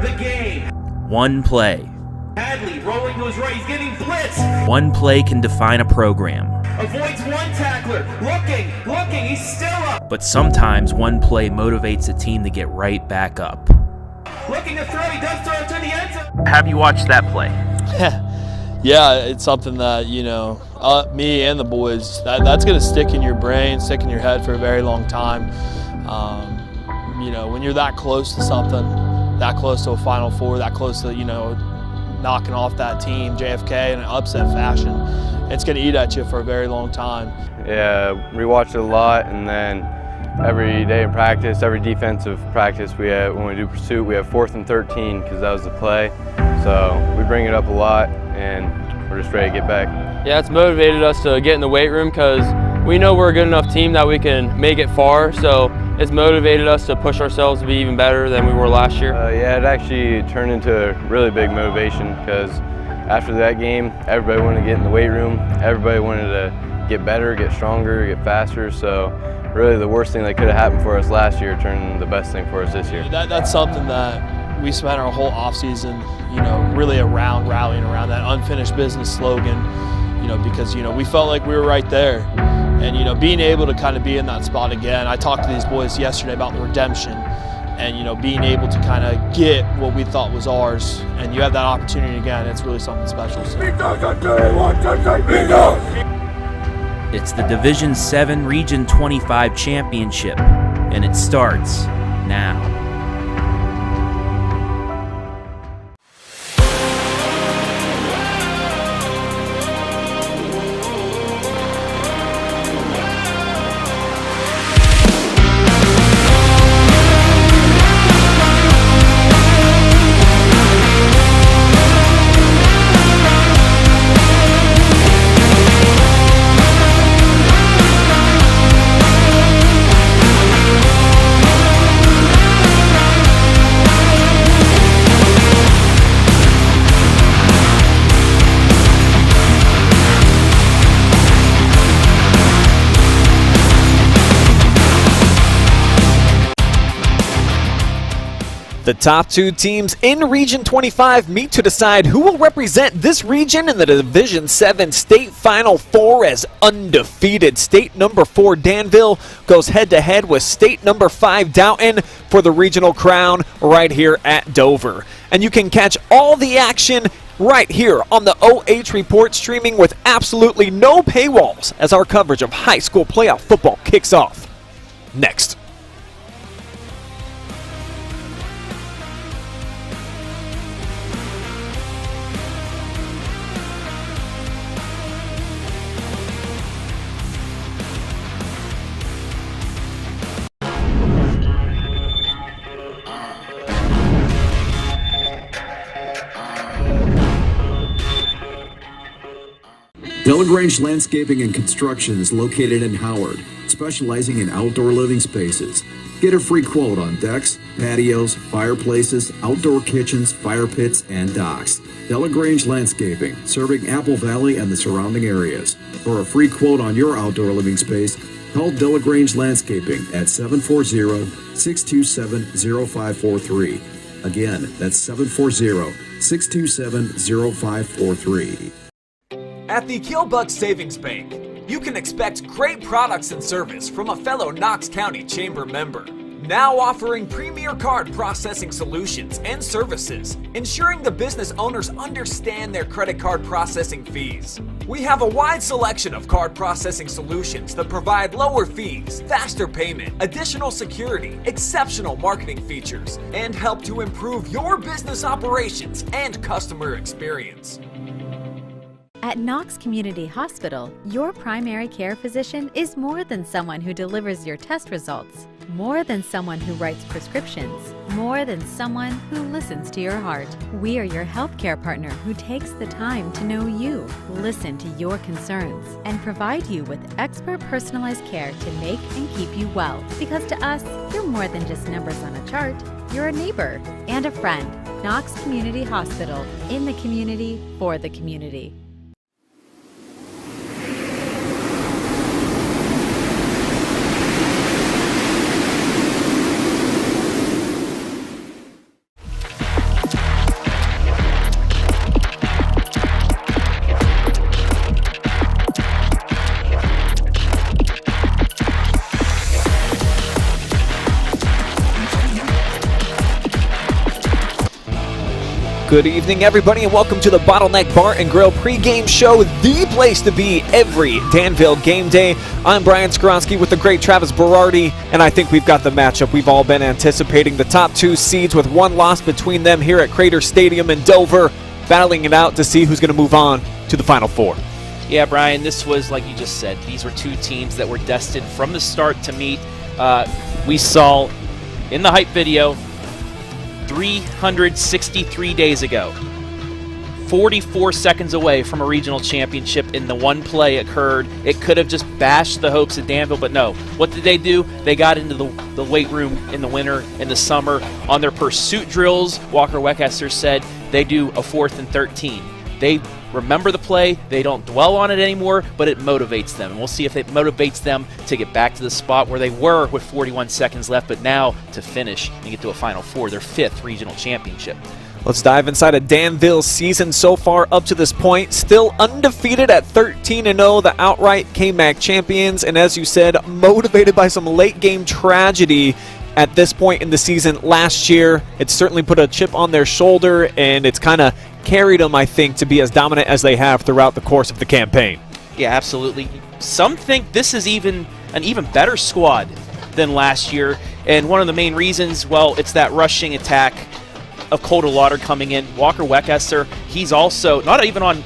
the game. One play. Hadley rolling to his right. He's getting blitzed. One play can define a program. Avoids one tackler. Looking. He's still up. But sometimes one play motivates a team to get right back up. Looking to throw. He does throw it to the end zone. Have you watched that play? Yeah, it's something that, me and the boys, that's going to stick in your brain, stick in your head for a very long time. When you're that close to something, that close to a Final Four, that close to, knocking off that team, JFK, in an upset fashion, it's going to eat at you for a very long time. Yeah, we watched it a lot, and then every day in practice, every defensive practice when we do pursuit, we have 4th and 13 because that was the play. So we bring it up a lot, and we're just ready to get back. Yeah, it's motivated us to get in the weight room because we know we're a good enough team that we can make it far, so it's motivated us to push ourselves to be even better than we were last year. Yeah, it actually turned into a really big motivation because after that game, everybody wanted to get in the weight room. Everybody wanted to get better, get stronger, get faster. So really the worst thing that could have happened for us last year turned into the best thing for us this year. That's something that we spent our whole offseason, really rallying around that unfinished business slogan, because, we felt like we were right there. And, being able to kind of be in that spot again. I talked to these boys yesterday about the redemption and, being able to kind of get what we thought was ours. And you have that opportunity again. It's really something special. So. It's the Division 7 Region 25 Championship, and it starts now. The top two teams in Region 25 meet to decide who will represent this region in the Division 7 State Final Four as undefeated State number 4 Danville goes head-to-head with State number 5 Dalton for the regional crown right here at Dover. And you can catch all the action right here on the OH Report, streaming with absolutely no paywalls as our coverage of high school playoff football kicks off next. Delagrange Landscaping and Construction is located in Howard, specializing in outdoor living spaces. Get a free quote on decks, patios, fireplaces, outdoor kitchens, fire pits, and docks. Delagrange Landscaping, serving Apple Valley and the surrounding areas. For a free quote on your outdoor living space, call Delagrange Landscaping at 740-627-0543. Again, that's 740-627-0543. At the Killbuck Savings Bank, you can expect great products and service from a fellow Knox County Chamber member. Now offering premier card processing solutions and services, ensuring the business owners understand their credit card processing fees. We have a wide selection of card processing solutions that provide lower fees, faster payment, additional security, exceptional marketing features, and help to improve your business operations and customer experience. At Knox Community Hospital, your primary care physician is more than someone who delivers your test results, more than someone who writes prescriptions, more than someone who listens to your heart. We are your healthcare partner who takes the time to know you, listen to your concerns, and provide you with expert personalized care to make and keep you well. Because to us, you're more than just numbers on a chart. You're a neighbor and a friend. Knox Community Hospital, in the community, for the community. Good evening, everybody, and welcome to the Bottleneck Bar and Grill pregame show, the place to be every Danville game day. I'm Brian Skowronski with the great Travis Berardi, and I think we've got the matchup we've all been anticipating. The top two seeds with one loss between them here at Crater Stadium in Dover, battling it out to see who's going to move on to the Final Four. Yeah, Brian, this was, like you just said, these were two teams that were destined from the start to meet. We saw in the hype video 363 days ago, 44 seconds away from a regional championship, and the one play occurred. It could have just bashed the hopes of Danville, but no. What did they do? They got into the weight room in the winter, in the summer. On their pursuit drills, Walker Weckesser said they do a 4th and 13. They remember the play. They don't dwell on it anymore, but it motivates them. And we'll see if it motivates them to get back to the spot where they were with 41 seconds left, but now to finish and get to a Final Four, their 5th regional championship. Let's dive inside of Danville's season so far up to this point. Still undefeated at 13-0, the outright KMAC champions. And as you said, motivated by some late game tragedy at this point in the season last year. It certainly put a chip on their shoulder, and it's kind of carried them, I think, to be as dominant as they have throughout the course of the campaign. Yeah, absolutely. Some think this is an even better squad than last year. And one of the main reasons, well, it's that rushing attack of Cole Delaughder coming in. Walker Weckesser, he's also not even on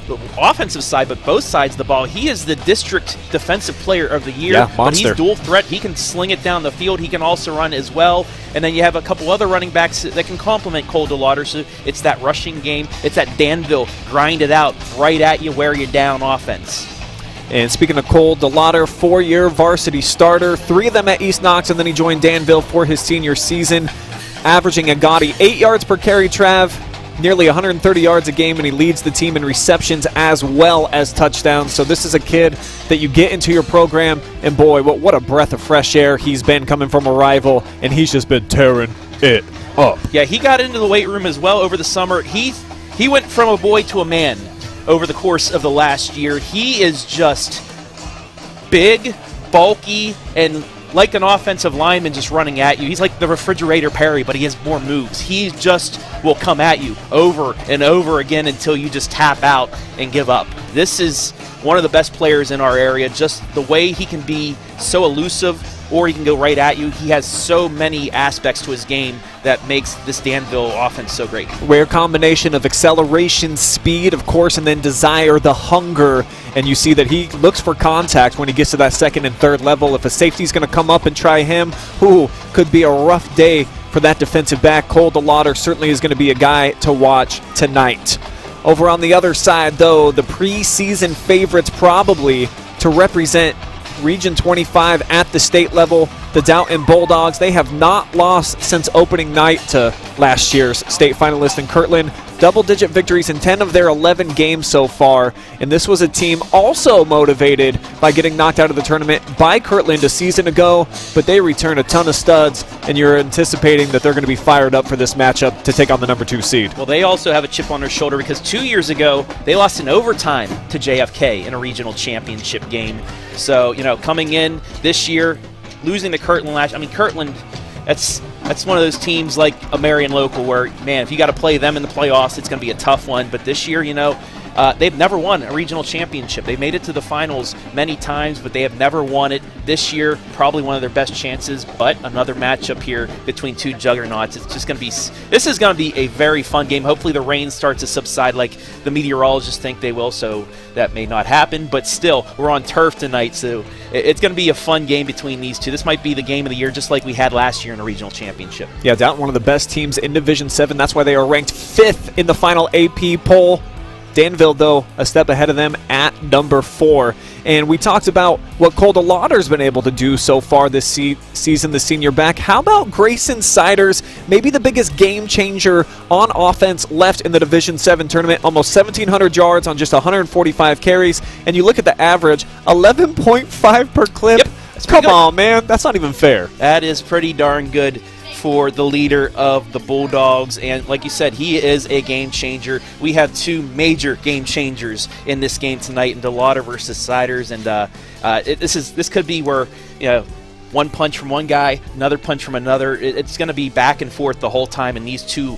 the offensive side, but both sides of the ball. He is the district defensive player of the year. Yeah, monster. But he's dual threat. He can sling it down the field. He can also run as well. And then you have a couple other running backs that can complement Cole Delaughder. So it's that rushing game. It's that Danville grind it out right at you, wear you down offense. And speaking of Cole Delaughder, 4-year varsity starter, 3 of them at East Knox, and then he joined Danville for his senior season, averaging a gaudy 8 yards per carry, Trav, nearly 130 yards a game, and he leads the team in receptions as well as touchdowns. So this is a kid that you get into your program, and boy, what a breath of fresh air he's been coming from a rival, and he's just been tearing it up. Yeah, he got into the weight room as well over the summer. He went from a boy to a man over the course of the last year. He is just big, bulky, and like an offensive lineman just running at you. He's like the refrigerator Perry, but he has more moves. He just will come at you over and over again until you just tap out and give up. This is one of the best players in our area. Just the way he can be so elusive, or he can go right at you. He has so many aspects to his game that makes this Danville offense so great. Rare combination of acceleration, speed, of course, and then desire, the hunger. And you see that he looks for contact when he gets to that 2nd and 3rd level. If a safety's going to come up and try him, could be a rough day for that defensive back. Cole Delaughder certainly is going to be a guy to watch tonight. Over on the other side, though, the preseason favorites probably to represent Region 25 at the state level, the Dalton Bulldogs. They have not lost since opening night to last year's state finalist in Kirtland. Double-digit victories in 10 of their 11 games so far, and this was a team also motivated by getting knocked out of the tournament by Kirtland a season ago, but they return a ton of studs, and you're anticipating that they're going to be fired up for this matchup to take on the number 2 seed. Well, they also have a chip on their shoulder because 2 years ago, they lost in overtime to JFK in a regional championship game. So, coming in this year, losing to Kirtland last year. I mean, Kirtland, that's one of those teams like a Marion local where, man, if you got to play them in the playoffs, it's going to be a tough one. But this year, they've never won a regional championship. They made it to the finals many times, but they have never won it. This year, probably one of their best chances, but another matchup here between two juggernauts. This is going to be a very fun game. Hopefully the rain starts to subside like the meteorologists think they will, so that may not happen, but still, we're on turf tonight, so it's going to be a fun game between these two. This might be the game of the year, just like we had last year in a regional championship. Yeah, Dalton, one of the best teams in Division 7. That's why they are ranked 5th in the final AP poll. Danville, though, a step ahead of them at number 4. And we talked about what Cole Delaughder's been able to do so far this season, the senior back. How about Greyson Siders, maybe the biggest game changer on offense left in the Division 7 tournament, almost 1,700 yards on just 145 carries. And you look at the average, 11.5 per clip. Yep, come on, man. That's not even fair. That is pretty darn good for the leader of the Bulldogs, and like you said, he is a game changer. We have two major game changers in this game tonight, in Delaughder versus Siders, and this could be where one punch from one guy, another punch from another. It's going to be back and forth the whole time, and these two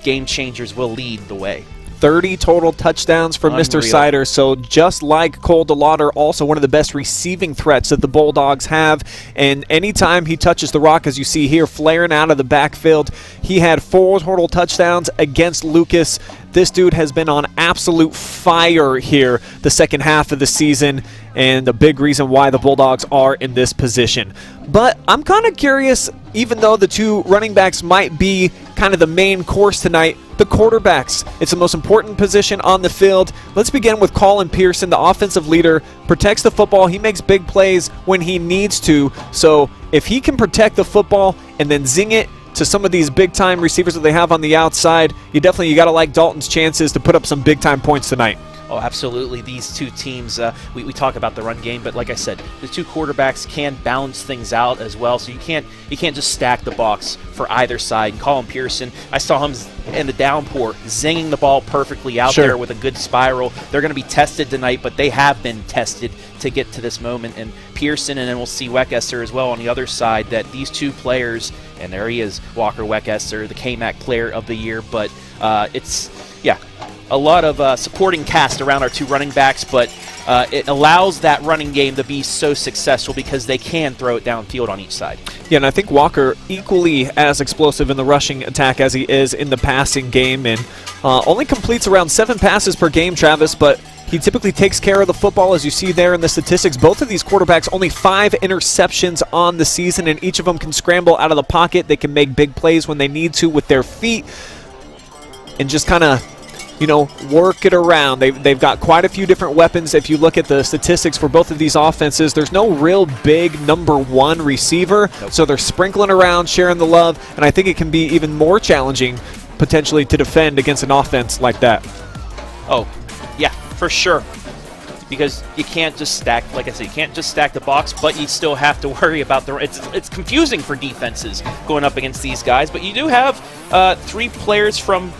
game changers will lead the way. 30 total touchdowns for Mr. Siders. So just like Cole Delaughder, also one of the best receiving threats that the Bulldogs have. And anytime he touches the rock, as you see here, flaring out of the backfield, he had 4 total touchdowns against Lucas. This dude has been on absolute fire here the second half of the season, and a big reason why the Bulldogs are in this position. But I'm kind of curious, even though the two running backs might be kind of the main course tonight, the quarterbacks. It's the most important position on the field. Let's begin with Colin Pearson, the offensive leader, protects the football. He makes big plays when he needs to. So if he can protect the football and then zing it to some of these big-time receivers that they have on the outside, you got to like Dalton's chances to put up some big-time points tonight. Oh, absolutely. These two teams, we talk about the run game, but like I said, the two quarterbacks can balance things out as well. So you can't just stack the box for either side. And Colin Pearson, I saw him in the downpour zinging the ball perfectly out there with a good spiral. They're going to be tested tonight, but they have been tested to get to this moment. And Pearson, and then we'll see Weckesser as well on the other side, that these two players, and there he is, Walker Weckesser, the KMAC Player of the Year, but a lot of supporting cast around our two running backs, but it allows that running game to be so successful because they can throw it downfield on each side. Yeah, and I think Walker equally as explosive in the rushing attack as he is in the passing game, and only completes around 7 passes per game, Travis, but he typically takes care of the football, as you see there in the statistics. Both of these quarterbacks, only 5 interceptions on the season, and each of them can scramble out of the pocket. They can make big plays when they need to with their feet and just kind of work it around. They've got quite a few different weapons. If you look at the statistics for both of these offenses, there's no real big number one receiver, so they're sprinkling around, sharing the love, and I think it can be even more challenging potentially to defend against an offense like that. Oh, yeah, for sure. Because you can't just stack, like I said, you can't just stack the box, but you still have to worry about it's confusing for defenses going up against these guys, but you do have 3 players from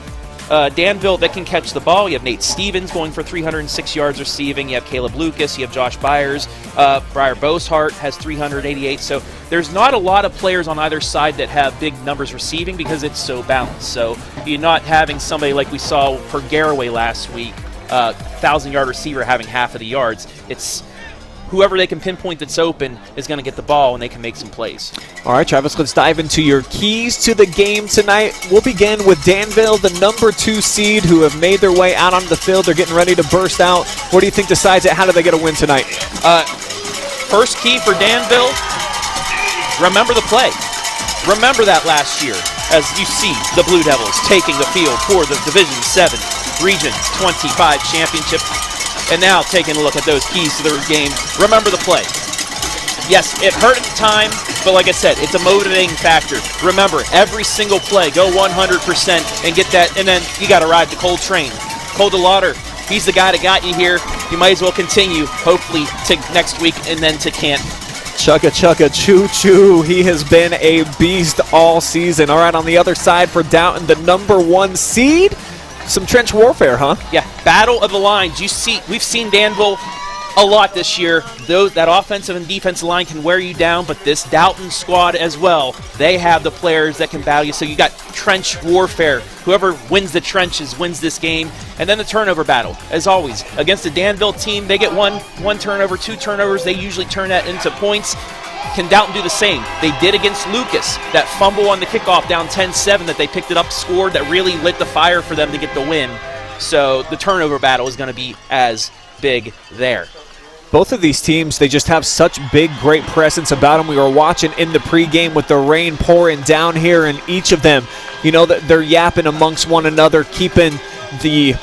Danville that can catch the ball. You have Nate Stevens going for 306 yards receiving. You have Caleb Lucas. You have Josh Byers. Briar Boshart has 388. So there's not a lot of players on either side that have big numbers receiving because it's so balanced. So you're not having somebody like we saw for Garraway last week, 1,000-yard receiver having half of the yards. It's whoever they can pinpoint that's open is going to get the ball and they can make some plays. All right, Travis, let's dive into your keys to the game tonight. We'll begin with Danville, the number 2 seed, who have made their way out onto the field. They're getting ready to burst out. What do you think decides it? How do they get a win tonight? First key for Danville, remember the play. Remember that last year as you see the Blue Devils taking the field for the Division 7 Region 25 championship. And now taking a look at those keys to the game. Remember the play. Yes, it hurt at the time, but like I said, it's a motivating factor. Remember, every single play, go 100% and get that, and then you got to ride the Cole train. Cole Delaughder, he's the guy that got you here. You might as well continue, hopefully, to next week and then to Canton. Chugga, chugga, choo-choo. He has been a beast all season. All right, on the other side for Dalton, the number 1 seed. Some trench warfare, huh? Yeah, battle of the lines. We've seen Danville a lot this year. That offensive and defensive line can wear you down, but this Dalton squad as well, they have the players that can battle you. So you got trench warfare. Whoever wins the trenches wins this game. And then the turnover battle. As always, against the Danville team, they get one turnover, 2 turnovers. They usually turn that into points. Can Dalton do the same? They did against Lucas. That fumble on the kickoff down 10-7 that they picked it up, scored, that really lit the fire for them to get the win. So the turnover battle is going to be as big there. Both of these teams, they just have such big, great presence about them. We were watching in the pregame with the rain pouring down here, and each of them, they're yapping amongst one another, keeping the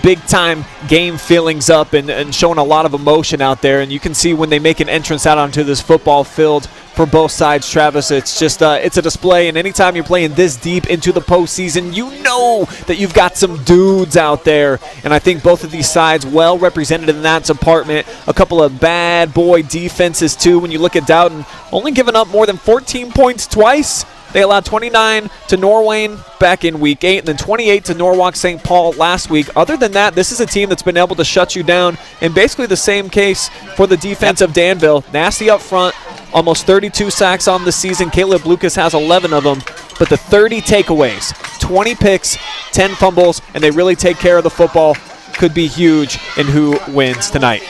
big-time game feelings up and showing a lot of emotion out there. And you can see when they make an entrance out onto this football field for both sides, Travis, it's just it's a display. And anytime you're playing this deep into the postseason, you know that you've got some dudes out there. And I think both of these sides well represented in that department. A couple of bad boy defenses, too. When you look at Dalton, only giving up more than 14 points twice. They allowed 29 to Norwayne back in Week 8 and then 28 to Norwalk St. Paul last week. Other than that, this is a team that's been able to shut you down, and basically the same case for the defense of Danville. Nasty up front, almost 32 sacks on the season. Caleb Lucas has 11 of them, but the 30 takeaways, 20 picks, 10 fumbles, and they really take care of the football. Could be huge in who wins tonight.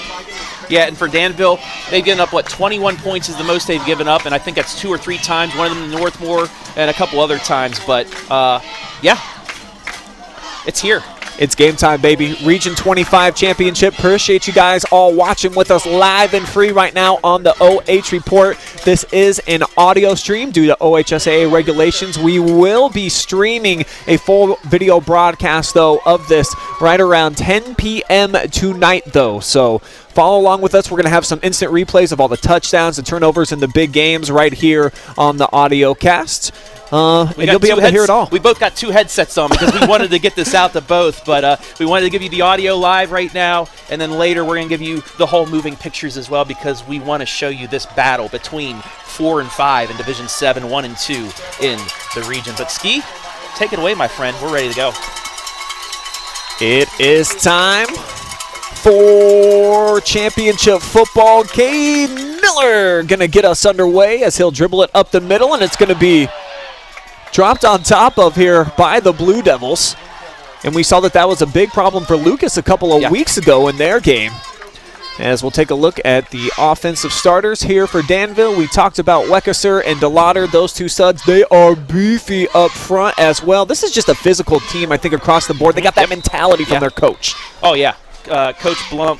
Yeah, and for Danville, they've given up, 21 points is the most they've given up, and I think that's 2 or 3 times, one of them in Northmore and a couple other times. But, yeah, it's here. It's game time, baby. Region 25 championship. Appreciate you guys all watching with us live and free right now on the OH Report. This is an audio stream due to OHSAA regulations. We will be streaming a full video broadcast, though, of this right around 10 p.m. tonight, though. So follow along with us. We're going to have some instant replays of all the touchdowns and turnovers in the big games right here on the audio cast. And you'll be able to hear it all. We both got 2 headsets on because we wanted to get this out to both, but we wanted to give you the audio live right now, and then later we're going to give you the whole moving pictures as well because we want to show you this battle between 4 and 5 in Division 7, 1 and 2 in the region. But Ski, take it away, my friend. We're ready to go. It is time for championship football. Cade Miller going to get us underway as he'll dribble it up the middle, and it's going to be dropped on top of here by the Blue Devils. And we saw that was a big problem for Lucas a couple of weeks ago in their game. As we'll take a look at the offensive starters here for Danville. We talked about Weckeser and Delaughder, those 2 studs. They are beefy up front as well. This is just a physical team, I think, across the board. They got that mentality from their coach. Oh, yeah. Coach Bloom,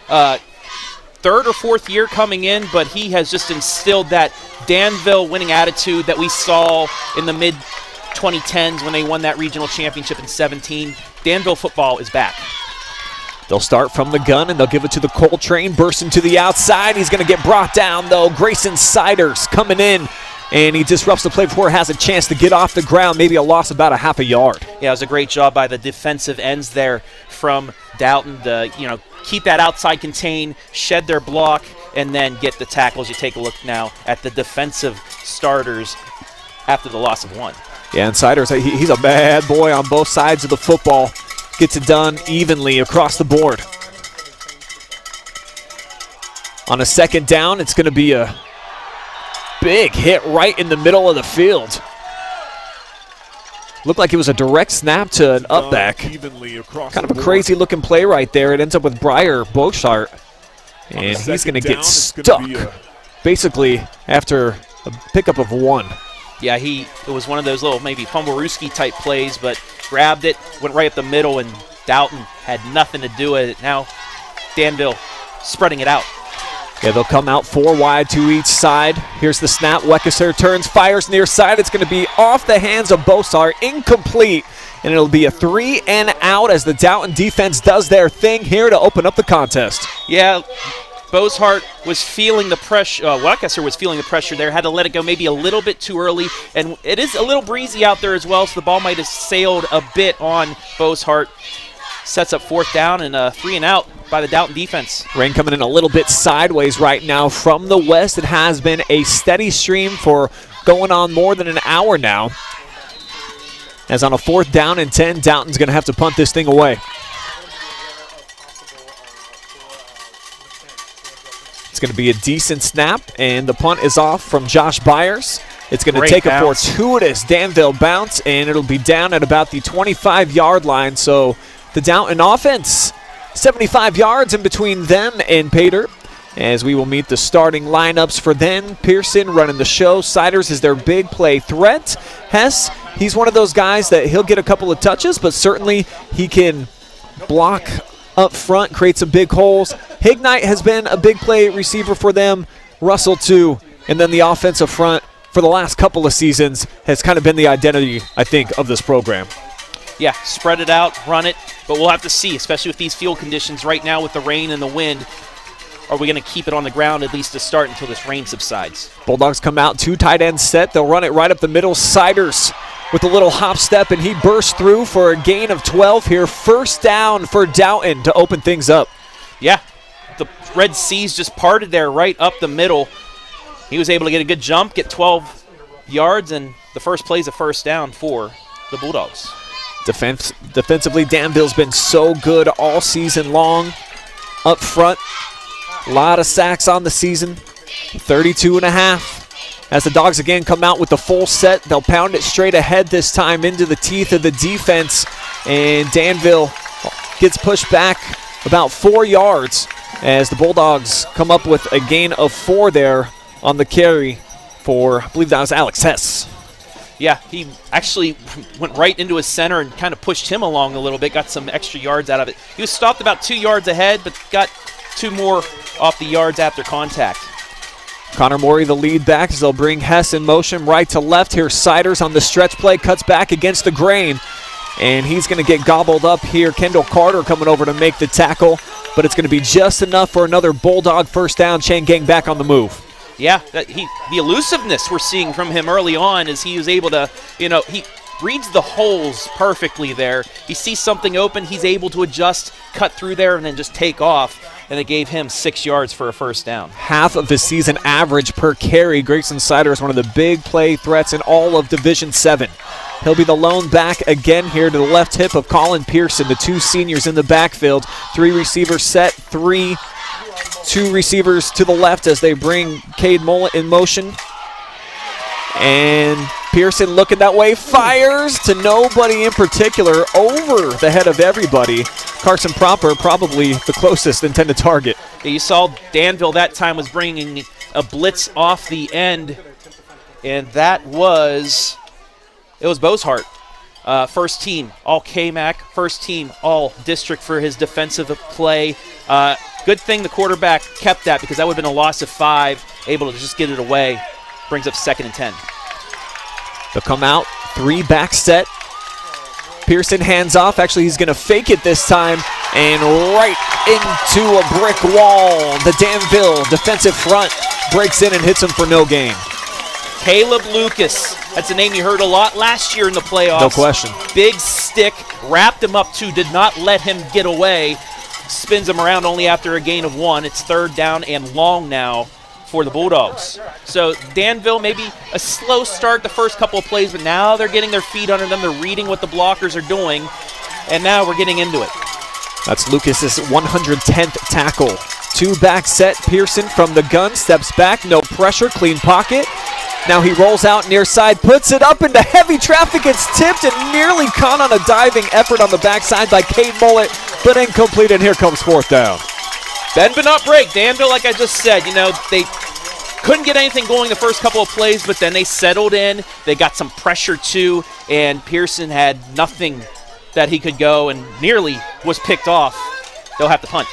3rd or 4th year coming in, but he has just instilled that Danville winning attitude that we saw in the mid-2010s when they won that regional championship in 17. Danville football is back. They'll start from the gun, and they'll give it to the Coltrane, bursting to the outside. He's going to get brought down, though. Greyson Siders coming in, and he disrupts the play before it has a chance to get off the ground, maybe a loss about a half a yard. Yeah, it was a great job by the defensive ends there from Dalton to, keep that outside contain, shed their block, and then get the tackles. You take a look now at the defensive starters after the loss of 1. Yeah, and Siders, he's a bad boy on both sides of the football. Gets it done evenly across the board. On a 2nd down, it's going to be a big hit right in the middle of the field. Looked like it was a direct snap to an up back. Kind of a crazy looking play right there. It ends up with Briar Bochart. And he's going to get stuck basically after a pickup of 1. Yeah, it was one of those little maybe Fumblerooski type plays, but grabbed it, went right up the middle, and Dalton had nothing to do with it. Now Danville spreading it out. Yeah, they'll come out 4 wide to each side. Here's the snap. Weckeser turns, fires near side. It's going to be off the hands of Bossart, incomplete. And it'll be a 3 and out as the Dalton defense does their thing here to open up the contest. Yeah, Boshart was feeling the pressure. Weckeser was feeling the pressure there. Had to let it go maybe a little bit too early. And it is a little breezy out there as well, so the ball might have sailed a bit on Boshart. Sets up 4th down and a 3 and out by the Dalton defense. Rain coming in a little bit sideways right now from the west. It has been a steady stream for going on more than an hour now. As on a 4th down and 10, Dalton's going to have to punt this thing away. It's going to be a decent snap, and the punt is off from Josh Byers. It's going to take a fortuitous Danville bounce, and it'll be down at about the 25-yard line. So the Dalton offense, 75 yards in between them and Pater, as we will meet the starting lineups for them. Pearson running the show. Siders is their big play threat. Hess, he's one of those guys that he'll get a couple of touches, but certainly he can block up front, create some big holes. Hignite has been a big play receiver for them. Russell too. And then the offensive front for the last couple of seasons has kind of been the identity, I think, of this program. Yeah, spread it out, run it, but we'll have to see, especially with these field conditions right now with the rain and the wind. Are we going to keep it on the ground at least to start until this rain subsides? Bulldogs come out, 2 tight ends set. They'll run it right up the middle. Siders with a little hop step, and he bursts through for a gain of 12 here. 1st down for Dalton to open things up. Yeah, the Red Seas just parted there right up the middle. He was able to get a good jump, get 12 yards, and the first play is a 1st down for the Bulldogs. Defensively, Danville's been so good all season long. Up front, a lot of sacks on the season, 32.5. As the Dogs again come out with the full set, they'll pound it straight ahead this time into the teeth of the defense, and Danville gets pushed back about 4 yards as the Bulldogs come up with a gain of 4 there on the carry for, I believe that was Alex Hess. Yeah, he actually went right into his center and kind of pushed him along a little bit, got some extra yards out of it. He was stopped about 2 yards ahead, but got 2 more off the yards after contact. Connor Morey, the lead back, as they'll bring Hess in motion right to left. Here's Siders on the stretch play, cuts back against the grain, and he's going to get gobbled up here. Kendall Carter coming over to make the tackle, but it's going to be just enough for another Bulldog first down. Chain gang back on the move. Yeah, the elusiveness we're seeing from him early on is he was able to, he reads the holes perfectly there. He sees something open, he's able to adjust, cut through there, and then just take off. And it gave him 6 yards for a first down. Half of his season average per carry. Greyson Siders, one of the big play threats in all of Division 7. He'll be the lone back again here to the left hip of Colin Pearson, the 2 seniors in the backfield. 3 receivers set, 2 receivers to the left as they bring Cade Mullet in motion. And Pearson looking that way, fires to nobody in particular, over the head of everybody. Carson Proper probably the closest intended target. Yeah, you saw Danville that time was bringing a blitz off the end, and it was Boshart. First team, all KMAC, first team, all district for his defensive play. Good thing the quarterback kept that, because that would have been a loss of 5, able to just get it away. Brings up 2nd and 10. They'll come out, 3 back set. Pearson hands off. Actually, he's going to fake it this time, and right into a brick wall. The Danville defensive front breaks in and hits him for no gain. Caleb Lucas, that's a name you heard a lot last year in the playoffs. No question. Big stick, wrapped him up too, did not let him get away. Spins him around only after a gain of 1. It's 3rd down and long now for the Bulldogs. So Danville, maybe a slow start the first couple of plays, but now they're getting their feet under them. They're reading what the blockers are doing, and now we're getting into it. That's Lucas's 110th tackle. 2 back set. Pearson from the gun, steps back, no pressure, clean pocket. Now he rolls out near side, puts it up into heavy traffic, gets tipped and nearly caught on a diving effort on the backside by Cade Mullet, but incomplete, and here comes 4th down. Bend but not break. Danville, like I just said, they couldn't get anything going the first couple of plays, but then they settled in. They got some pressure too, and Pearson had nothing that he could go and nearly was picked off. They'll have to punt.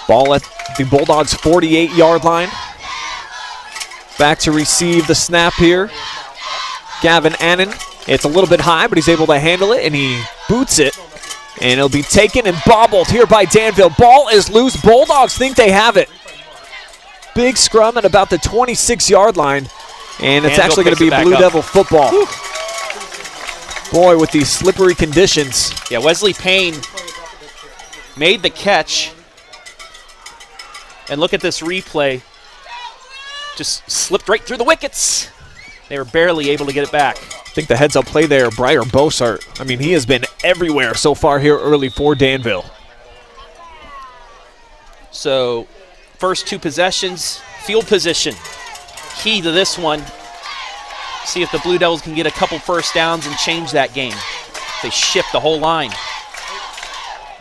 Ball at the Bulldogs' 48-yard line. Back to receive the snap here. Gavin Annan. It's a little bit high, but he's able to handle it, and he boots it. And it'll be taken and bobbled here by Danville. Ball is loose. Bulldogs think they have it. Big scrum at about the 26-yard line. And it's actually going to be Blue Devil football. Whew. Boy, with these slippery conditions. Yeah, Wesley Payne made the catch. And look at this replay. Just slipped right through the wickets. They were barely able to get it back. I think the heads-up play there, Briar Bossart. I mean, he has been everywhere so far here early for Danville. So, first 2 possessions, field position. Key to this one. See if the Blue Devils can get a couple first downs and change that game. They shift the whole line.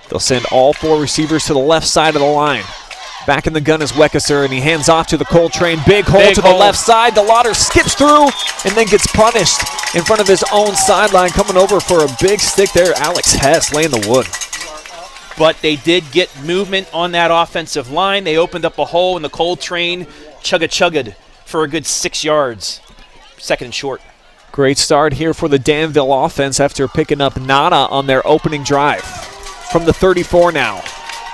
They'll send all 4 receivers to the left side of the line. Back in the gun is Weckesser, and he hands off to the Coltrane. Big hole to the left side. Delaughder skips through and then gets punished in front of his own sideline. Coming over for a big stick there, Alex Hess laying the wood. But they did get movement on that offensive line. They opened up a hole, and the Coltrane chugga-chugged for a good 6 yards. 2nd and short. Great start here for the Danville offense after picking up nada on their opening drive. From the 34 now.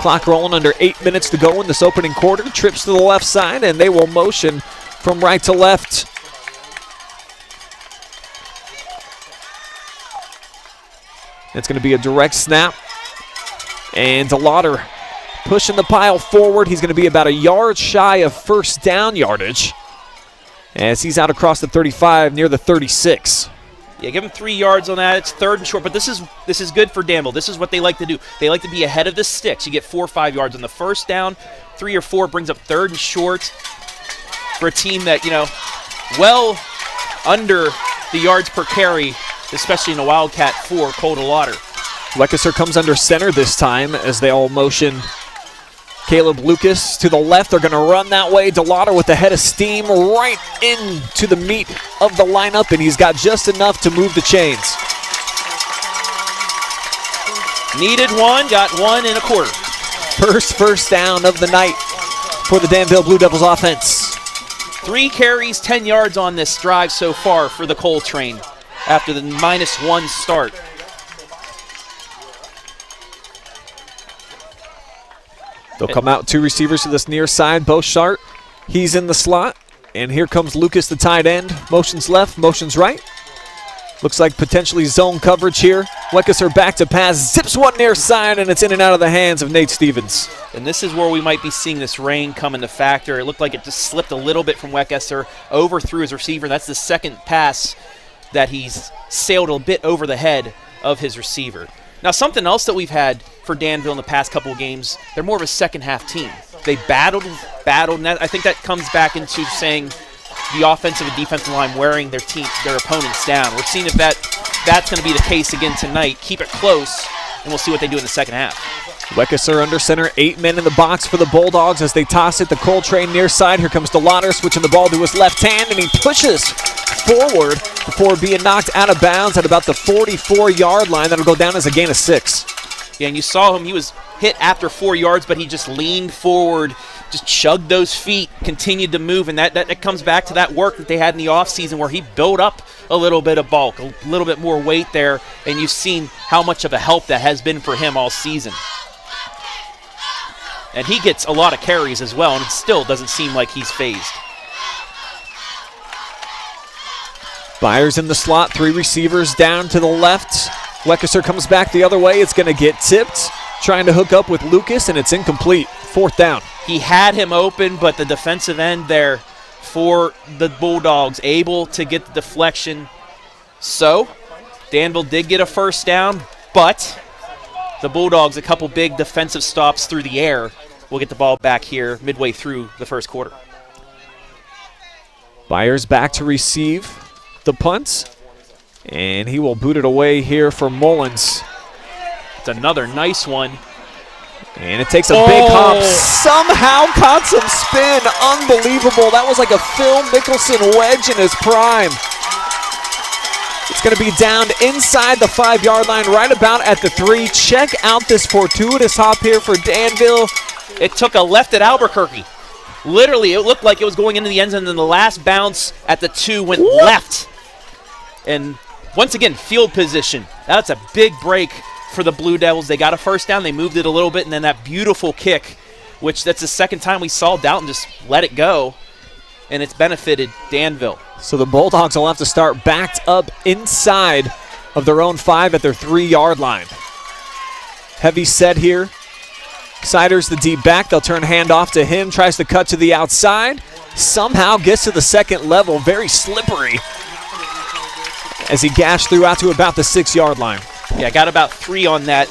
Clock rolling, under 8 minutes to go in this opening quarter. Trips to the left side, and they will motion from right to left. It's going to be a direct snap. And Delaughder pushing the pile forward. He's going to be about a yard shy of first down yardage as he's out across the 35 near the 36. Yeah, give him 3 yards on that. It's 3rd and short, but this is good for Danville. This is what they like to do. They like to be ahead of the sticks. You get 4 or 5 yards on the first down. 3 or 4 brings up 3rd and short for a team that, well under the yards per carry, especially in a Wildcat for Cole Delaughder. Weckesser comes under center this time as they all motion Caleb Lucas to the left. They're going to run that way. Delaughder with the head of steam right into the meat of the lineup, and he's got just enough to move the chains. Needed one, got 1 1/4. First down of the night for the Danville Blue Devils offense. 3 carries, 10 yards on this drive so far for the Cole train after the -1 start. They'll come out 2 receivers to this near side. Beauchart, he's in the slot. And here comes Lucas, the tight end. Motions left, motions right. Looks like potentially zone coverage here. Weckesser back to pass, zips one near side, and it's in and out of the hands of Nate Stevens. And this is where we might be seeing this rain come into factor. It looked like it just slipped a little bit from Weckesser, overthrew his receiver. That's the second pass that he's sailed a bit over the head of his receiver. Now, something else that we've had for Danville in the past couple of games, they're more of a second-half team. They battled, and I think that comes back into saying the offensive and defensive line wearing their opponents down. We're seeing if that's going to be the case again tonight. Keep it close, and we'll see what they do in the second half. Weckesser under center, 8 men in the box for the Bulldogs as they toss it. The Cole train near side. Here comes Delaughder switching the ball to his left hand, and he pushes forward before being knocked out of bounds at about the 44-yard line. That'll go down as a gain of 6. Yeah, and you saw him. He was hit after 4 yards, but he just leaned forward, just chugged those feet, continued to move, and that comes back to that work that they had in the offseason where he built up a little bit of bulk, a little bit more weight there, and you've seen how much of a help that has been for him all season. And he gets a lot of carries as well, and it still doesn't seem like he's phased. Byers in the slot, 3 receivers down to the left. Weckesser comes back the other way. It's going to get tipped. Trying to hook up with Lucas, and it's incomplete. 4th down. He had him open, but the defensive end there for the Bulldogs able to get the deflection. So, Danville did get a first down, but the Bulldogs, a couple big defensive stops through the air, will get the ball back here midway through the first quarter. Byers back to receive the punt, and he will boot it away here for Mullins. It's another nice one. And it takes a big hop. Somehow caught some spin. Unbelievable. That was like a Phil Mickelson wedge in his prime. It's going to be down inside the 5-yard line, right about at the 3. Check out this fortuitous hop here for Danville. It took a left at Albuquerque. Literally, it looked like it was going into the end zone, and then the last bounce at the 2 went left. And once again, field position. That's a big break for the Blue Devils. They got a first down. They moved it a little bit, and then that beautiful kick, which that's the second time we saw Dalton just let it go, and it's benefited Danville. So the Bulldogs will have to start backed up inside of their own 5 at their 3-yard line. Heavy set here. Siders the deep back. They'll turn handoff to him. Tries to cut to the outside. Somehow gets to the second level. Very slippery as he gashed through out to about the 6-yard line. Yeah, got about 3 on that.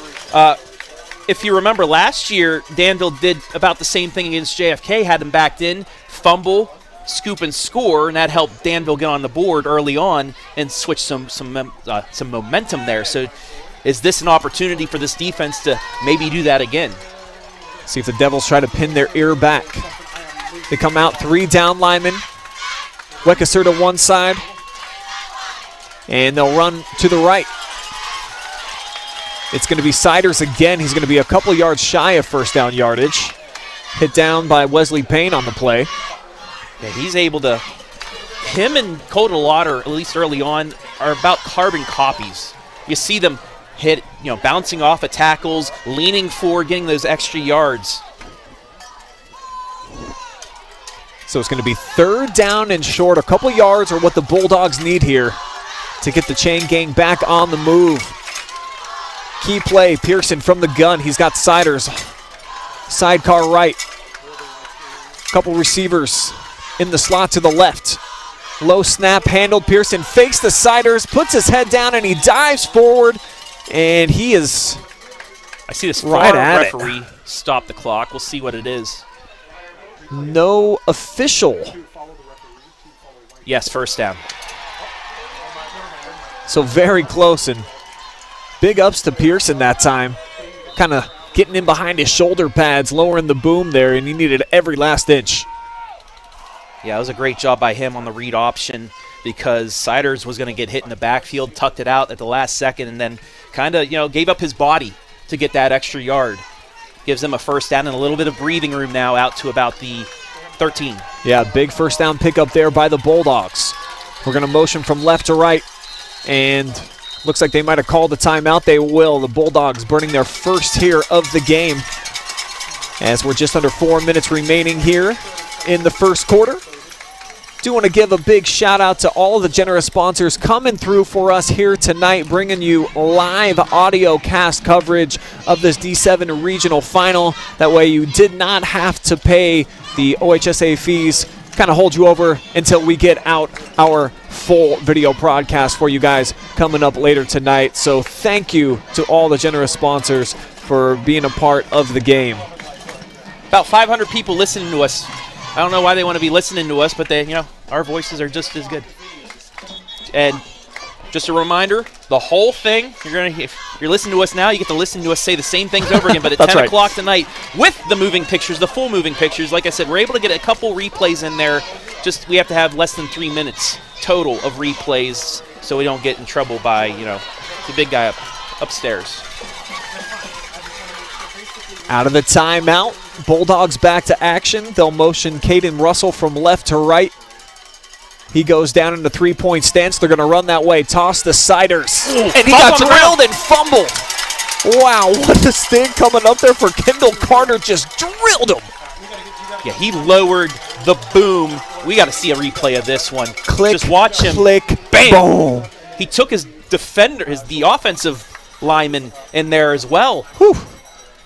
If you remember last year, Danville did about the same thing against JFK, had them backed in, fumble, scoop, and score, and that helped Danville get on the board early on and switch some momentum there. So is this an opportunity for this defense to maybe do that again? See if the Devils try to pin their ear back. They come out 3 down linemen. Weckesser to one side. And they'll run to the right. It's going to be Siders again. He's going to be a couple yards shy of first down yardage. Hit down by Wesley Payne on the play. Yeah, he's able to. Him and Cole Delaughder, at least early on, are about carbon copies. You see them hit, bouncing off of tackles, leaning forward, getting those extra yards. So it's going to be 3rd down and short. A couple yards are what the Bulldogs need here to get the chain gang back on the move. Key play, Pearson from the gun. He's got Siders. Sidecar right. Couple receivers in the slot to the left. Low snap handled. Pearson fakes the Siders, puts his head down, and he dives forward. And he is I see this right at referee stop the clock. We'll see what it is. No official. Yes, first down. So very close, and big ups to Pearson that time. Kind of getting in behind his shoulder pads, lowering the boom there, and he needed every last inch. Yeah, it was a great job by him on the read option because Siders was going to get hit in the backfield, tucked it out at the last second, and then kind of, gave up his body to get that extra yard. Gives them a first down and a little bit of breathing room now out to about the 13. Yeah, big first down pickup there by the Bulldogs. We're going to motion from left to right, and looks like they might have called the timeout. They will. The Bulldogs burning their first here of the game as we're just under 4 minutes remaining here in the first quarter. Do want to give a big shout out to all of the generous sponsors coming through for us here tonight, bringing you live audio cast coverage of this D7 regional final. That way you did not have to pay the OHSA fees, kind of hold you over until we get out our full video broadcast for you guys coming up later tonight. So thank you to all the generous sponsors for being a part of the game. About 500 people listening to us. I don't know why they want to be listening to us, but our voices are just as good. And just a reminder, the whole thing, if you're listening to us now, you get to listen to us say the same things over again, but at 10 o'clock tonight with the moving pictures, the full moving pictures. Like I said, we're able to get a couple replays in there. Just we have to have less than 3 minutes total of replays so we don't get in trouble by, the big guy upstairs. Out of the timeout, Bulldogs back to action. They'll motion Caden Russell from left to right. He goes down into three-point stance. They're going to run that way. Toss to Siders. And he got drilled and fumbled. Wow, what a stink coming up there for Kendall Carter. Just drilled him. Yeah, he lowered the boom. We got to see a replay of this one. Click, just watch him. Click, bam. Boom. He took his defender, the offensive lineman in there as well. Whew.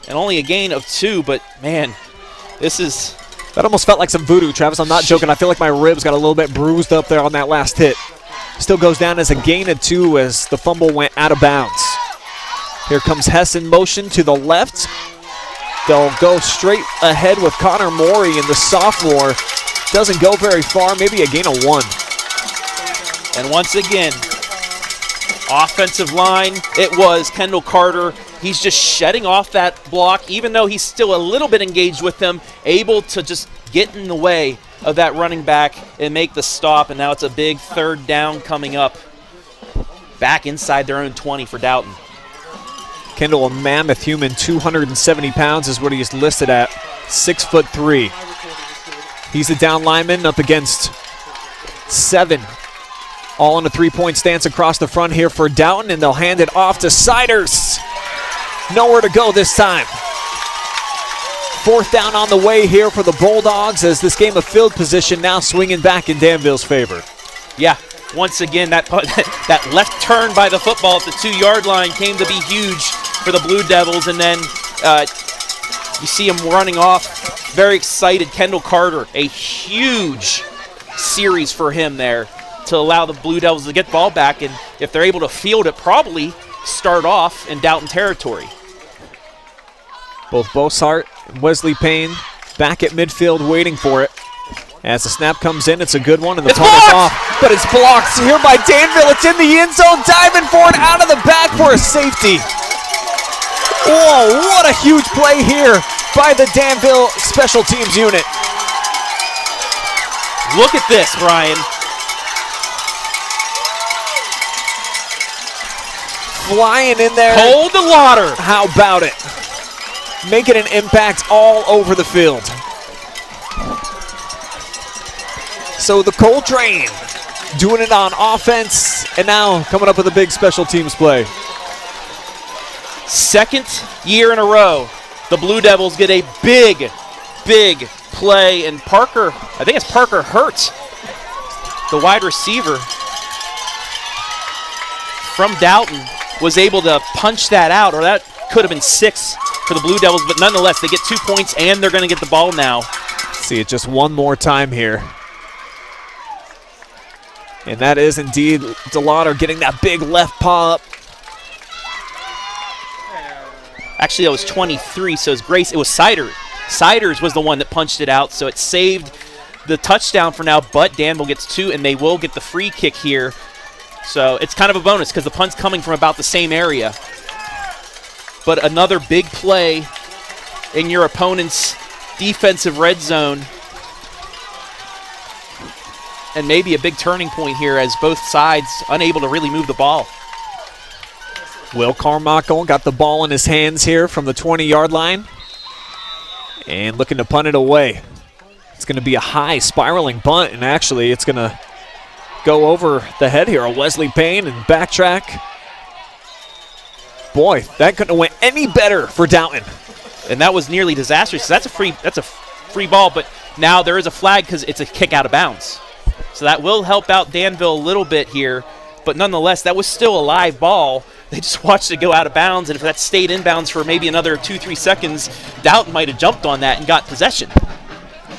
And only a gain of 2, but man, this is... That almost felt like some voodoo, Travis. I'm not joking. I feel like my ribs got a little bit bruised up there on that last hit. Still goes down as a gain of 2 as the fumble went out of bounds. Here comes Hess in motion to the left. They'll go straight ahead with Connor Morey, and the sophomore doesn't go very far, maybe a gain of 1. And once again, offensive line, it was Kendall Carter. He's just shedding off that block, even though he's still a little bit engaged with them, able to just get in the way of that running back and make the stop. And now it's a big third down coming up back inside their own 20 for Dalton. Kendall, a mammoth human, 270 pounds is what he's listed at, 6'3". He's a down lineman up against 7. All in a three-point stance across the front here for Dalton, and they'll hand it off to Siders. Nowhere to go this time. 4th down on the way here for the Bulldogs as this game of field position now swinging back in Danville's favor. Yeah, once again, that left turn by the football at the 2-yard line came to be huge for the Blue Devils, and then you see him running off, very excited. Kendall Carter, a huge series for him there to allow the Blue Devils to get the ball back, and if they're able to field it, probably start off in Dalton territory. Both Bossart and Wesley Payne back at midfield waiting for it. As the snap comes in, it's a good one, and the punt is off. But it's blocked here by Danville. It's in the end zone, diving for it out of the back for a safety. Whoa, what a huge play here by the Danville special teams unit. Look at this, Brian. Flying in there. Cole Delaughder. How about it? Making an impact all over the field. So the Cole train doing it on offense, and now coming up with a big special teams play. 2nd year in a row, the Blue Devils get a big play, and Parker, I think it's Parker Hurt, the wide receiver from Dalton, was able to punch that out, or that could have been 6 for the Blue Devils, but nonetheless, they get 2 points, and they're going to get the ball now. See it just one more time here. And that is indeed Delaughder getting that big left paw up. Actually, that was 23, so it was Siders. Siders was the one that punched it out, so it saved the touchdown for now, but Danville gets 2, and they will get the free kick here. So it's kind of a bonus because the punt's coming from about the same area. But another big play in your opponent's defensive red zone. And maybe a big turning point here as both sides unable to really move the ball. Will Carmichael got the ball in his hands here from the 20-yard line and looking to punt it away. It's going to be a high spiraling bunt, and actually it's going to go over the head here of Wesley Payne and backtrack. Boy, that couldn't have went any better for Dalton. And that was nearly disastrous. That's a free ball, but now there is a flag because it's a kick out of bounds. So that will help out Danville a little bit here, but nonetheless, that was still a live ball. They just watched it go out of bounds, and if that stayed inbounds for maybe another 2-3 seconds, Dalton might have jumped on that and got possession.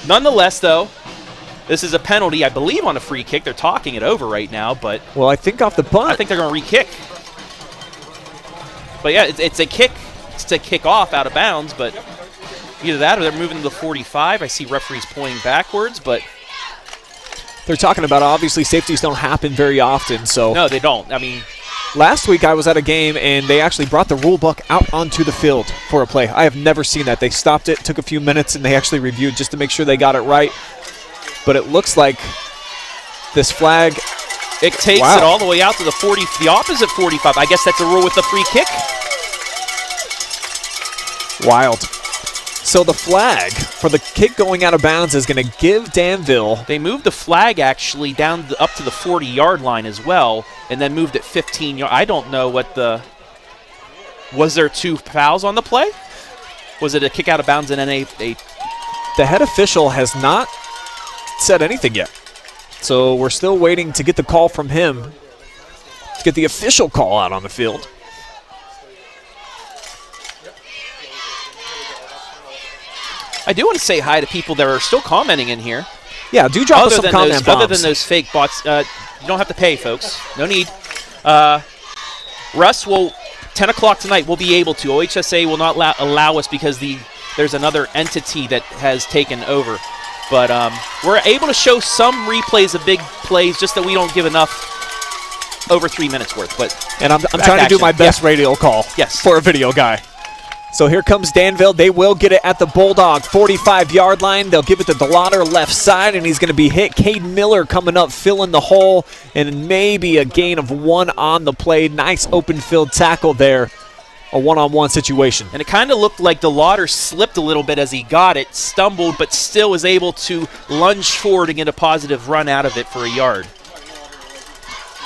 Nonetheless, though, this is a penalty, I believe, on a free kick. They're talking it over right now, but well, I think off the punt. I think they're going to re-kick. But yeah, it's a kick. It's a kick off out of bounds, but either that or they're moving to the 45. I see referees pointing backwards, but they're talking about obviously safeties don't happen very often, so no, they don't. I mean, last week I was at a game and they actually brought the rule book out onto the field for a play. I have never seen that. They stopped it, took a few minutes, and they actually reviewed just to make sure they got it right. But it looks like this flag, it takes it all the way out to the 40, the opposite 45. I guess that's a rule with the free kick. Wild. So the flag for the kick going out of bounds is going to give Danville. They moved the flag actually down up to the 40-yard line as well, and then moved it 15 yards. I don't know what the. Was there 2 fouls on the play? Was it a kick out of bounds and then a The head official has not said anything yet. So we're still waiting to get the call from him to get the official call out on the field. I do want to say hi to people that are still commenting in here. Yeah, do drop us some comment bombs. Other than those fake bots, you don't have to pay, folks. No need. Russ will, 10 o'clock tonight, we'll be able to. OHSA will not allow us because there's another entity that has taken over. But we're able to show some replays of big plays, just that we don't give enough over 3 minutes worth. But and I'm trying to do my best radio call for a video guy. So here comes Danville. They will get it at the Bulldog 45-yard line. They'll give it to Delaughder left side, and he's going to be hit. Caden Miller coming up, filling the hole, and maybe a gain of 1 on the play. Nice open field tackle there. A one-on-one situation. And it kind of looked like Delaughder slipped a little bit as he got it, stumbled, but still was able to lunge forward and get a positive run out of it for a yard.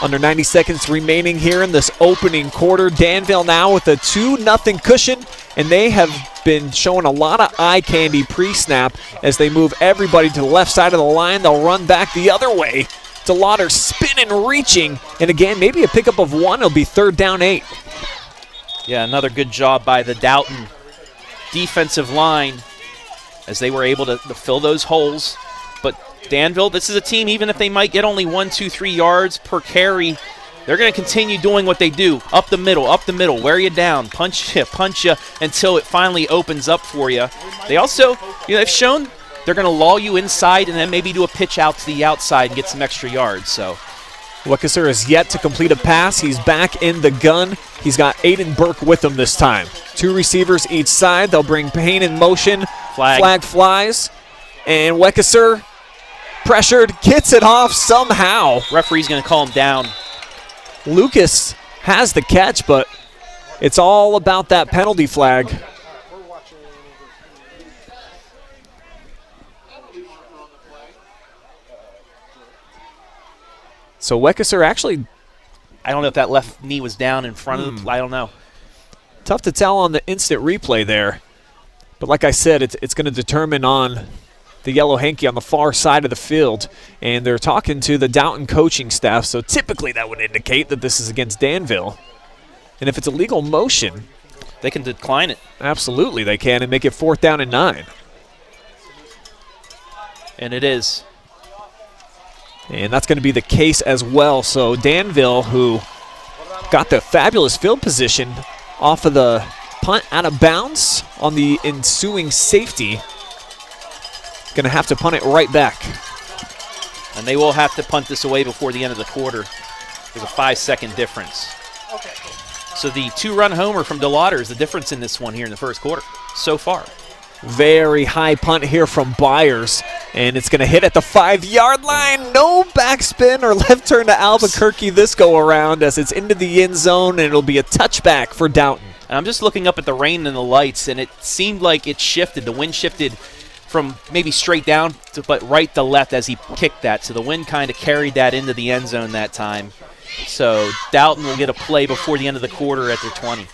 Under 90 seconds remaining here in this opening quarter. Danville now with a 2-0 cushion, and they have been showing a lot of eye candy pre-snap as they move everybody to the left side of the line. They'll run back the other way. Delaughder spinning, reaching, and again, maybe a pickup of 1. It'll be 3rd down 8. Yeah, another good job by the Dalton defensive line as they were able to fill those holes. But Danville, this is a team, even if they might get only 1, 2, 3 yards per carry, they're going to continue doing what they do. Up the middle, wear you down, punch you until it finally opens up for you. They also, they've shown they're going to lull you inside and then maybe do a pitch out to the outside and get some extra yards. So Wekesser has yet to complete a pass. He's back in the gun. He's got Aiden Burke with him this time. 2 receivers each side. They'll bring Payne in motion. Flag flies. And Wekesser, pressured, gets it off somehow. Referee's going to call him down. Lucas has the catch, but it's all about that penalty flag. So Wekesser actually, I don't know if that left knee was down in front of the, I don't know. Tough to tell on the instant replay there. But like I said, it's going to determine on the yellow hanky on the far side of the field. And they're talking to the Dalton coaching staff, so typically that would indicate that this is against Danville. And if it's a legal motion, they can decline it. Absolutely they can, and make it 4th down and 9. And it is. And that's going to be the case as well. So Danville, who got the fabulous field position off of the punt out of bounds on the ensuing safety, going to have to punt it right back. And they will have to punt this away before the end of the quarter. There's a 5-second difference. So the 2-run homer from Delaughder is the difference in this one here in the first quarter so far. Very high punt here from Byers, and it's going to hit at the 5-yard line. No backspin or left turn to Albuquerque this go around as it's into the end zone, and it'll be a touchback for Dalton. And I'm just looking up at the rain and the lights, and it seemed like it shifted. The wind shifted from maybe straight down to but right to left as he kicked that. So the wind kind of carried that into the end zone that time. So Dalton will get a play before the end of the quarter at their 20.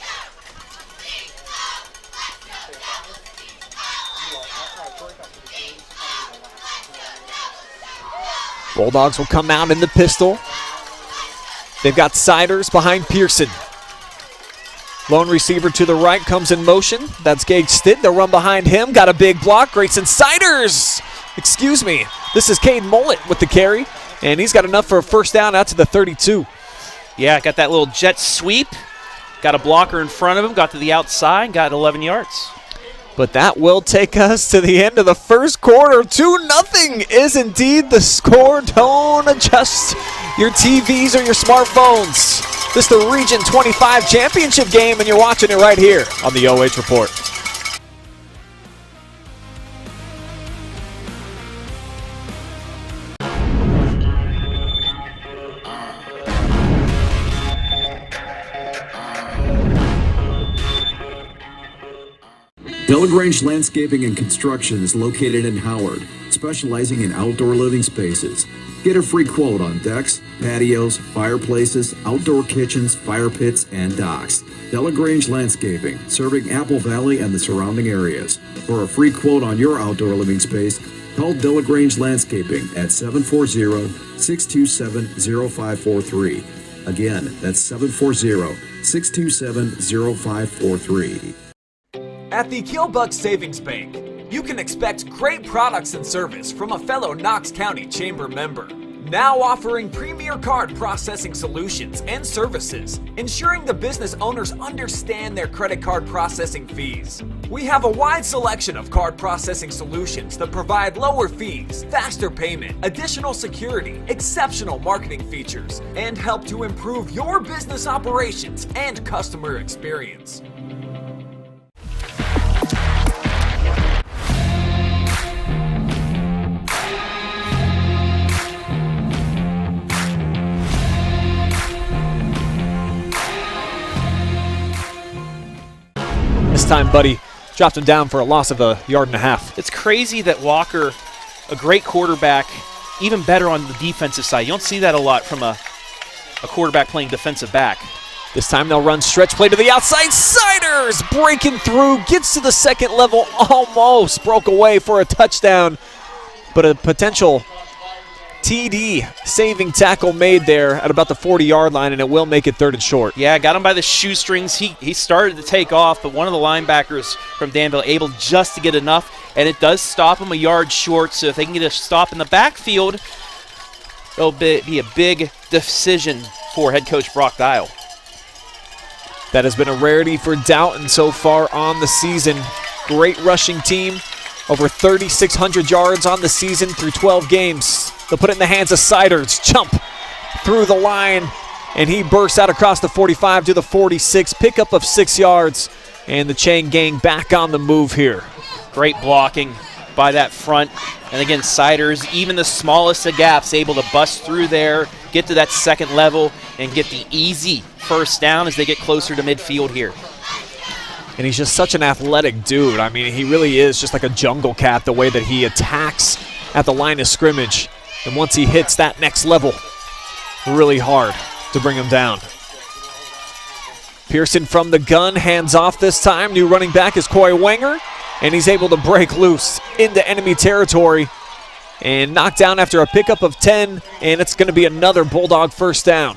Bulldogs will come out in the pistol. They've got Siders behind Pearson. Lone receiver to the right comes in motion. That's Gage Stitt. They'll run behind him. Got a big block. Greyson Siders. Excuse me. This is Cade Mullet with the carry. And he's got enough for a first down out to the 32. Yeah, got that little jet sweep. Got a blocker in front of him. Got to the outside. Got 11 yards. But that will take us to the end of the first quarter. 2-0 is indeed the score. Don't adjust your TVs or your smartphones. This is the Region 25 championship game, and you're watching it right here on the OH Report. Delagrange Landscaping and Construction is located in Howard, specializing in outdoor living spaces. Get a free quote on decks, patios, fireplaces, outdoor kitchens, fire pits, and docks. Delagrange Landscaping, serving Apple Valley and the surrounding areas. For a free quote on your outdoor living space, call Delagrange Landscaping at 740-627-0543. Again, that's 740-627-0543. At the Killbuck Savings Bank, you can expect great products and service from a fellow Knox County Chamber member. Now offering premier card processing solutions and services, ensuring the business owners understand their credit card processing fees. We have a wide selection of card processing solutions that provide lower fees, faster payment, additional security, exceptional marketing features, and help to improve your business operations and customer experience. This time, Buddy dropped him down for a loss of 1.5 yards. It's crazy that Walker, a great quarterback, even better on the defensive side. You don't see that a lot from a quarterback playing defensive back. This time they'll run stretch play to the outside. Siders breaking through, gets to the second level, almost broke away for a touchdown. But a potential TD saving tackle made there at about the 40-yard line, and it will make it 3rd and short. Yeah, got him by the shoestrings. He started to take off, but one of the linebackers from Danville able just to get enough, and it does stop him a yard short. So if they can get a stop in the backfield, it'll be a big decision for head coach Brock Dial. That has been a rarity for Dalton so far on the season. Great rushing team, over 3,600 yards on the season through 12 games. They'll put it in the hands of Siders. Jump through the line, and he bursts out across the 45 to the 46. Pickup of 6 yards, and the chain gang back on the move here. Great blocking by that front. And again, Siders, even the smallest of gaps, able to bust through there, get to that second level, and get the easy first down as they get closer to midfield here. And he's just such an athletic dude. I mean, he really is just like a jungle cat, the way that he attacks at the line of scrimmage. And once he hits that next level, really hard to bring him down. Pearson from the gun, hands off this time. New running back is Coy Wenger, and he's able to break loose into enemy territory and knock down after a pickup of 10, and it's going to be another Bulldog first down.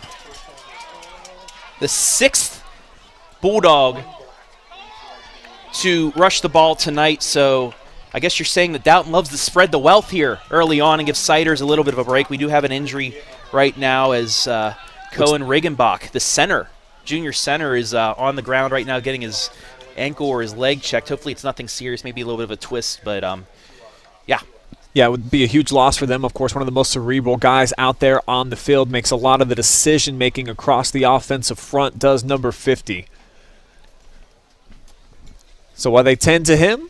The 6th Bulldog to rush the ball tonight, so I guess you're saying that Dalton loves to spread the wealth here early on and give Siders a little bit of a break. We do have an injury right now as Cohen Riggenbach, the center, junior center, is on the ground right now getting his ankle or his leg checked. Hopefully it's nothing serious, maybe a little bit of a twist, but yeah. Yeah, it would be a huge loss for them. Of course, one of the most cerebral guys out there on the field, makes a lot of the decision-making across the offensive front, does number 50. So while they tend to him,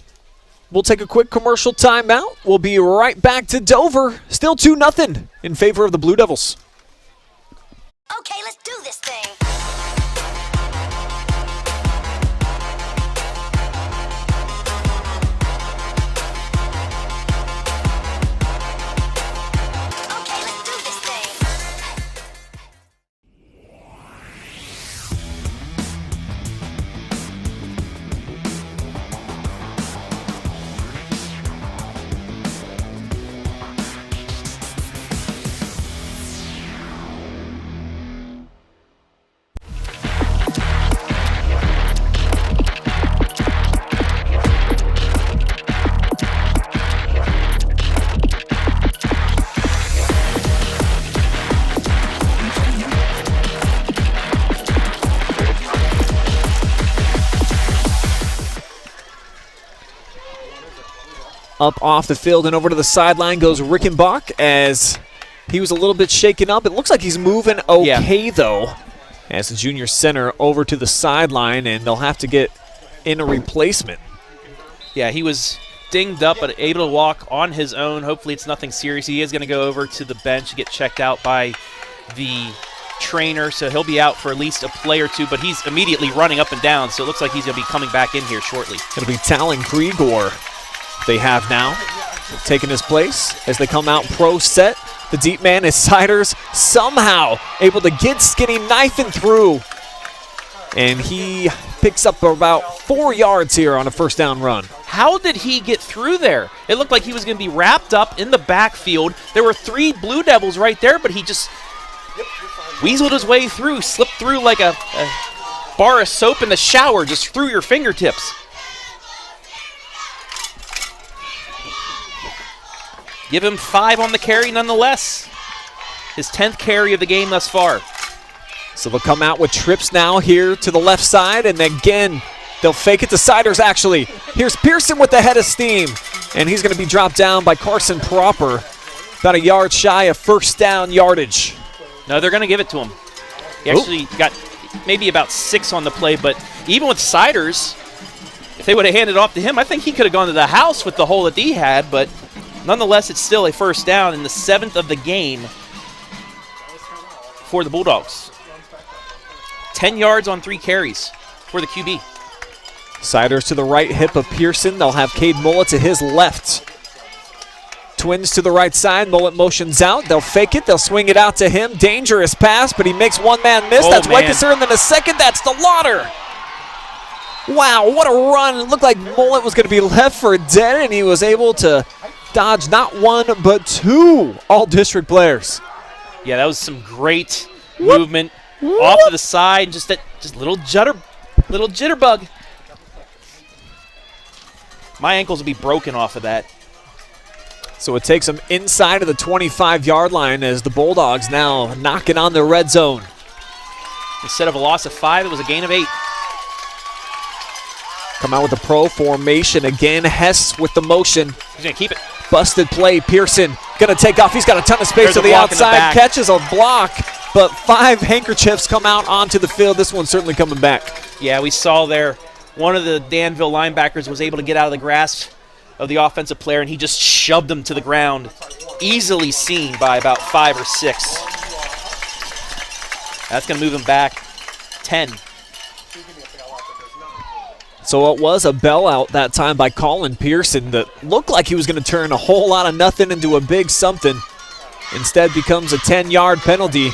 We'll take a quick commercial timeout. We'll be right back to Dover. Still 2-0 in favor of the Blue Devils. Okay, let's do this thing. Up off the field and over to the sideline goes Rickenbach as he was a little bit shaken up. It looks like he's moving okay, though, as the junior center over to the sideline, and they'll have to get in a replacement. Yeah, he was dinged up but able to walk on his own. Hopefully it's nothing serious. He is going to go over to the bench to get checked out by the trainer, so he'll be out for at least a play or two, but he's immediately running up and down, so it looks like he's going to be coming back in here shortly. It'll be Talon Krigor they have now, taking his place as they come out pro set. The deep man is Siders, somehow able to get Skinny knifing through, and he picks up about 4 yards here on a first down run. How did he get through there? It looked like he was going to be wrapped up in the backfield. There were 3 Blue Devils right there, but he just weaseled his way through, slipped through like a bar of soap in the shower, just through your fingertips. Give him 5 on the carry nonetheless. His 10th carry of the game thus far. So they'll come out with trips now here to the left side, and again, they'll fake it to Siders, actually. Here's Pearson with the head of steam, and he's going to be dropped down by Carson Proper. About a yard shy of first down yardage. No, they're going to give it to him. He actually got maybe about 6 on the play, but even with Siders, if they would have handed it off to him, I think he could have gone to the house with the hole that he had, but nonetheless, it's still a first down in the 7th of the game for the Bulldogs. 10 yards on 3 carries for the QB. Siders to the right hip of Pearson. They'll have Cade Mullet to his left. Twins to the right side. Mullet motions out. They'll fake it. They'll swing it out to him. Dangerous pass, but he makes one man miss. That's Weckesser, and then a second. That's Delaughder. Wow, what a run. It looked like Mullet was going to be left for dead, and he was able to dodge not 1 but 2 all-district players. Yeah, that was some great movement off to the side. Just little jitterbug. My ankles will be broken off of that. So it takes them inside of the 25-yard line as the Bulldogs now knocking on the red zone. Instead of a loss of 5, it was a gain of 8. Come out with the pro formation again. Hess with the motion. He's going to keep it. Busted play. Pearson going to take off. He's got a ton of space to the outside. Catches a block, but 5 handkerchiefs come out onto the field. This one's certainly coming back. Yeah, we saw there one of the Danville linebackers was able to get out of the grasp of the offensive player, and he just shoved him to the ground. Easily seen by about 5 or 6. That's going to move him back 10. So it was a bailout that time by Colin Pearson that looked like he was going to turn a whole lot of nothing into a big something. Instead becomes a 10-yard penalty.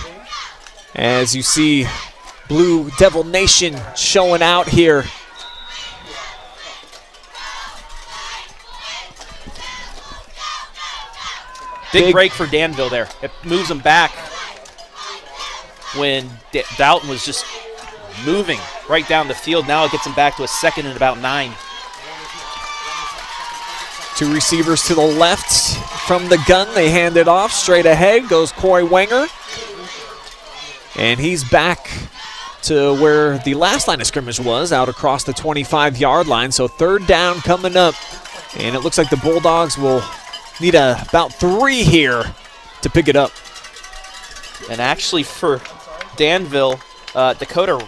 As you see Blue Devil Nation showing out here. Big break for Danville there. It moves them back when Dalton was just moving right down the field. Now it gets him back to a 2nd and about 9. 2 receivers to the left from the gun. They hand it off. Straight ahead goes Corey Wenger. And he's back to where the last line of scrimmage was, out across the 25-yard line. So 3rd down coming up. And it looks like the Bulldogs will need about 3 here to pick it up. And actually for Danville, Dakota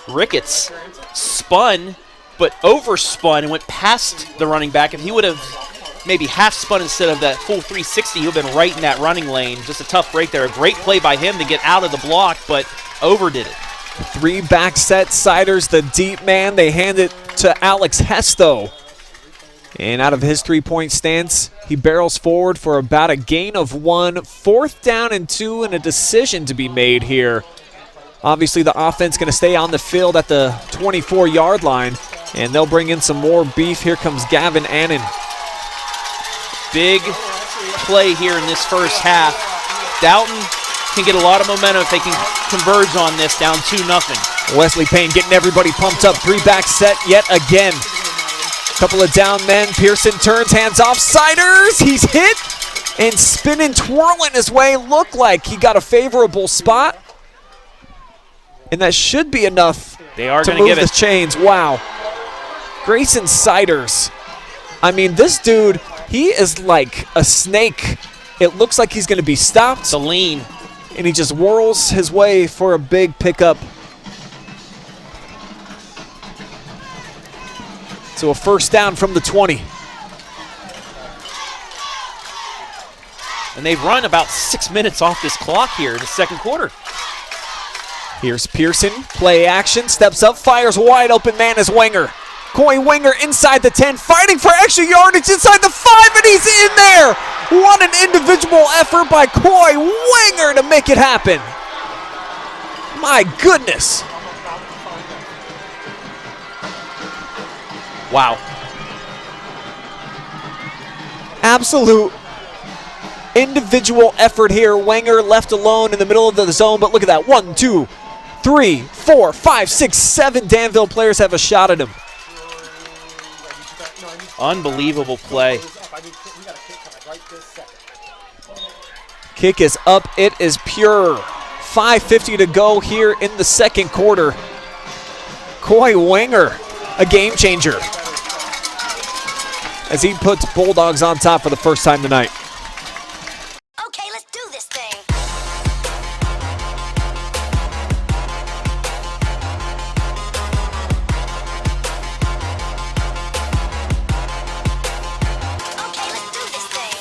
Ricketts spun but overspun and went past the running back. If he would have maybe half spun instead of that full 360, he would have been right in that running lane. Just a tough break there. A great play by him to get out of the block, but overdid it. 3 back set, Siders the deep man. They hand it to Alex Hesto. And out of his 3-point stance, he barrels forward for about a gain of 1. 4th down and 2, and a decision to be made here. Obviously, the offense going to stay on the field at the 24-yard line, and they'll bring in some more beef. Here comes Gavin Annan. Big play here in this first half. Dalton can get a lot of momentum if they can converge on this, down 2-0. Wesley Payne getting everybody pumped up. 3 back set yet again. Couple of down men. Pearson turns, hands off. Siders, he's hit and spinning, twirling his way. Looked like he got a favorable spot. And that should be enough to move the chains. Wow. Greyson Siders. I mean, this dude, he is like a snake. It looks like he's going to be stopped. It's a lean. And he just whirls his way for a big pickup. So a first down from the 20. And they've run about 6 minutes off this clock here in the second quarter. Here's Pearson, play action, steps up, fires wide open man is Wenger. Coy Wenger inside the 10, fighting for extra yardage inside the 5, and he's in there. What an individual effort by Coy Wenger to make it happen. My goodness. Wow. Absolute individual effort here. Wenger left alone in the middle of the zone, but look at that. 1, 2, 3, 4, 5, 6, 7 Danville players have a shot at him. Unbelievable play. Kick is up. It is pure. 5:50 to go here in the second quarter. Coy Wenger, a game changer, as he puts Bulldogs on top for the first time tonight. Okay, let's do this thing. Okay, let's do this thing.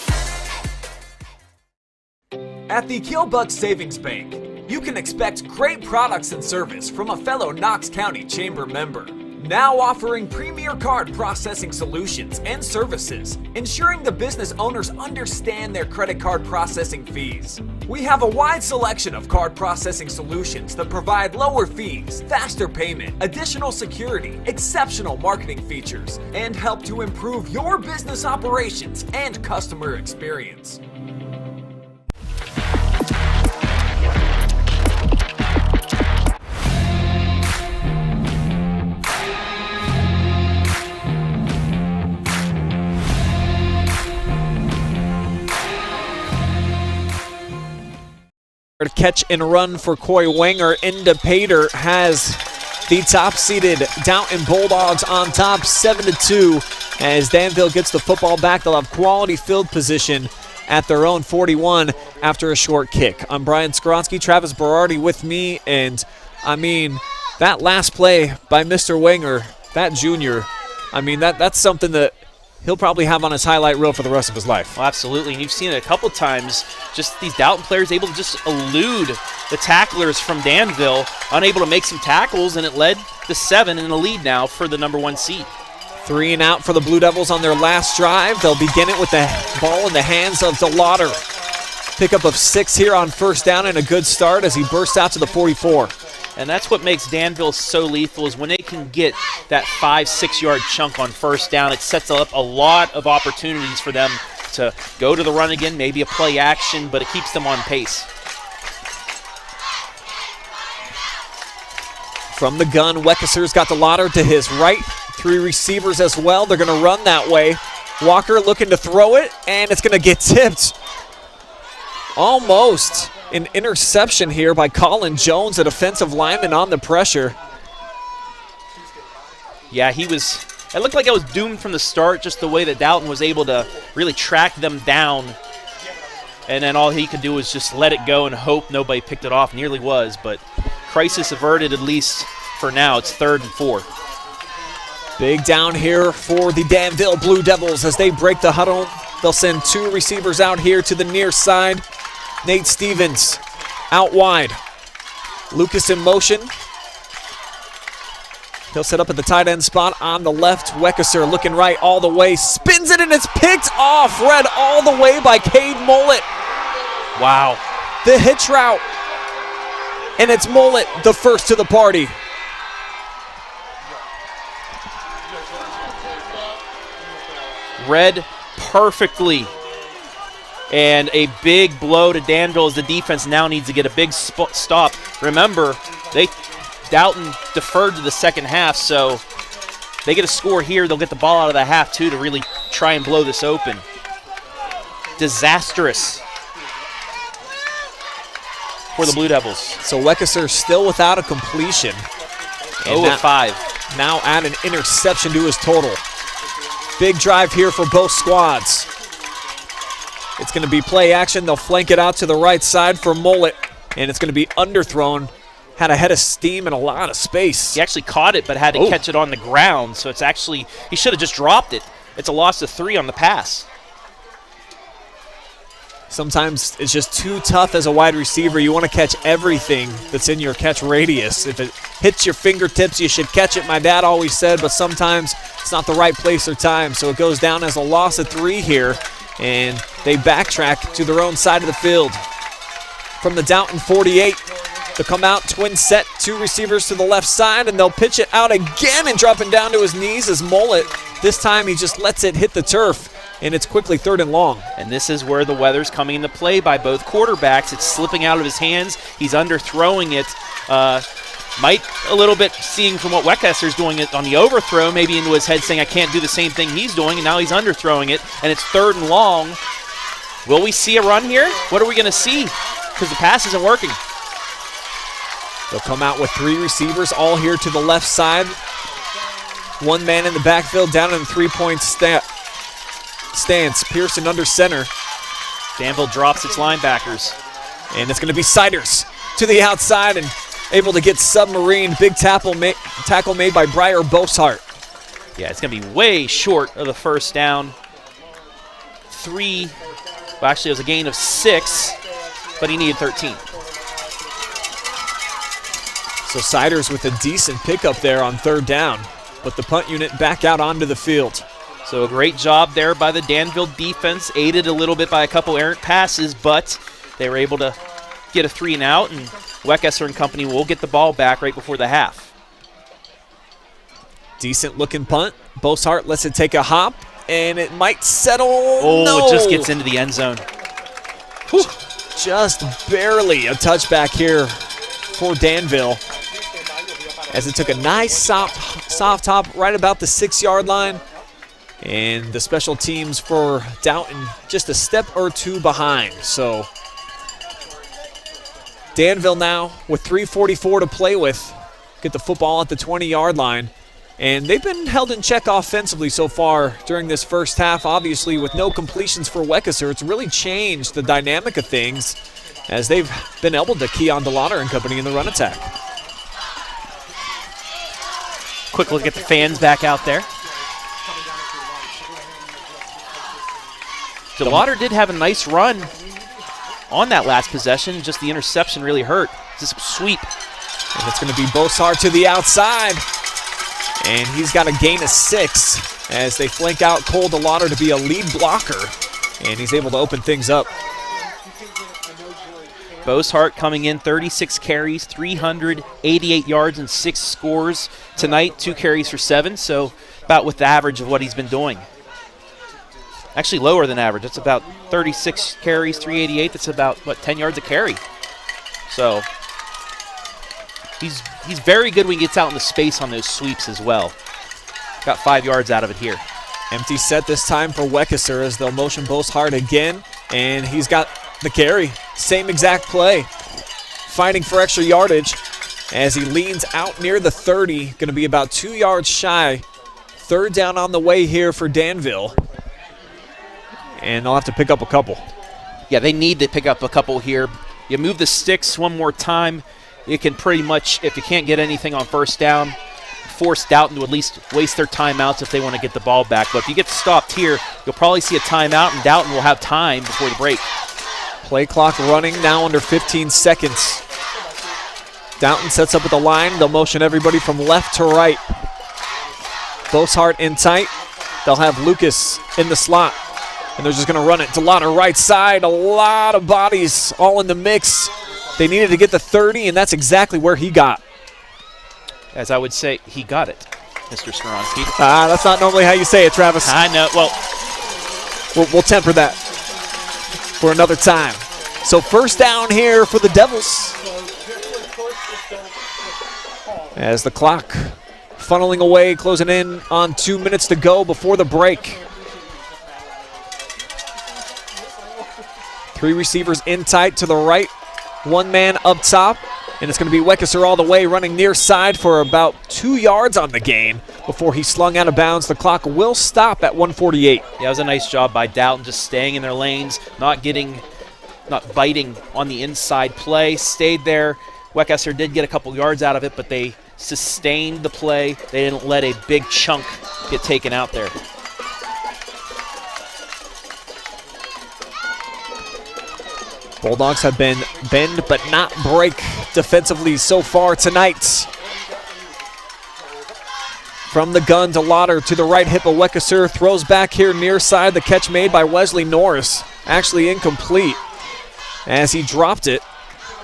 At the Killbuck Savings Bank, you can expect great products and service from a fellow Knox County Chamber member. Now offering premier card processing solutions and services, ensuring the business owners understand their credit card processing fees. We have a wide selection of card processing solutions that provide lower fees, faster payment, additional security, exceptional marketing features, and help to improve your business operations and customer experience. Catch and run for Coy Wenger. Into Pater has the top-seeded Dalton Bulldogs on top, 7-2. As Danville gets the football back, they'll have quality field position at their own 41 after a short kick. I'm Brian Skowronski, Travis Berardi with me, and I mean, that last play by Mr. Wenger, that junior, I mean, that's something that he'll probably have on his highlight reel for the rest of his life. Well, absolutely, and you've seen it a couple times, just these Dalton players able to just elude the tacklers from Danville, unable to make some tackles, and it led to 7 in the lead now for the number 1 seed. 3 and out for the Blue Devils on their last drive. They'll begin it with the ball in the hands of Delaughder. Pickup of 6 here on first down, and a good start as he bursts out to the 44. And that's what makes Danville so lethal, is when they can get that 5-6 yard chunk on first down, it sets up a lot of opportunities for them to go to the run again, maybe a play action, but it keeps them on pace. From the gun, Weckeser's got Delaughder to his right. 3 receivers as well. They're going to run that way. Walker looking to throw it, and it's going to get tipped. Almost an interception here by Colin Jones, a defensive lineman on the pressure. Yeah, it looked like it was doomed from the start, just the way that Dalton was able to really track them down. And then all he could do was just let it go and hope nobody picked it off. Nearly was, but crisis averted, at least for now. It's 3rd and 4. Big down here for the Danville Blue Devils as they break the huddle. They'll send 2 receivers out here to the near side. Nate Stevens out wide. Lucas in motion. He'll set up at the tight end spot on the left. Weckeser looking right all the way. Spins it and it's picked off. Read all the way by Cade Mullet. Wow. The hitch route. And it's Mullet, the first to the party. Read perfectly. And a big blow to Danville as the defense now needs to get a big stop. Remember, Dalton deferred to the second half, so they get a score here. They'll get the ball out of the half, too, to really try and blow this open. Disastrous for the Blue Devils. So Weckeser still without a completion. 0 of 5. Now add an interception to his total. Big drive here for both squads. It's going to be play action. They'll flank it out to the right side for Mullet, and it's going to be underthrown. Had a head of steam and a lot of space. He actually caught it but had to catch it on the ground, so it's actually, he should have just dropped it. It's a loss of 3 on the pass. Sometimes it's just too tough as a wide receiver. You want to catch everything that's in your catch radius. If it hits your fingertips, you should catch it, my dad always said, but sometimes it's not the right place or time. So it goes down as a loss of 3 here, and they backtrack to their own side of the field. From the Dalton 48, they'll come out, twin set, 2 receivers to the left side, and they'll pitch it out again and dropping down to his knees as Mullet. This time he just lets it hit the turf, and it's quickly 3rd and long. And this is where the weather's coming into play by both quarterbacks. It's slipping out of his hands. He's underthrowing it. Might a little bit seeing from what Weckeser's doing it on the overthrow, maybe into his head saying, I can't do the same thing he's doing, and now he's underthrowing it, and it's 3rd and long. Will we see a run here? What are we going to see? Because the pass isn't working. They'll come out with 3 receivers all here to the left side. 1 man in the backfield down in the 3-point stance. Pearson under center. Danville drops its linebackers. And it's going to be Siders to the outside and able to get submarine. Big tackle made by Briar Boshart. Yeah, it's going to be way short of the first down. 3, well, actually it was a gain of 6, but he needed 13. So Siders with a decent pickup there on 3rd down, but the punt unit back out onto the field. So a great job there by the Danville defense, aided a little bit by a couple errant passes, but they were able to get a 3 and out, and Weckeser and company will get the ball back right before the half. Decent looking punt. Boshart lets it take a hop, and it might settle. Oh, no. It just gets into the end zone. Whew. Just barely a touchback here for Danville, as it took a nice soft hop right about the 6-yard line. And the special teams for Dalton just a step or 2 behind. So Danville now with 3:44 to play with. Get the football at the 20-yard line. And they've been held in check offensively so far during this first half. Obviously, with no completions for Weckeser, it's really changed the dynamic of things as they've been able to key on Delaughder and company in the run attack. Quick look at the fans back out there. Delaughder did have a nice run on that last possession, just the interception really hurt. Just a sweep. And it's going to be Boshart to the outside. And he's got a gain of 6 as they flank out Cole Delaughder to be a lead blocker. And he's able to open things up. Boshart coming in 36 carries, 388 yards, and 6 scores tonight. 2 carries for 7, so about with the average of what he's been doing. Actually lower than average. It's about 36 carries, 388. That's about, 10 yards a carry. So he's very good when he gets out in the space on those sweeps as well. Got 5 yards out of it here. Empty set this time for Weckeser as they'll motion Boshart again, and he's got the carry. Same exact play. Fighting for extra yardage as he leans out near the 30. Going to be about 2 yards shy. 3rd down on the way here for Danville. And they'll have to pick up a couple. Yeah, they need to pick up a couple here. You move the sticks one more time, you can pretty much, if you can't get anything on first down, force Dalton to at least waste their timeouts if they want to get the ball back. But if you get stopped here, you'll probably see a timeout, and Dalton will have time before the break. Play clock running now under 15 seconds. Dalton sets up with the line. They'll motion everybody from left to right. Boshart in tight. They'll have Lucas in the slot. And they're just going to run it. Delaughder right side. A lot of bodies all in the mix. They needed to get the 30, and that's exactly where he got. As I would say, he got it, Mr. Skowronski. That's not normally how you say it, Travis. I know. Well, we'll temper that for another time. So first down here for the Devils. As the clock funneling away, closing in on 2 minutes to go before the break. 3 receivers in tight to the right, 1 man up top, and it's going to be Weckesser all the way running near side for about 2 yards on the gain before he's slung out of bounds. The clock will stop at 1:48. Yeah, it was a nice job by Dalton, just staying in their lanes, not biting on the inside play, stayed there. Weckesser did get a couple yards out of it, but they sustained the play. They didn't let a big chunk get taken out there. Bulldogs have been bend but not break defensively so far tonight. From the gun, Delaughder to the right hip of Weckesser, throws back here near side. The catch made by Wesley Norris, actually incomplete as he dropped it,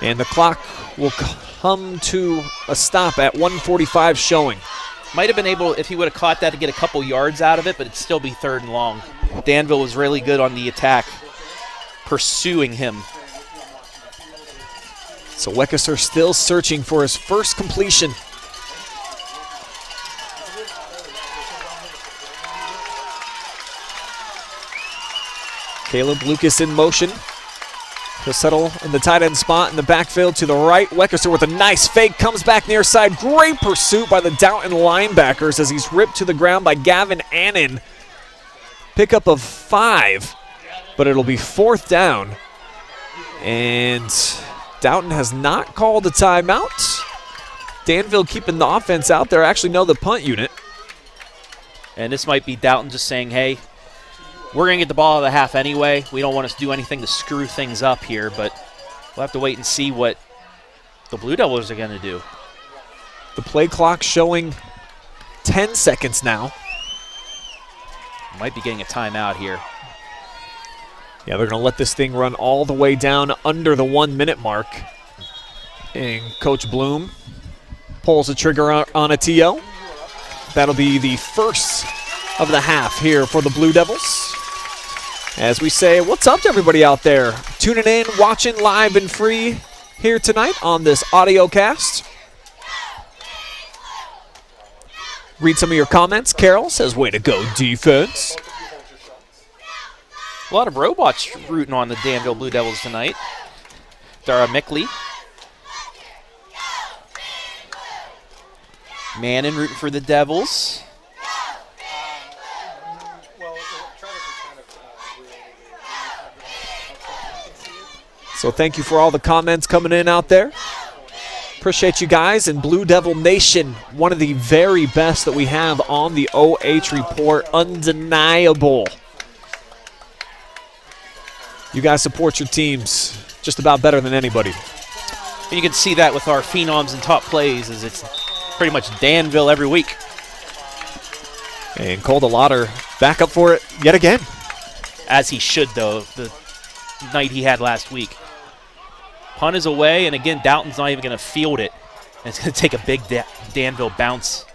and the clock will come to a stop at 1:45 showing. Might have been able, if he would have caught that, to get a couple yards out of it, but it'd still be 3rd and long. Danville was really good on the attack, pursuing him. So Weckesser still searching for his first completion. Caleb Lucas in motion. He'll settle in the tight end spot in the backfield to the right. Weckesser with a nice fake, comes back near side. Great pursuit by the Dalton linebackers as he's ripped to the ground by Gavin Annan. Pickup of 5, but it'll be 4th down. And Dalton has not called a timeout. Danville keeping the offense out there. Actually, no, the punt unit. And this might be Dalton just saying, hey, we're going to get the ball out of the half anyway. We don't want to do anything to screw things up here, but we'll have to wait and see what the Blue Devils are going to do. The play clock showing 10 seconds now. Might be getting a timeout here. Yeah, they're going to let this thing run all the way down under the 1 minute mark. And Coach Bloom pulls the trigger on a TO. That'll be the first of the half here for the Blue Devils. As we say, what's up to everybody out there tuning in, watching live and free here tonight on this audio cast. Read some of your comments. Carol says, way to go, defense. A lot of robots rooting on the Danville Blue Devils tonight. Dara Mickley. Mannon rooting for the Devils. So thank you for all the comments coming in out there. Appreciate you guys. And Blue Devil Nation, one of the very best that we have on the OH Report. Undeniable. You guys support your teams just about better than anybody. And you can see that with our phenoms and top plays, as it's pretty much Danville every week. And Cole Delaughder back up for it yet again. As he should, though, the night he had last week. Punt is away, and again, Dalton's not even going to field it. And it's going to take a big Danville bounce.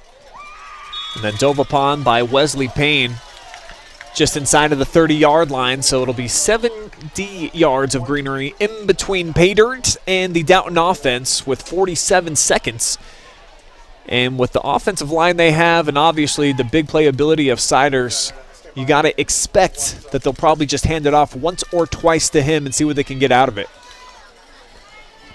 And then dove upon by Wesley Payne just inside of the 30-yard line, so it'll be 70 yards of greenery in between pay dirt and the Dalton offense with 47 seconds. And with the offensive line they have, and obviously the big playability of Siders, you got to expect that they'll probably just hand it off once or twice to him and see what they can get out of it.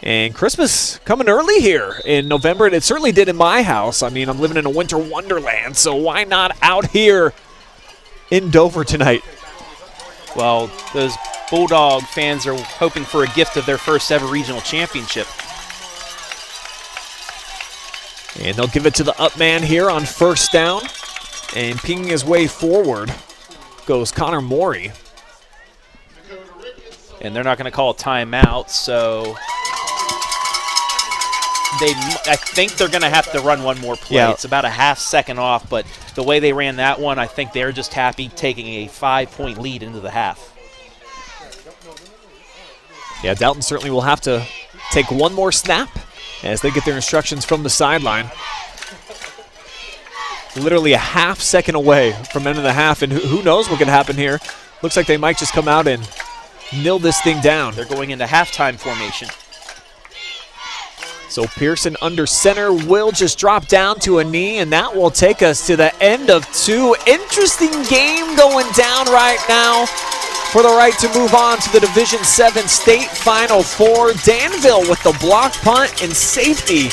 And Christmas coming early here in November, and it certainly did in my house. I mean, I'm living in a winter wonderland, so why not out here in Dover tonight? Well, those Bulldog fans are hoping for a gift of their first ever regional championship. And they'll give it to the up man here on first down. And pinging his way forward goes Connor Morey. And they're not going to call a timeout, so I think they're going to have to run one more play. Yeah. It's about a half second off, but the way they ran that one, I think they're just happy taking a 5-point lead into the half. Yeah, Dalton certainly will have to take one more snap as they get their instructions from the sideline. Literally a half second away from end of the half, and who knows what could happen here. Looks like they might just come out and nil this thing down. They're going into halftime formation. So Pearson under center will just drop down to a knee, and that will take us to the end of two. Interesting game going down right now for the right to move on to the Division 7 State Final Four. Danville with the block punt and safety.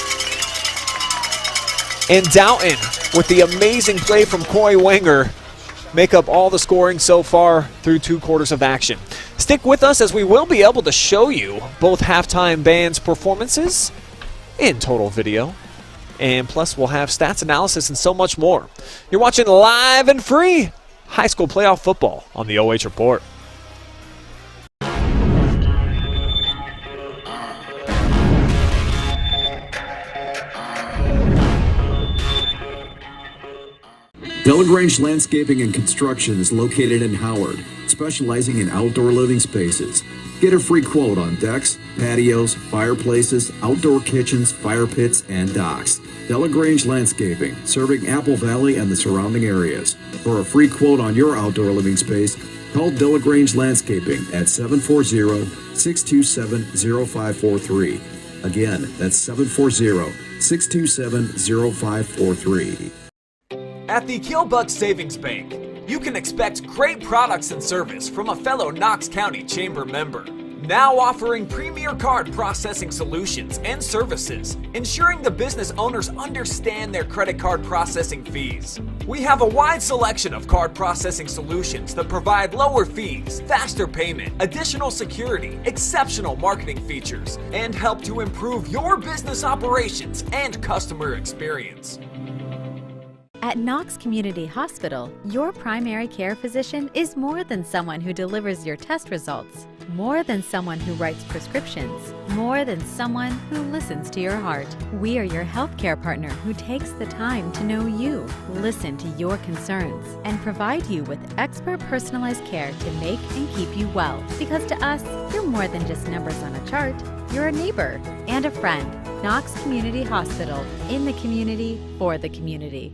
And Dalton with the amazing play from Corey Wenger make up all the scoring so far through 2 quarters of action. Stick with us as we will be able to show you both halftime bands' performances in total video. And plus we'll have stats analysis and so much more. You're watching live and free high school playoff football on the OH Report. Delagrange Landscaping and Construction is located in Howard, specializing in outdoor living spaces. Get a free quote on decks, patios, fireplaces, outdoor kitchens, fire pits, and docks. Delagrange Landscaping, serving Apple Valley and the surrounding areas. For a free quote on your outdoor living space, call Delagrange Landscaping at 740-627-0543. Again, that's 740-627-0543. At the Killbuck Savings Bank, you can expect great products and service from a fellow Knox County Chamber member. Now offering premier card processing solutions and services, ensuring the business owners understand their credit card processing fees. We have a wide selection of card processing solutions that provide lower fees, faster payment, additional security, exceptional marketing features, and help to improve your business operations and customer experience. At Knox Community Hospital, your primary care physician is more than someone who delivers your test results, more than someone who writes prescriptions, more than someone who listens to your heart. We are your healthcare partner who takes the time to know you, listen to your concerns, and provide you with expert personalized care to make and keep you well. Because to us, you're more than just numbers on a chart. You're a neighbor and a friend. Knox Community Hospital, in the community, for the community.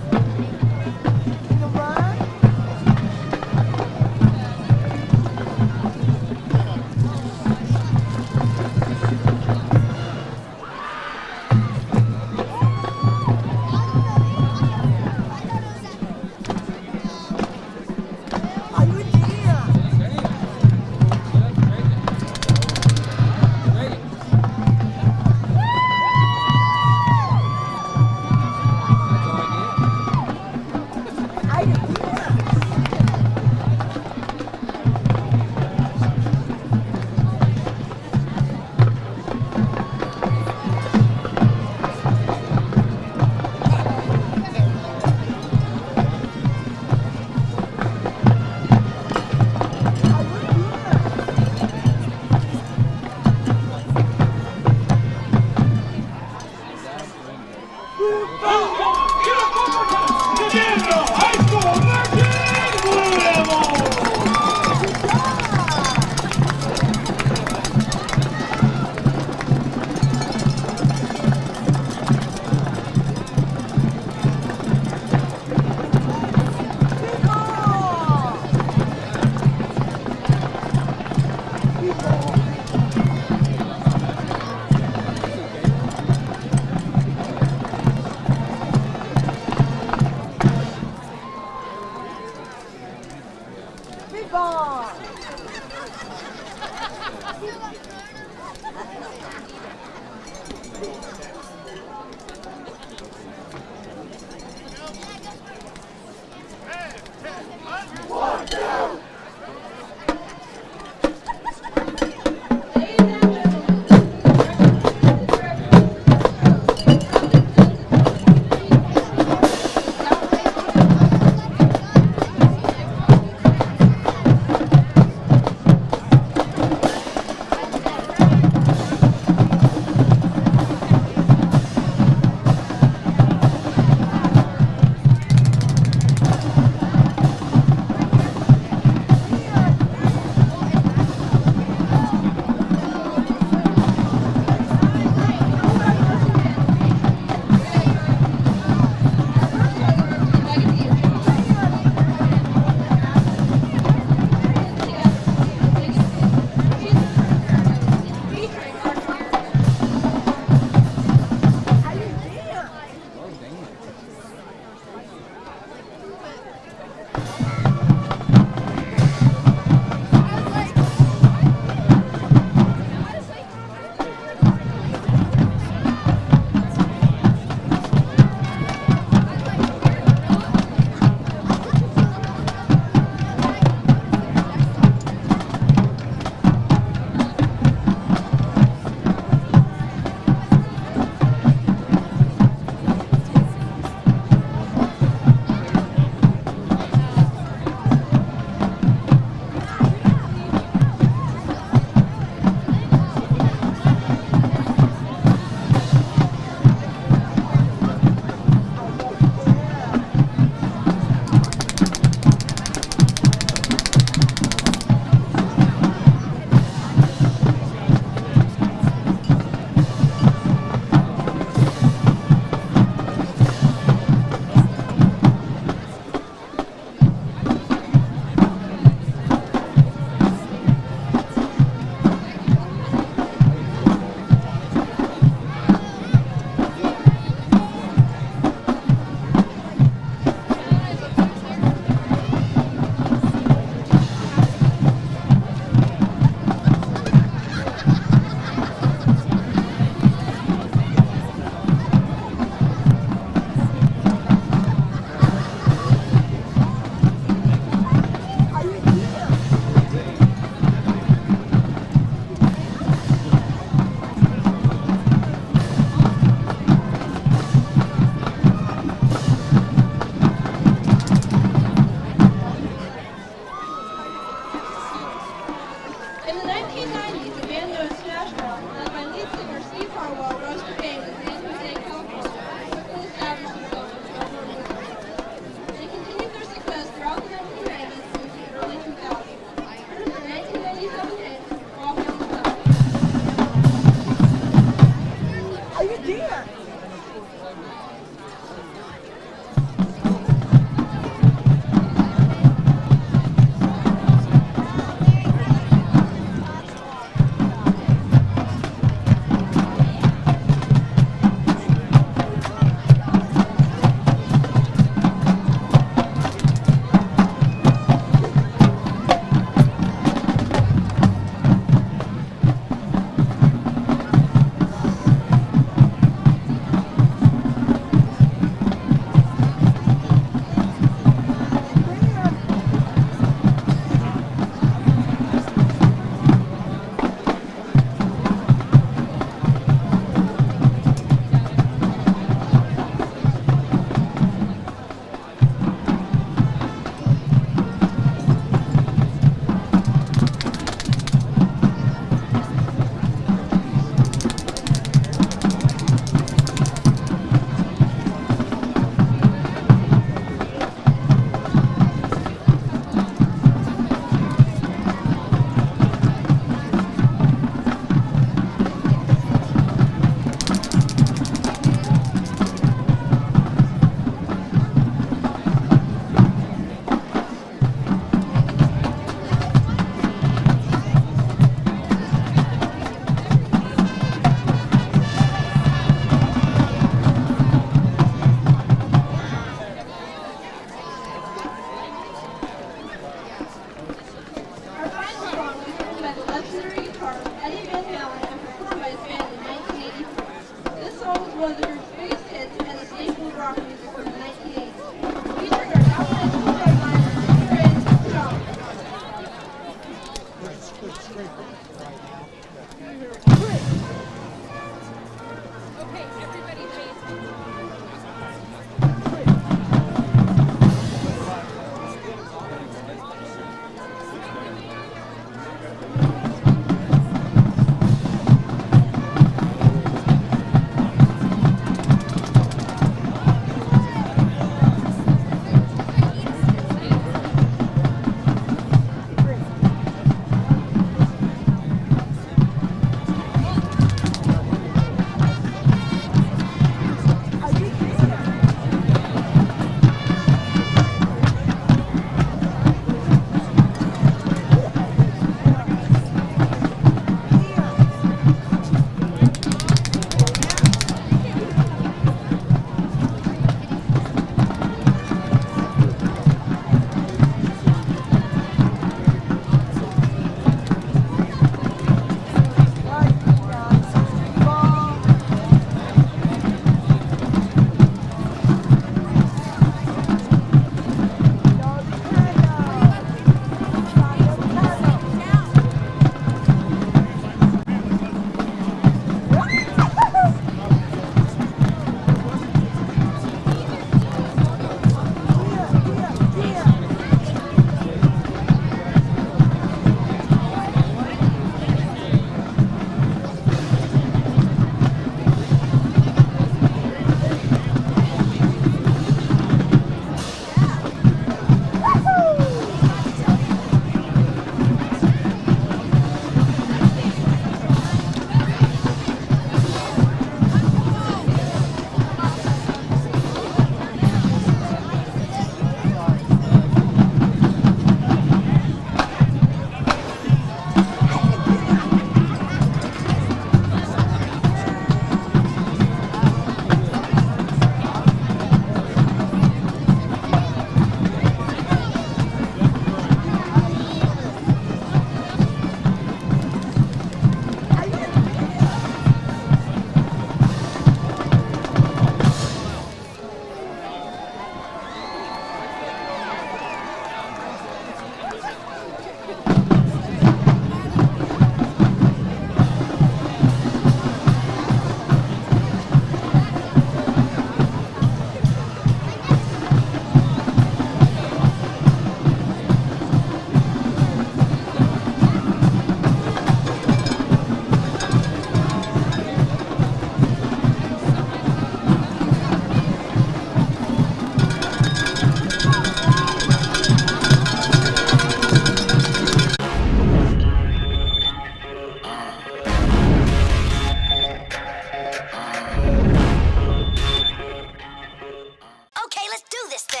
this thing.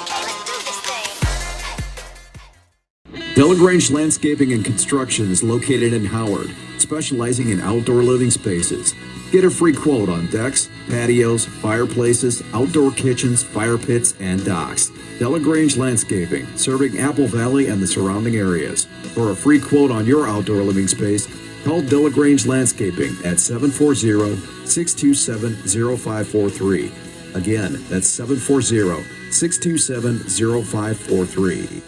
Okay, let's do this thing. Delagrange Landscaping and Construction is located in Howard, specializing in outdoor living spaces. Get a free quote on decks, patios, fireplaces, outdoor kitchens, fire pits, and docks. Delagrange Landscaping, serving Apple Valley and the surrounding areas. For a free quote on your outdoor living space, call Delagrange Landscaping at 740-627-0543. Again, that's 740-627-0543.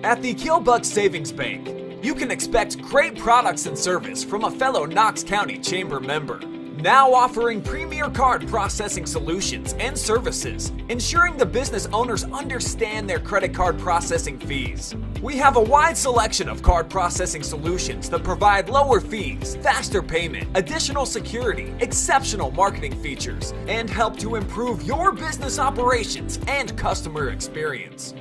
At the Killbuck Savings Bank, you can expect great products and service from a fellow Knox County Chamber member. Now offering premier card processing solutions and services, ensuring the business owners understand their credit card processing fees. We have a wide selection of card processing solutions that provide lower fees, faster payment, additional security, exceptional marketing features, and help to improve your business operations and customer experience.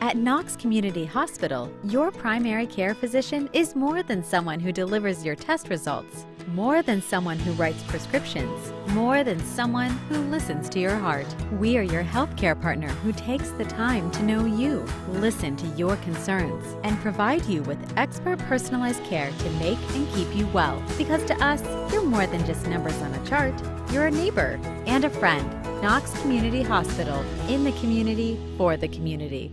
At Knox Community Hospital, your primary care physician is more than someone who delivers your test results, more than someone who writes prescriptions, more than someone who listens to your heart. We are your healthcare partner who takes the time to know you, listen to your concerns, and provide you with expert personalized care to make and keep you well. Because to us, you're more than just numbers on a chart. You're a neighbor and a friend. Knox Community Hospital, in the community, for the community.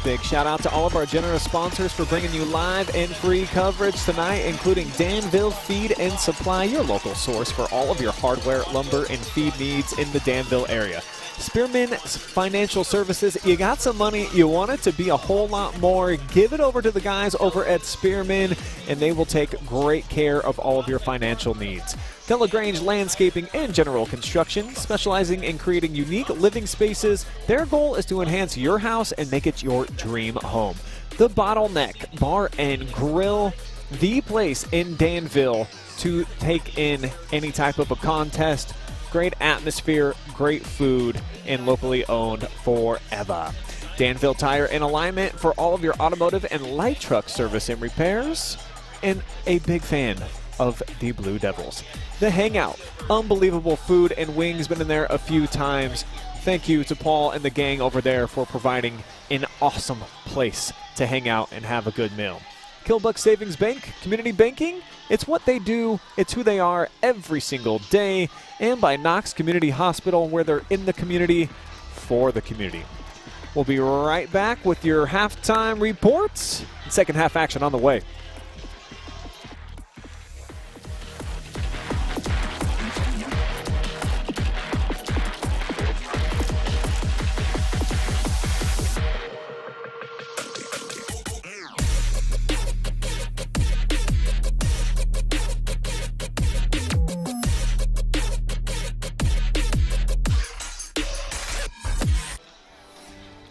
Big shout out to all of our generous sponsors for bringing you live and free coverage tonight, including Danville Feed and Supply, your local source for all of your hardware, lumber, and feed needs in the Danville area. Spearman Financial Services, you got some money, you want it to be a whole lot more, give it over to the guys over at Spearman, and they will take great care of all of your financial needs. Delagrange Landscaping and General Construction, specializing in creating unique living spaces. Their goal is to enhance your house and make it your dream home. The Bottleneck Bar and Grill, the place in Danville to take in any type of a contest. Great atmosphere, great food, and locally owned forever. Danville Tire and Alignment for all of your automotive and light truck service and repairs. And a big fan of the Blue Devils. The Hangout, unbelievable food and wings, been in there a few times. Thank you to Paul and the gang over there for providing an awesome place to hang out and have a good meal. Killbuck Savings Bank, community banking, it's what they do, it's who they are every single day, and by Knox Community Hospital, where they're in the community for the community. We'll be right back with your halftime reports. Second half action on the way.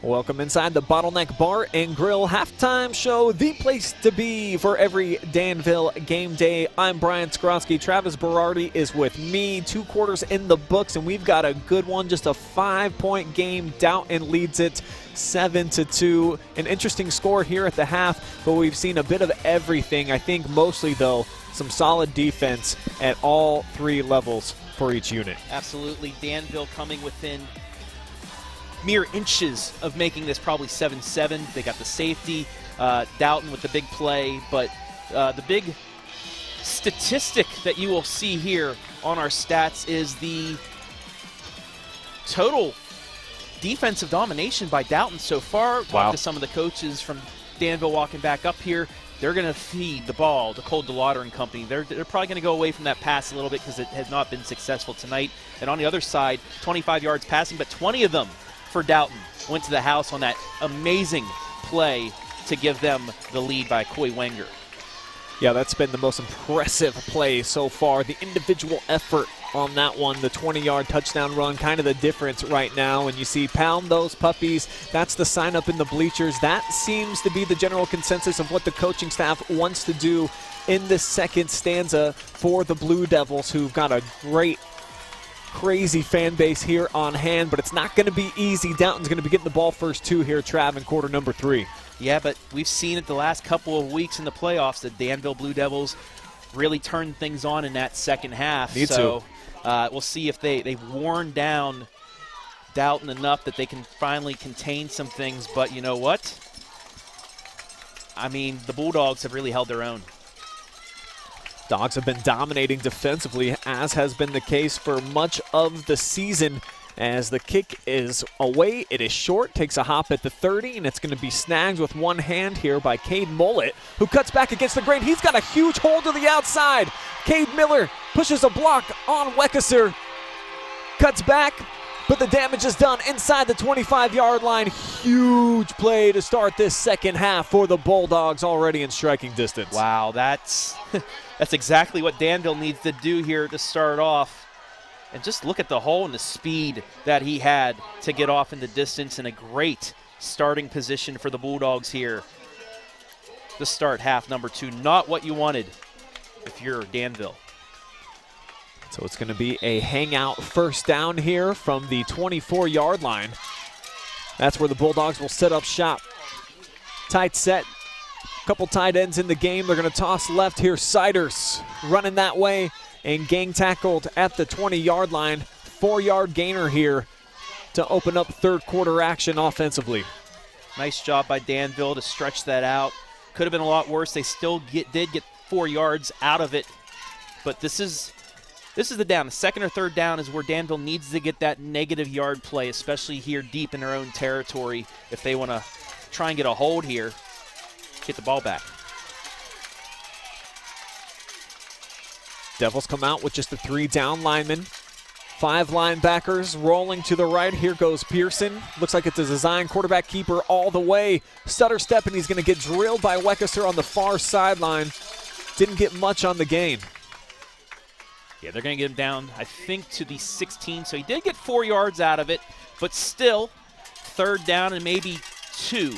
Welcome inside the Bottleneck Bar and Grill halftime show, the place to be for every Danville game day. I'm Brian Skowronski. Travis Berardi is with me. 2 quarters in the books, and we've got a good one. Just a 5-point game. Dalton leads it 7-2. An interesting score here at the half, but we've seen a bit of everything. I think mostly, though, some solid defense at all 3 levels for each unit. Absolutely. Danville coming within mere inches of making this probably 7-7. They got the safety, Dalton with the big play, but the big statistic that you will see here on our stats is the total defensive domination by Dalton so far. Talk to some of the coaches from Danville walking back up here. They're going to feed the ball to Cole Delaughder and company. They're probably going to go away from that pass a little bit because it has not been successful tonight. And on the other side, 25 yards passing, but 20 of them for Dalton went to the house on that amazing play to give them the lead by Coy Wenger. Yeah, that's been the most impressive play so far. The individual effort on that one, the 20-yard touchdown run, kind of the difference right now. And you see pound those puppies. That's the sign up in the bleachers. That seems to be the general consensus of what the coaching staff wants to do in this second stanza for the Blue Devils, who've got a great, crazy fan base here on hand. But it's not going to be easy. Dalton's going to be getting the ball first two here, Trav, in quarter number 3. Yeah, but we've seen it the last couple of weeks in the playoffs. The Danville Blue Devils really turned things on in that second half. We'll see if they've worn down Dalton enough that they can finally contain some things. But you know what? I mean, the Bulldogs have really held their own. Dogs have been dominating defensively, as has been the case for much of the season. As the kick is away, it is short, takes a hop at the 30, and it's going to be snagged with one hand here by Cade Mullet, who cuts back against the grain. He's got a huge hole to the outside. Cade Miller pushes a block on Weckesser, cuts back, but the damage is done inside the 25-yard line. Huge play to start this second half for the Bulldogs, already in striking distance. Wow, that's exactly what Danville needs to do here to start off. And just look at the hole and the speed that he had to get off in the distance, and a great starting position for the Bulldogs here to start half number 2. Not what you wanted if you're Danville. So it's going to be a hangout first down here from the 24-yard line. That's where the Bulldogs will set up shop. Tight set. Couple tight ends in the game. They're going to toss left here. Siders running that way and gang tackled at the 20-yard line. 4-yard gainer here to open up third quarter action offensively. Nice job by Danville to stretch that out. Could have been a lot worse. They still did get 4 yards out of it. But this is the down. The second or third down is where Danville needs to get that negative yard play, especially here deep in their own territory if they want to try and get a hold here, get the ball back. Devils come out with just the 3 down linemen. 5 linebackers rolling to the right. Here goes Pearson. Looks like it's a design quarterback keeper all the way. Stutter step, and he's going to get drilled by Weckesser on the far sideline. Didn't get much on the gain. Yeah, they're going to get him down, I think, to the 16. So he did get 4 yards out of it, but still, third down and maybe 2.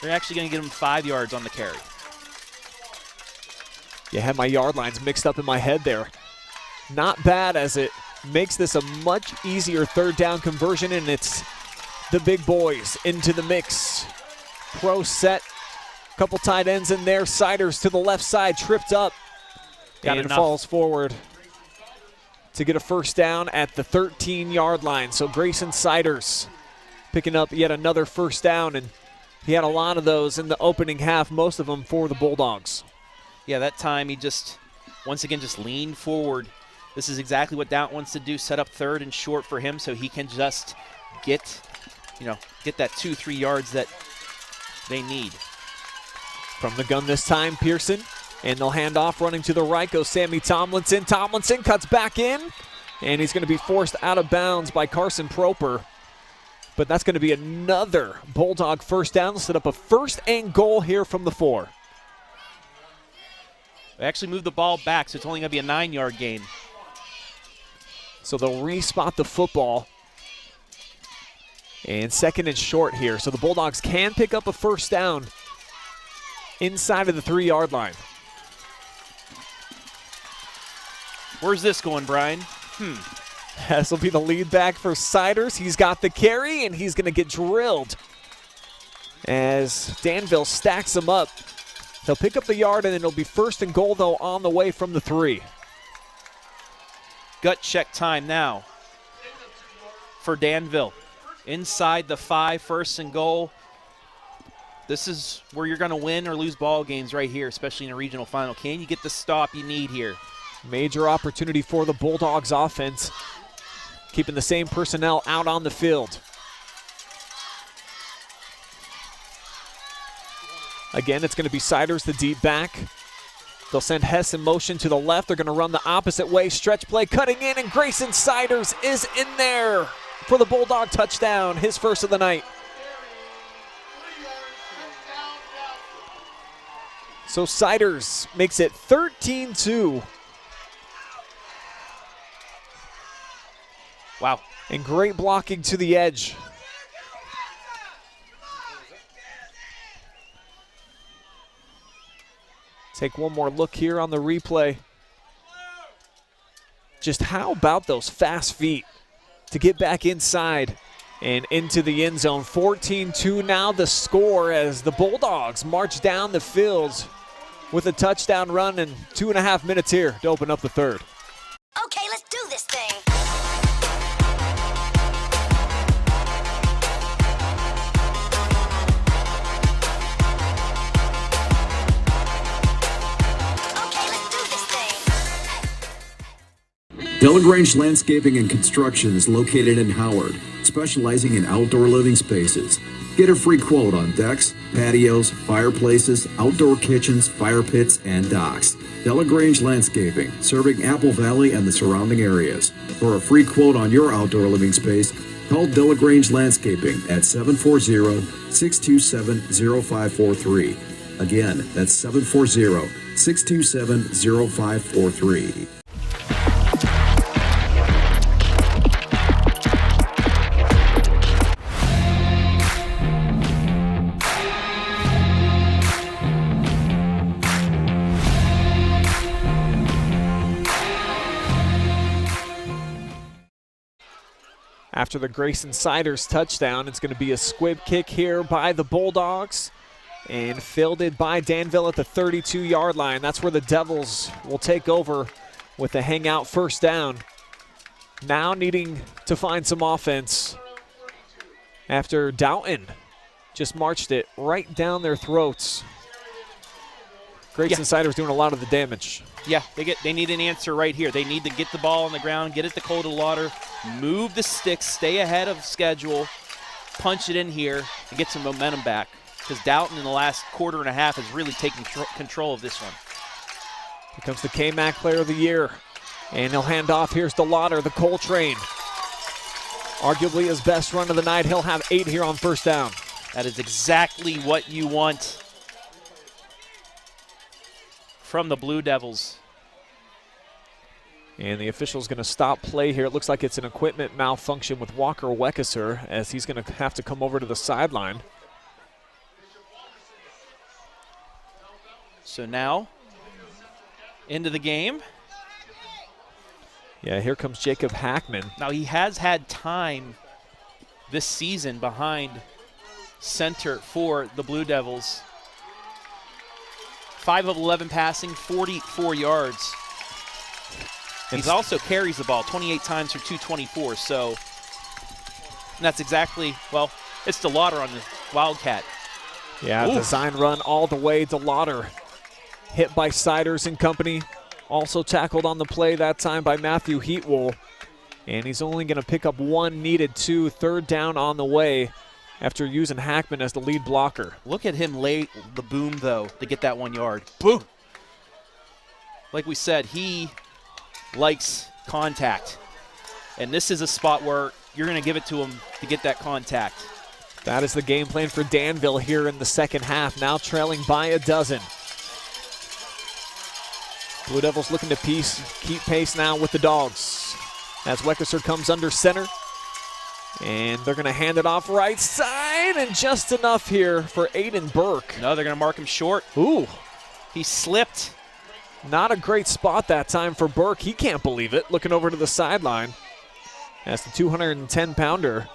They're actually going to get him 5 yards on the carry. You had my yard lines mixed up in my head there. Not bad, as it makes this a much easier third down conversion, and it's the big boys into the mix. Pro set. Couple tight ends in there. Siders to the left side, tripped up. And falls forward to get a first down at the 13-yard line. So Greyson Siders picking up yet another first down, and he had a lot of those in the opening half, most of them for the Bulldogs. Yeah, that time he just, once again, just leaned forward. This is exactly what Dalton wants to do, set up third and short for him so he can just get that 2-3 yards that they need. From the gun this time, Pearson, and they'll hand off. Running to the right goes Sammy Tomlinson. Tomlinson cuts back in, and he's going to be forced out of bounds by Carson Proper. But that's going to be another Bulldog first down. They'll set up a first and goal here from the 4. They actually moved the ball back, so it's only going to be a 9-yard gain. So they'll re-spot the football. And second and short here. So the Bulldogs can pick up a first down inside of the 3-yard line. Where's this going, Brian? This will be the lead back for Siders. He's got the carry, and he's going to get drilled as Danville stacks him up. They'll pick up the yard, and then it'll be first and goal, though, on the way from the 3. Gut check time now for Danville. Inside the 5, first and goal. This is where you're going to win or lose ball games right here, especially in a regional final. Can you get the stop you need here? Major opportunity for the Bulldogs offense. keeping the same personnel out on the field. Again, it's going to be Siders, the deep back. They'll send Hess in motion to the left. They're going to run the opposite way. Stretch play cutting in, and Greyson Siders is in there for the Bulldog touchdown, his first of the night. So Siders makes it 13-2. Wow. And great blocking to the edge. Take one more look here on the replay. Just how about those fast feet to get back inside and into the end zone. 14-2 now the score as the Bulldogs march down the field with a touchdown run and 2.5 minutes here to open up the third. Okay, let's do this thing. Okay, let's do this thing. Delagrange Landscaping and Construction is located in Howard, specializing in outdoor living spaces. Get a free quote on decks, patios, fireplaces, outdoor kitchens, fire pits, and docks. Delagrange Landscaping, serving Apple Valley and the surrounding areas. For a free quote on your outdoor living space, call Delagrange Landscaping at 740-627-0543. Again, that's 740-627-0543. After the Greyson Siders touchdown, it's going to be a squib kick here by the Bulldogs and fielded by Danville at the 32-yard line. That's where the Devils will take over with the Hangout first down. Now needing to find some offense after Dalton just marched it right down their throats. Greyson Siders doing a lot of the damage. Yeah, they need an answer right here. They need to get the ball on the ground, get it to Cole Delaughder, move the sticks, stay ahead of schedule, punch it in here, and get some momentum back. Because Dalton in the last quarter and a half has really taken control of this one. Here comes the K-Mac Player of the Year. And he'll hand off. Here's Delaughder, the Coltrane. Arguably his best run of the night. He'll have 8 here on first down. That is exactly what you want from the Blue Devils. And the official's going to stop play here. It looks like it's an equipment malfunction with Walker Weckeser as he's going to have to come over to the sideline. So now, into the game. Yeah, here comes Jacob Hackman. Now he has had time this season behind center for the Blue Devils. 5 of 11 passing, 44 yards. He's also carries the ball 28 times for 224, so that's exactly, well, it's Delaughder on the Wildcat. Yeah, Oof. Design run all the way. Delaughder hit by Siders and company. Also tackled on the play that time by Matthew Heatwool. And he's only going to pick up 1 needed 2. Third down on the way after using Hackman as the lead blocker. Look at him lay the boom, though, to get that 1 yard. Boom! Like we said, he likes contact. And this is a spot where you're going to give it to him to get that contact. That is the game plan for Danville here in the second half, now trailing by a dozen. Blue Devils looking to keep pace now with the Dogs. As Weckeser comes under center. And they're going to hand it off right side, and just enough here for Aiden Burke. No, they're going to mark him short. Ooh. He slipped. Not a great spot that time for Burke. He can't believe it, looking over to the sideline. As the 210-pounder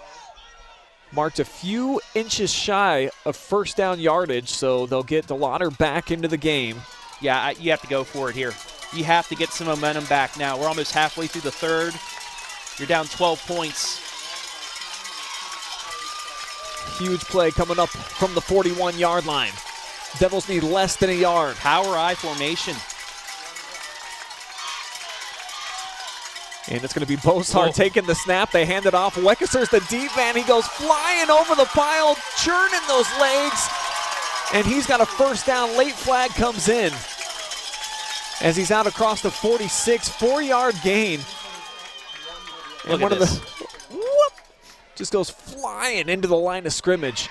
marked a few inches shy of first down yardage, so they'll get Delaughder back into the game. Yeah, you have to go for it here. You have to get some momentum back now. We're almost halfway through the third. You're down 12 points. Huge play coming up from the 41-yard line. Devils need less than a yard. Power I formation. And it's going to be Bosart taking the snap. They hand it off. Weckeser's the deep man. He goes flying over the pile, churning those legs. And he's got a first down. Late flag comes in as he's out across the 46, 4-yard gain. And Look at this. Just goes flying into the line of scrimmage.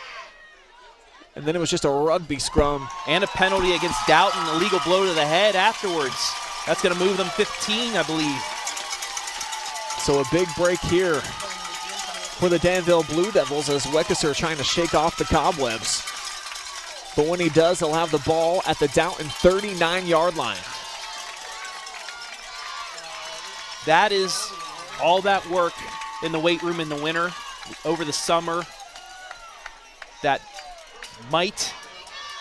And then it was just a rugby scrum. And a penalty against Dalton, illegal blow to the head afterwards. That's going to move them 15, I believe. So a big break here for the Danville Blue Devils as Weckeser trying to shake off the cobwebs. But when he does, he'll have the ball at the Dalton 39-yard line. That is all that work in the weight room in the winter, over the summer. That might,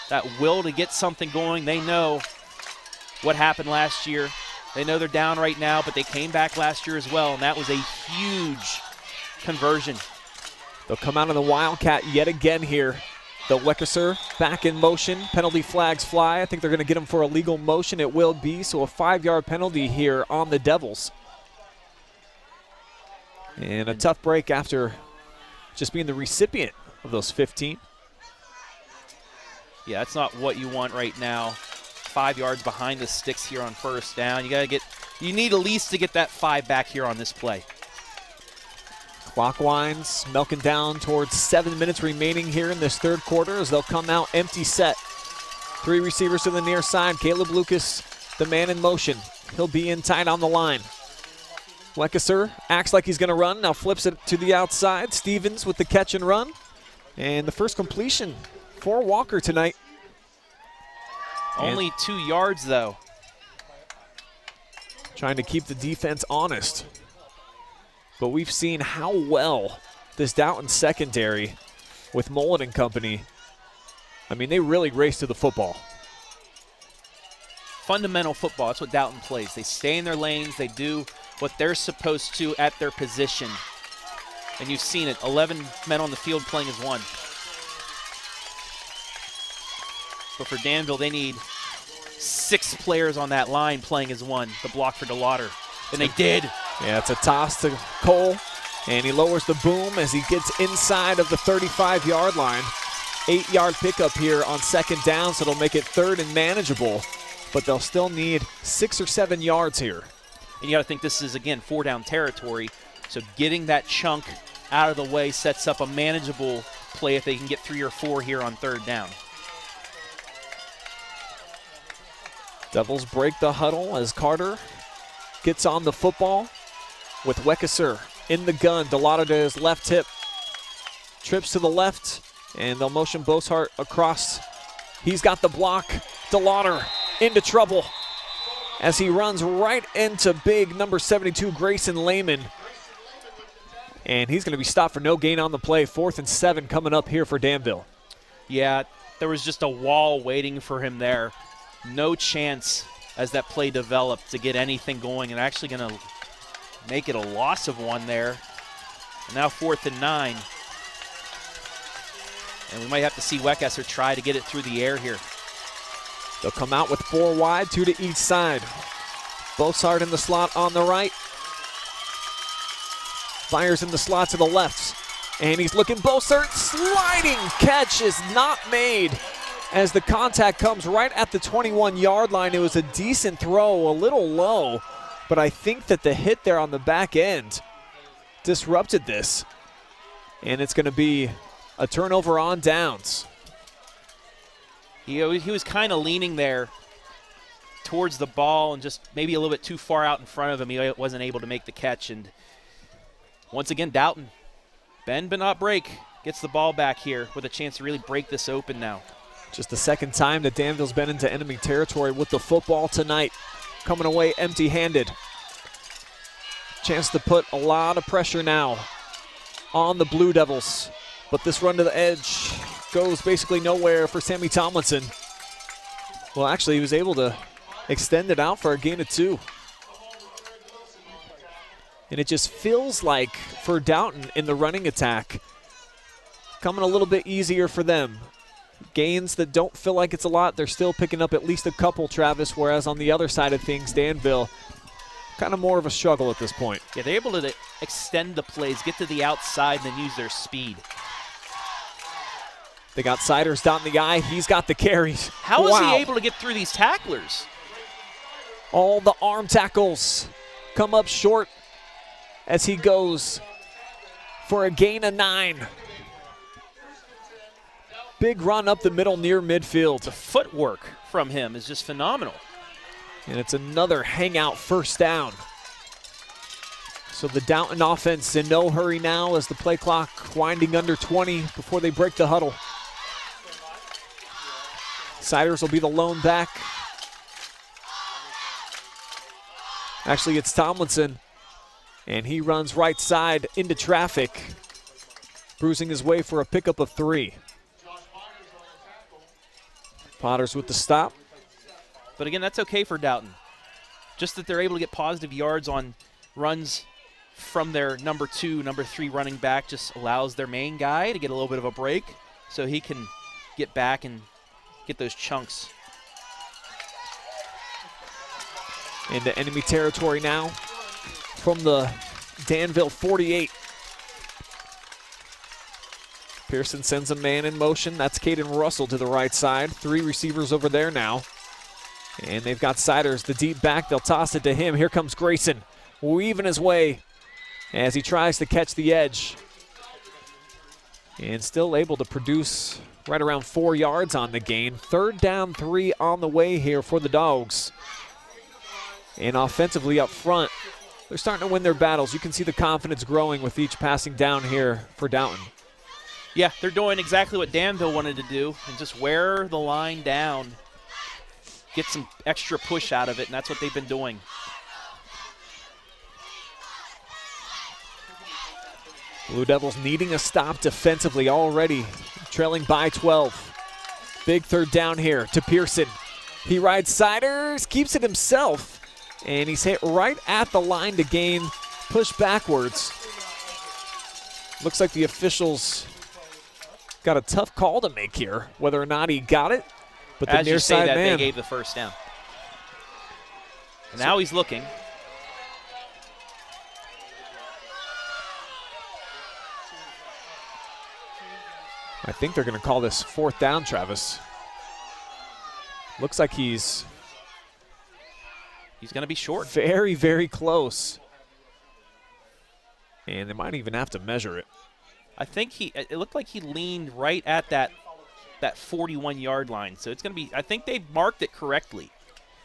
that will to get something going. They know what happened last year. They know they're down right now, but they came back last year as well, and that was a huge conversion. They'll come out of the Wildcat yet again here. The Weckeser back in motion. Penalty flags fly. I think they're going to get him for illegal motion. It will be, so a 5-yard penalty here on the Devils. And a tough break after just being the recipient of those 15. Yeah, that's not what you want right now. 5 yards behind the sticks here on first down. You need at least to get that 5 back here on this play. Clock winds, milking down towards 7 minutes remaining here in this third quarter as they'll come out empty set. 3 receivers to the near side. Caleb Lucas, the man in motion. He'll be in tight on the line. Weckeser acts like he's going to run, now flips it to the outside. Stevens with the catch and run. And the first completion for Walker tonight. Only 2 yards, though. Trying to keep the defense honest. But we've seen how well this Dalton secondary with Mullen and company, I mean, they really race to the football. Fundamental football, that's what Dalton plays. They stay in their lanes, they do what they're supposed to at their position. And you've seen it, 11 men on the field playing as one. But for Danville, they need 6 players on that line playing as one, the block for Delaughder. And they did. Yeah, it's a toss to Cole, and he lowers the boom as he gets inside of the 35-yard line. 8-yard pickup here on second down, so it'll make it third and manageable. But they'll still need 6 or 7 yards here. And you got to think this is, again, 4-down territory. So getting that chunk out of the way sets up a manageable play if they can get 3 or 4 here on third down. Devils break the huddle as Carter gets on the football with Weckeser in the gun. Delaughder to his left hip. Trips to the left, and they'll motion Bosart across. He's got the block. Delaughder into trouble as he runs right into big number 72, Greyson Lehman. And he's going to be stopped for no gain on the play. 4th and 7 coming up here for Danville. Yeah, there was just a wall waiting for him there. No chance as that play developed to get anything going, and actually going to make it a loss of 1 there. And now 4th and 9. And we might have to see Weckeser try to get it through the air here. They'll come out with 4 wide, 2 to each side. Bosart in the slot on the right. Fires in the slot to the left. And he's looking. Bosart sliding catch is not made as the contact comes right at the 21-yard line. It was a decent throw, a little low, but I think that the hit there on the back end disrupted this. And it's going to be a turnover on downs. He was kind of leaning there towards the ball and just maybe a little bit too far out in front of him. He wasn't able to make the catch. And once again, Dalton, bend but not break, gets the ball back here with a chance to really break this open now. Just the second time that Danville's been into enemy territory with the football tonight. Coming away empty-handed. Chance to put a lot of pressure now on the Blue Devils. But this run to the edge goes basically nowhere for Sammy Tomlinson. Well, actually, he was able to extend it out for a gain of 2. And it just feels like for Dalton in the running attack, coming a little bit easier for them. Gains that don't feel like it's a lot, they're still picking up at least a couple, Travis, whereas on the other side of things, Danville kind of more of a struggle at this point. Yeah, they're able to extend the plays, get to the outside, and then use their speed. They got Siders down the eye. He's got the carries. How is he able to get through these tacklers? All the arm tackles come up short as he goes for a gain of 9. Big run up the middle near midfield. The footwork from him is just phenomenal. And it's another hangout first down. So the Dalton offense in no hurry now as the play clock winding under 20 before they break the huddle. Siders will be the lone back. Actually, it's Tomlinson, and he runs right side into traffic, bruising his way for a pickup of 3. Potters with the stop. But again, that's okay for Dalton. Just that they're able to get positive yards on runs from their number 2, number 3 running back just allows their main guy to get a little bit of a break so he can get back and get those chunks. Into enemy territory now from the Danville 48. Pearson sends a man in motion. That's Caden Russell to the right side. 3 receivers over there now. And they've got Siders, the deep back. They'll toss it to him. Here comes Greyson, weaving his way as he tries to catch the edge. And still able to produce right around 4 yards on the gain. 3rd down 3 on the way here for the Dogs. And offensively up front, they're starting to win their battles. You can see the confidence growing with each passing down here for Dalton. Yeah, they're doing exactly what Danville wanted to do and just wear the line down, get some extra push out of it, and that's what they've been doing. Blue Devils needing a stop defensively already, trailing by 12. Big 3rd down here to Pearson. He rides Siders, keeps it himself, and he's hit right at the line to gain, push backwards. Looks like the officials got a tough call to make here, whether or not he got it, but the As near you say side that, man. they gave the first down. And now he's looking. I think they're going to call this 4th down, Travis. Looks like he's going to be short. Very, very close. And they might even have to measure it. I think it looked like he leaned right at that 41-yard line. So it's going to be, I think they marked it correctly.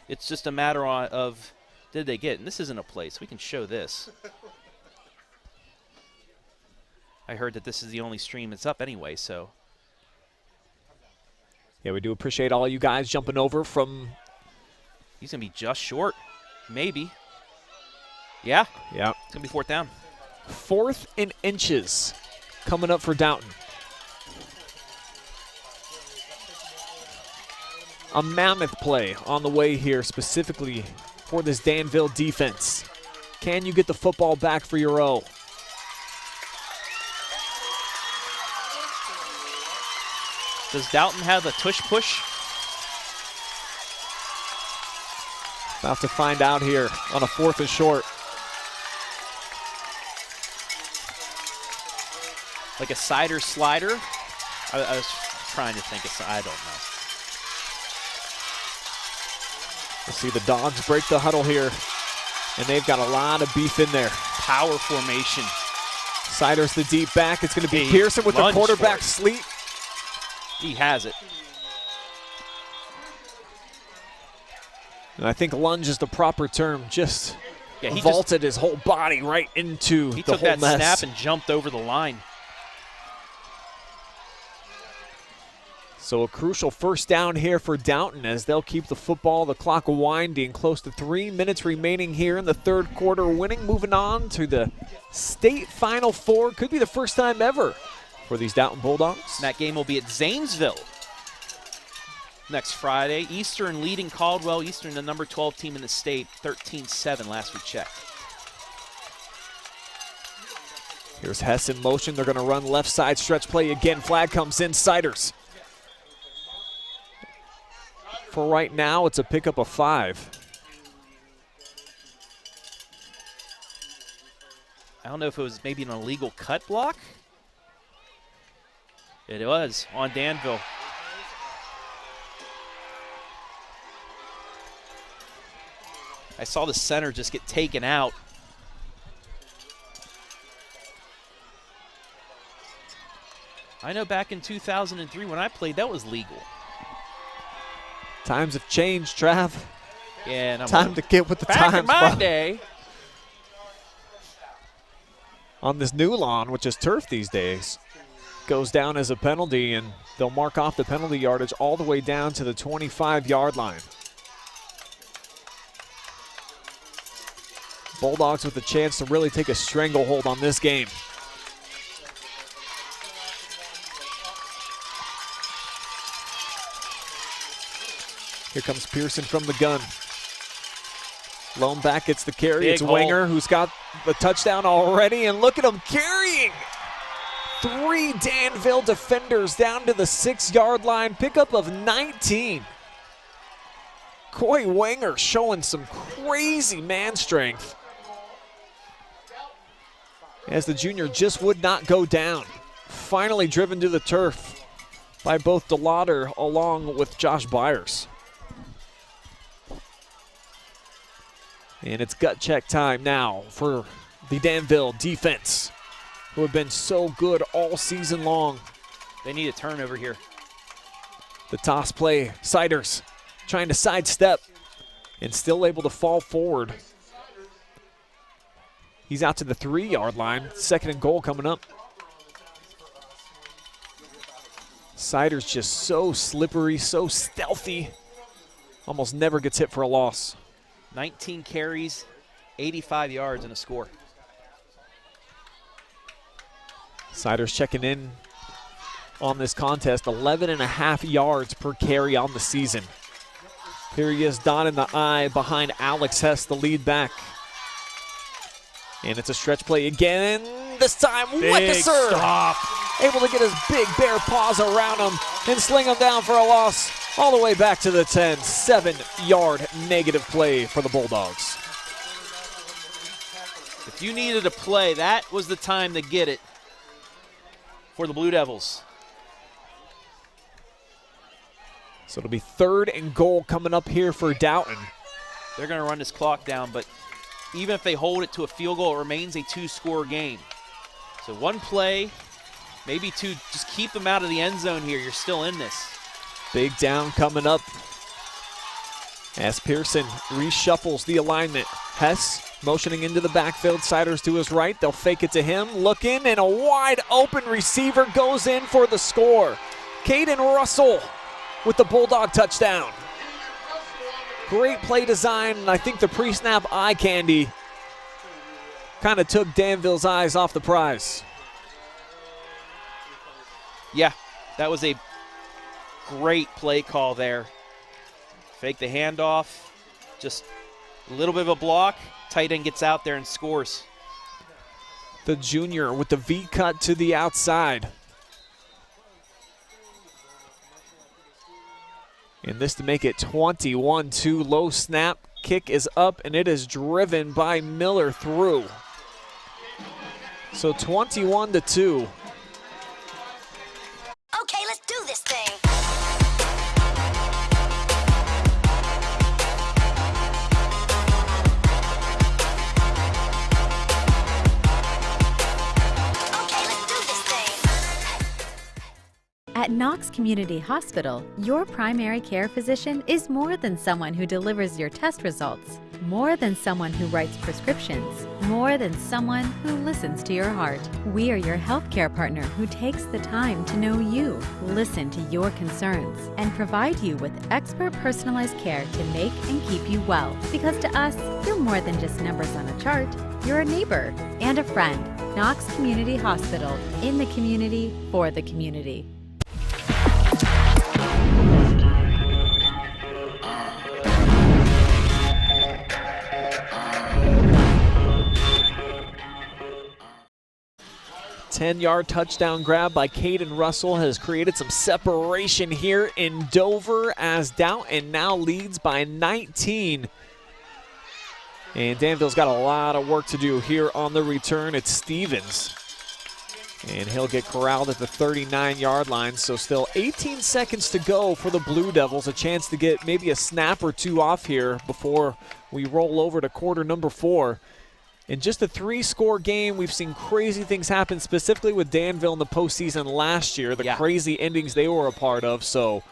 It's just a matter of did they get it? And this isn't a place. We can show this. I heard that this is the only stream that's up anyway, so. Yeah, we do appreciate all you guys jumping over from. He's going to be just short, maybe. Yeah. Yeah. It's going to be 4th down. 4th and inches coming up for Dalton. A mammoth play on the way here specifically for this Danville defense. Can you get the football back for your O? Does Dalton have a tush push? About to find out here on a 4th and short. Like a cider slider? I was trying to think of, I don't know. We'll see the Dogs break the huddle here, and they've got a lot of beef in there. Power formation. Siders the deep back. It's going to be Pearson with the quarterback sleep. He has it. And I think lunge is the proper term. Just vaulted his whole body right into the whole mess. He took that snap and jumped over the line. So a crucial 1st down here for Dalton as they'll keep the football, the clock winding. Close to 3 minutes remaining here in the 3rd quarter. Winning, moving on to the state Final Four. Could be the first time ever for these Dalton Bulldogs. And that game will be at Zanesville next Friday. Eastern leading Caldwell. Eastern, the number 12 team in the state, 13-7 last we checked. Here's Hess in motion. They're going to run left side stretch play again. Flag comes in. Siders. For right now, it's a pickup of 5. don't know if it was maybe an illegal cut block. It was on Danville. I saw the center just get taken out. I know back in 2003 when I played, that was legal. Times have changed, Trav. Yeah, and Time to get with the back times, in my bro. day. On this new lawn, which is turf these days, goes down as a penalty, and they'll mark off the penalty yardage all the way down to the 25-yard line. Bulldogs with a chance to really take a stranglehold on this game. Here comes Pearson from the gun. Lone back gets the carry. Big it's hole. Wenger who's got the touchdown already, and look at him carrying. 3 Danville defenders down to the 6-yard line. Pickup of 19. Coy Wenger showing some crazy man strength, as the junior just would not go down. Finally driven to the turf by both Delaughder along with Josh Byers. And it's gut check time now for the Danville defense, who have been so good all season long. They need a turnover here. The toss play, Siders trying to sidestep and still able to fall forward. He's out to the 3-yard line. 2nd and goal coming up. Siders just so slippery, so stealthy. Almost never gets hit for a loss. 19 carries, 85 yards, and a score. Siders checking in on this contest, 11.5 yards per carry on the season. Here he is, dot in the eye behind Alex Hess, the lead back. And it's a stretch play again. This time, Weckeser stop. able to get his big bare paws around him and sling him down for a loss all the way back to the 10. 7-yard negative play for the Bulldogs. If you needed a play, that was the time to get it for the Blue Devils. So it'll be 3rd and goal coming up here for Dalton. They're going to run this clock down, but even if they hold it to a field goal, it remains a 2-score game. So 1 play, maybe 2, just keep them out of the end zone here. You're still in this. Big down coming up as Pearson reshuffles the alignment. Hess motioning into the backfield, Siders to his right. They'll fake it to him, looking, and a wide open receiver goes in for the score. Caden Russell with the Bulldog touchdown. Great play design, and I think the pre-snap eye candy kind of took Danville's eyes off the prize. Yeah, that was a great play call there. Fake the handoff, just a little bit of a block. Tight end gets out there and scores. The junior with the V cut to the outside. And this to make it 21-2. Low snap, kick is up, and it is driven by Miller through. So 21-2. Okay, let's do this thing. Okay, let's do this thing. At Knox Community Hospital, your primary care physician is more than someone who delivers your test results, more than someone who writes prescriptions, more than someone who listens to your heart. We are your healthcare partner who takes the time to know you, listen to your concerns, and provide you with expert personalized care to make and keep you well. Because to us, you're more than just numbers on a chart. You're a neighbor and a friend. Knox Community Hospital, in the community, for the community. Ten-yard touchdown grab by Caden Russell has created some separation here in Dover as Dalton now leads by 19. And Danville's got a lot of work to do here on the return. It's Stevens. And he'll get corralled at the 39-yard line. So still 18 seconds to go for the Blue Devils. A chance to get maybe a snap or two off here before we roll over to quarter number 4. In just a 3-score game, we've seen crazy things happen, specifically with Danville in the postseason last year, the crazy endings they were a part of. So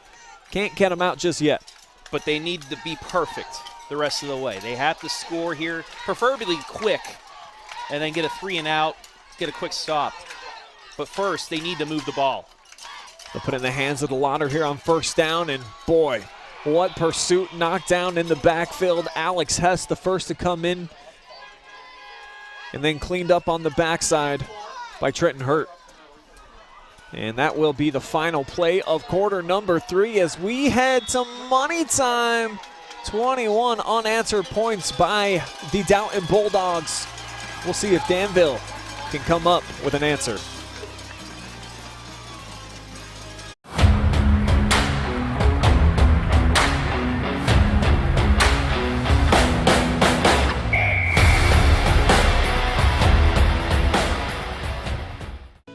can't count them out just yet. But they need to be perfect the rest of the way. They have to score here, preferably quick, and then get a 3 and out, get a quick stop. But first, they need to move the ball. They'll put it in the hands of Delaughder here on first down, and boy, what pursuit, knockdown in the backfield. Alex Hess, the first to come in, and then cleaned up on the backside by Trenton Hurt. And that will be the final play of quarter number 3 as we head to money time. 21 unanswered points by the Dalton Bulldogs. We'll see if Danville can come up with an answer.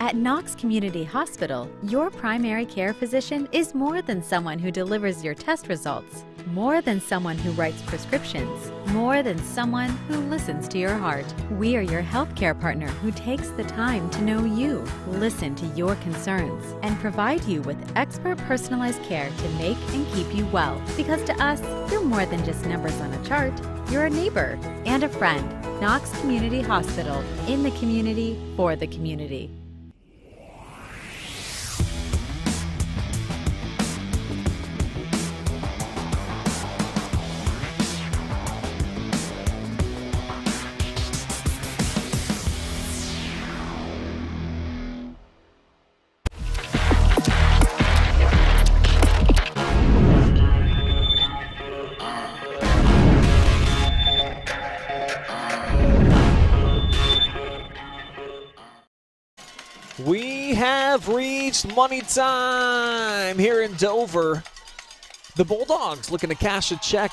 At Knox Community Hospital, your primary care physician is more than someone who delivers your test results, more than someone who writes prescriptions, more than someone who listens to your heart. We are your healthcare partner who takes the time to know you, listen to your concerns, and provide you with expert personalized care to make and keep you well. Because to us, you're more than just numbers on a chart. You're a neighbor and a friend. Knox Community Hospital, in the community, for the community. We have reached money time here in Dover. The Bulldogs looking to cash a check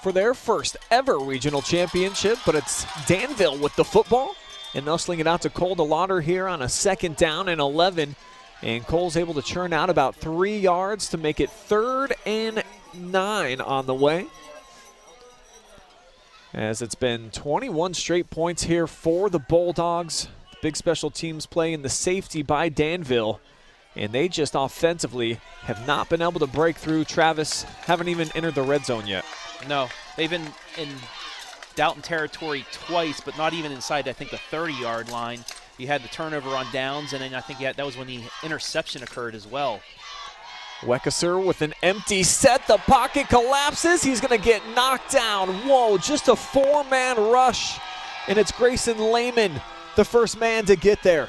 for their first ever regional championship, but it's Danville with the football, and they'll sling it out to Cole Delaughder here on a 2nd down and 11, and Cole's able to churn out about 3 yards to make it 3rd and 9 on the way, as it's been 21 straight points here for the Bulldogs. Big special teams play in the safety by Danville, and they just offensively have not been able to break through. Travis haven't even entered the red zone yet. No, they've been in Dalton territory twice, but not even inside, I think, the 30-yard line. You had the turnover on downs, and then I think that was when the interception occurred as well. Weckesser with an empty set. The pocket collapses. He's going to get knocked down. Whoa, just a 4-man rush, and it's Grayson Lehman, the first man to get there.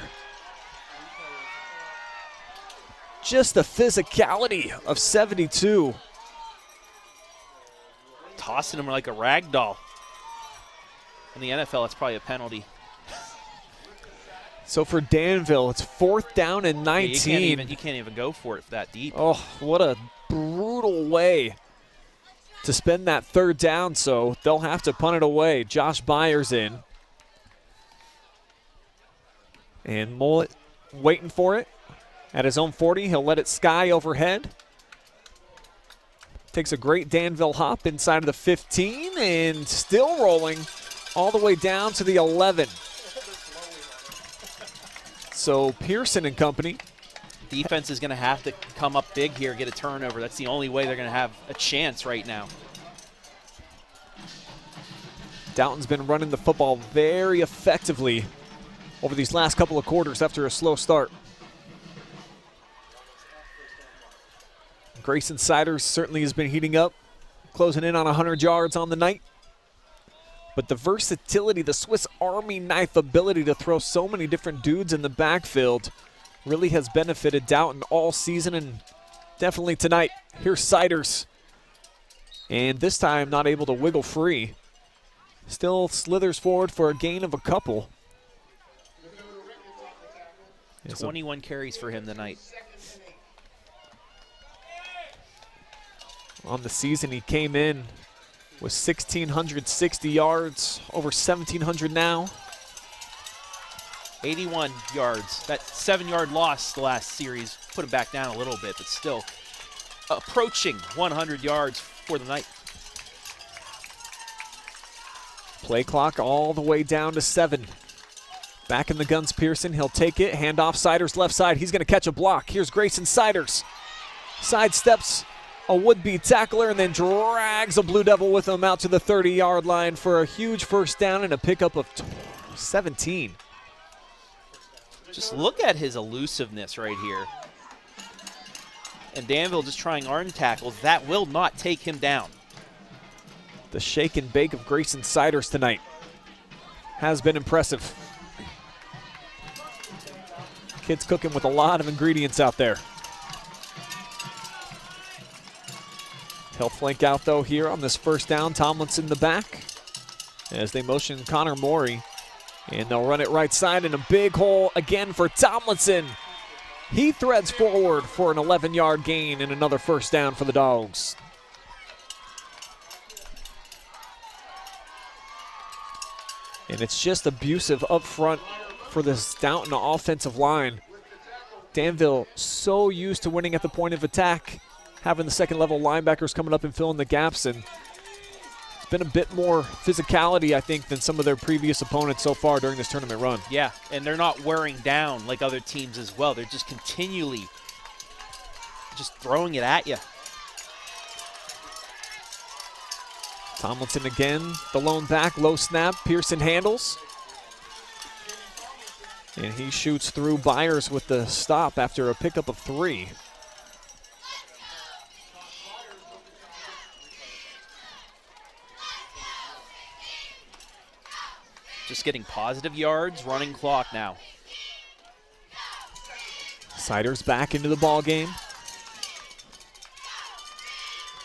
Just the physicality of 72. Tossing him like a rag doll. In the NFL, that's probably a penalty. So for Danville, it's 4th down and 19. Yeah, you can't even go for it that deep. Oh, what a brutal way to spend that 3rd down. So they'll have to punt it away. Josh Byers in. And Mullet waiting for it at his own 40. He'll let it sky overhead. Takes a great Danville hop inside of the 15 and still rolling all the way down to the 11. So Pearson and company. Defense is going to have to come up big here, get a turnover. That's the only way they're going to have a chance right now. Dalton's been running the football very effectively over these last couple of quarters after a slow start. Greyson Siders certainly has been heating up, closing in on 100 yards on the night. But the versatility, the Swiss Army knife ability to throw so many different dudes in the backfield really has benefited Dalton all season, and definitely tonight. Here's Siders. And this time not able to wiggle free. Still slithers forward for a gain of a couple. 21 carries for him tonight. On the season, he came in with 1,660 yards, over 1,700 now. 81 yards. That 7-yard loss the last series put him back down a little bit, but still approaching 100 yards for the night. Play clock all the way down to 7. Back in the guns, Pearson. He'll take it. Hand off Siders left side. He's going to catch a block. Here's Greyson Siders. Sidesteps a would-be tackler and then drags a Blue Devil with him out to the 30-yard line for a huge first down and a pickup of 17. Just look at his elusiveness right here. And Danville just trying arm tackles. That will not take him down. The shake and bake of Greyson Siders tonight has been impressive. Kid's cooking with a lot of ingredients out there. He'll flank out, though, here on this first down. Tomlinson in the back as they motion Connor Morey. And they'll run it right side in a big hole again for Tomlinson. He threads forward for an 11-yard gain and another first down for the Dogs. And it's just abusive up front for this Downton offensive line. Danville so used to winning at the point of attack, having the second-level linebackers coming up and filling the gaps, and it's been a bit more physicality, I think, than some of their previous opponents so far during this tournament run. Yeah, and they're not wearing down like other teams as well. They're just continually just throwing it at you. Tomlinson again, the lone back, low snap. Pearson handles. And he shoots through Byers with the stop after a pickup of 3. Just getting positive yards, running clock now. Siders back into the ball game.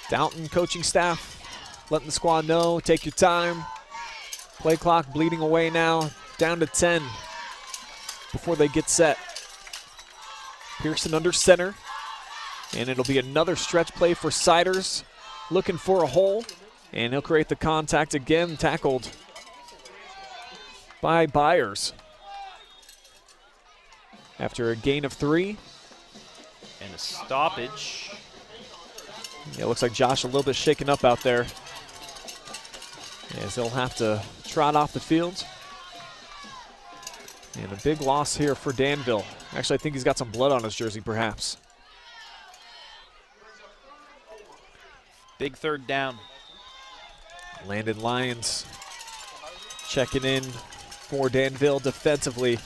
Dalton coaching staff letting the squad know, take your time. Play clock bleeding away now, down to 10 before they get set. Pearson under center, and it'll be another stretch play for Siders, looking for a hole, and he'll create the contact again, tackled by Byers. After a gain of 3. And a stoppage. Yeah, it looks like Josh a little bit shaken up out there, as they'll have to trot off the field. And a big loss here for Danville. Actually, I think he's got some blood on his jersey, perhaps. Big third down. Landon Lyons checking in for Danville defensively.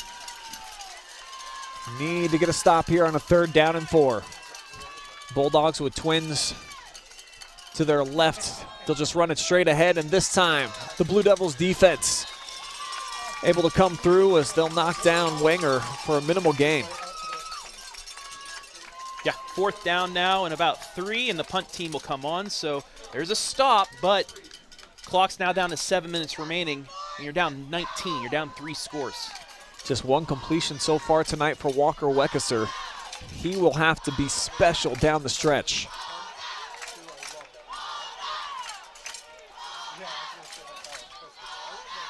Need to get a stop here on a 3rd down and 4. Bulldogs with twins to their left. They'll just run it straight ahead, and this time the Blue Devils defense able to come through as they'll knock down Wenger for a minimal gain. Yeah, 4th down now and about 3, and the punt team will come on. So there's a stop, but clock's now down to 7 minutes remaining, and you're down 19. You're down 3 scores. Just 1 completion so far tonight for Walker Weckeser. He will have to be special down the stretch.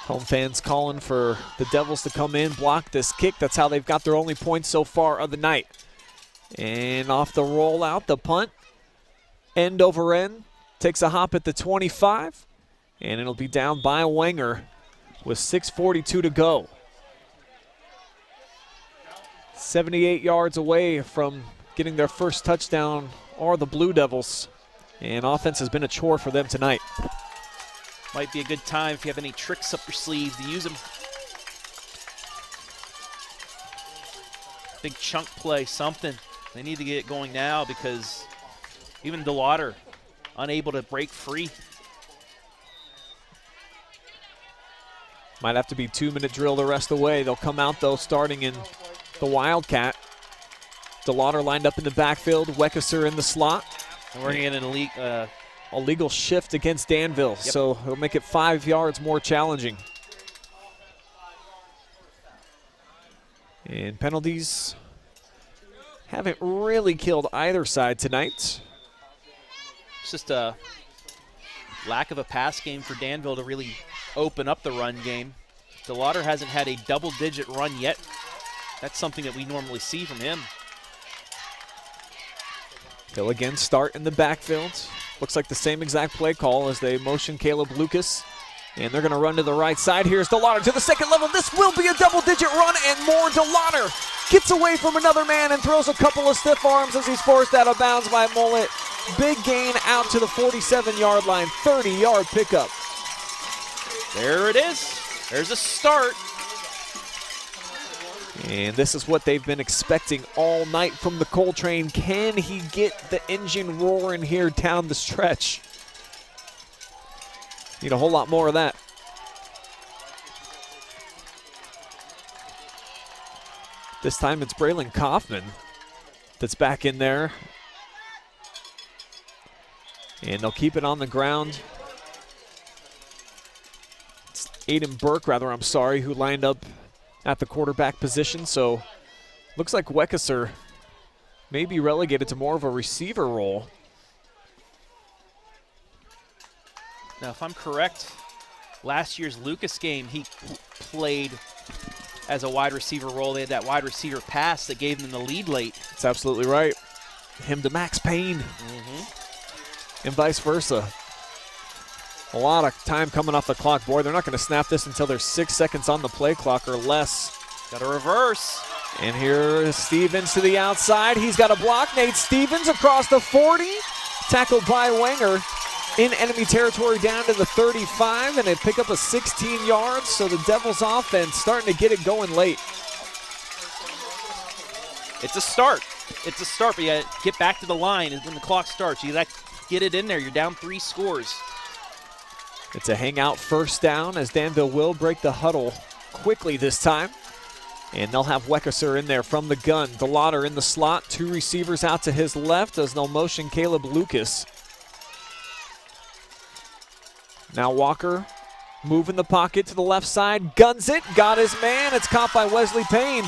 Home fans calling for the Devils to come in, block this kick. That's how they've got their only points so far of the night. And off the rollout, the punt, end over end, takes a hop at the 25, and it'll be down by Wenger with 6:42 to go. 78 yards away from getting their first touchdown are the Blue Devils, and offense has been a chore for them tonight. Might be a good time if you have any tricks up your sleeve to use them. Big chunk play, something. They need to get it going now because even Delaughder unable to break free. Might have to be 2-minute drill the rest of the way. They'll come out, though, starting in the Wildcat. Delaughder lined up in the backfield, Weckeser in the slot. And we're going to get an illegal shift against Danville, so it'll make it 5 yards more challenging. And penalties haven't really killed either side tonight. It's just a lack of a pass game for Danville to really open up the run game. Delaughder hasn't had a double-digit run yet. That's something that we normally see from him. They'll again start in the backfield. Looks like the same exact play call as they motion Caleb Lucas. And they're going to run to the right side. Here's Delaughder to the second level. This will be a double-digit run and more. Delaughder gets away from another man and throws a couple of stiff arms as he's forced out of bounds by Mullet. Big gain out to the 47-yard line, 30-yard pickup. There it is. There's a start. And this is what they've been expecting all night from the Cole train. Can he get the engine roaring here down the stretch? Need a whole lot more of that. This time it's Braylon Kaufman that's back in there. And they'll keep it on the ground. It's Aiden Burke, who lined up at the quarterback position. So looks like Weckesser may be relegated to more of a receiver role. Now, if I'm correct, last year's Lucas game, he played as a wide receiver role. They had that wide receiver pass that gave them the lead late. That's absolutely right. Him to Max Payne. And vice versa. A lot of time coming off the clock. Boy, they're not going to snap this until there's 6 seconds on the play clock or less. Got a reverse. And here is Stevens to the outside. He's got a block. Nate Stevens across the 40. Tackled by Wenger. In enemy territory down to the 35, and they pick up a 16 yards, so the Devils offense starting to get it going late. It's a start. It's a start, but you got to get back to the line when the clock starts. You got to get it in there. You're down 3 scores. It's a hangout first down as Danville will break the huddle quickly this time. And they'll have Weckesser in there from the gun. Delaughder in the slot, 2 receivers out to his left as they'll motion Caleb Lucas. Now Walker moving the pocket to the left side, guns it, got his man. It's caught by Wesley Payne.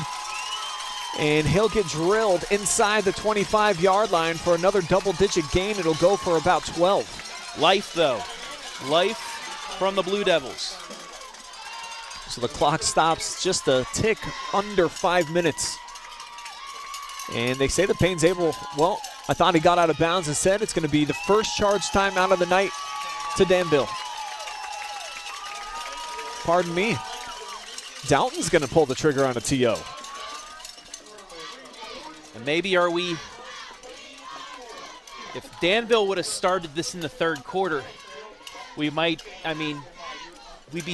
And he'll get drilled inside the 25-yard line for another double-digit gain. It'll go for about 12. Life, though. Life from the Blue Devils. So the clock stops just a tick under 5 minutes. And they say that Payne's able, well, I thought he got out of bounds and said it's going to be the first charge timeout of the night to Danville. Pardon me. Dalton's going to pull the trigger on a TO. And maybe if Danville would have started this in the third quarter, we'd be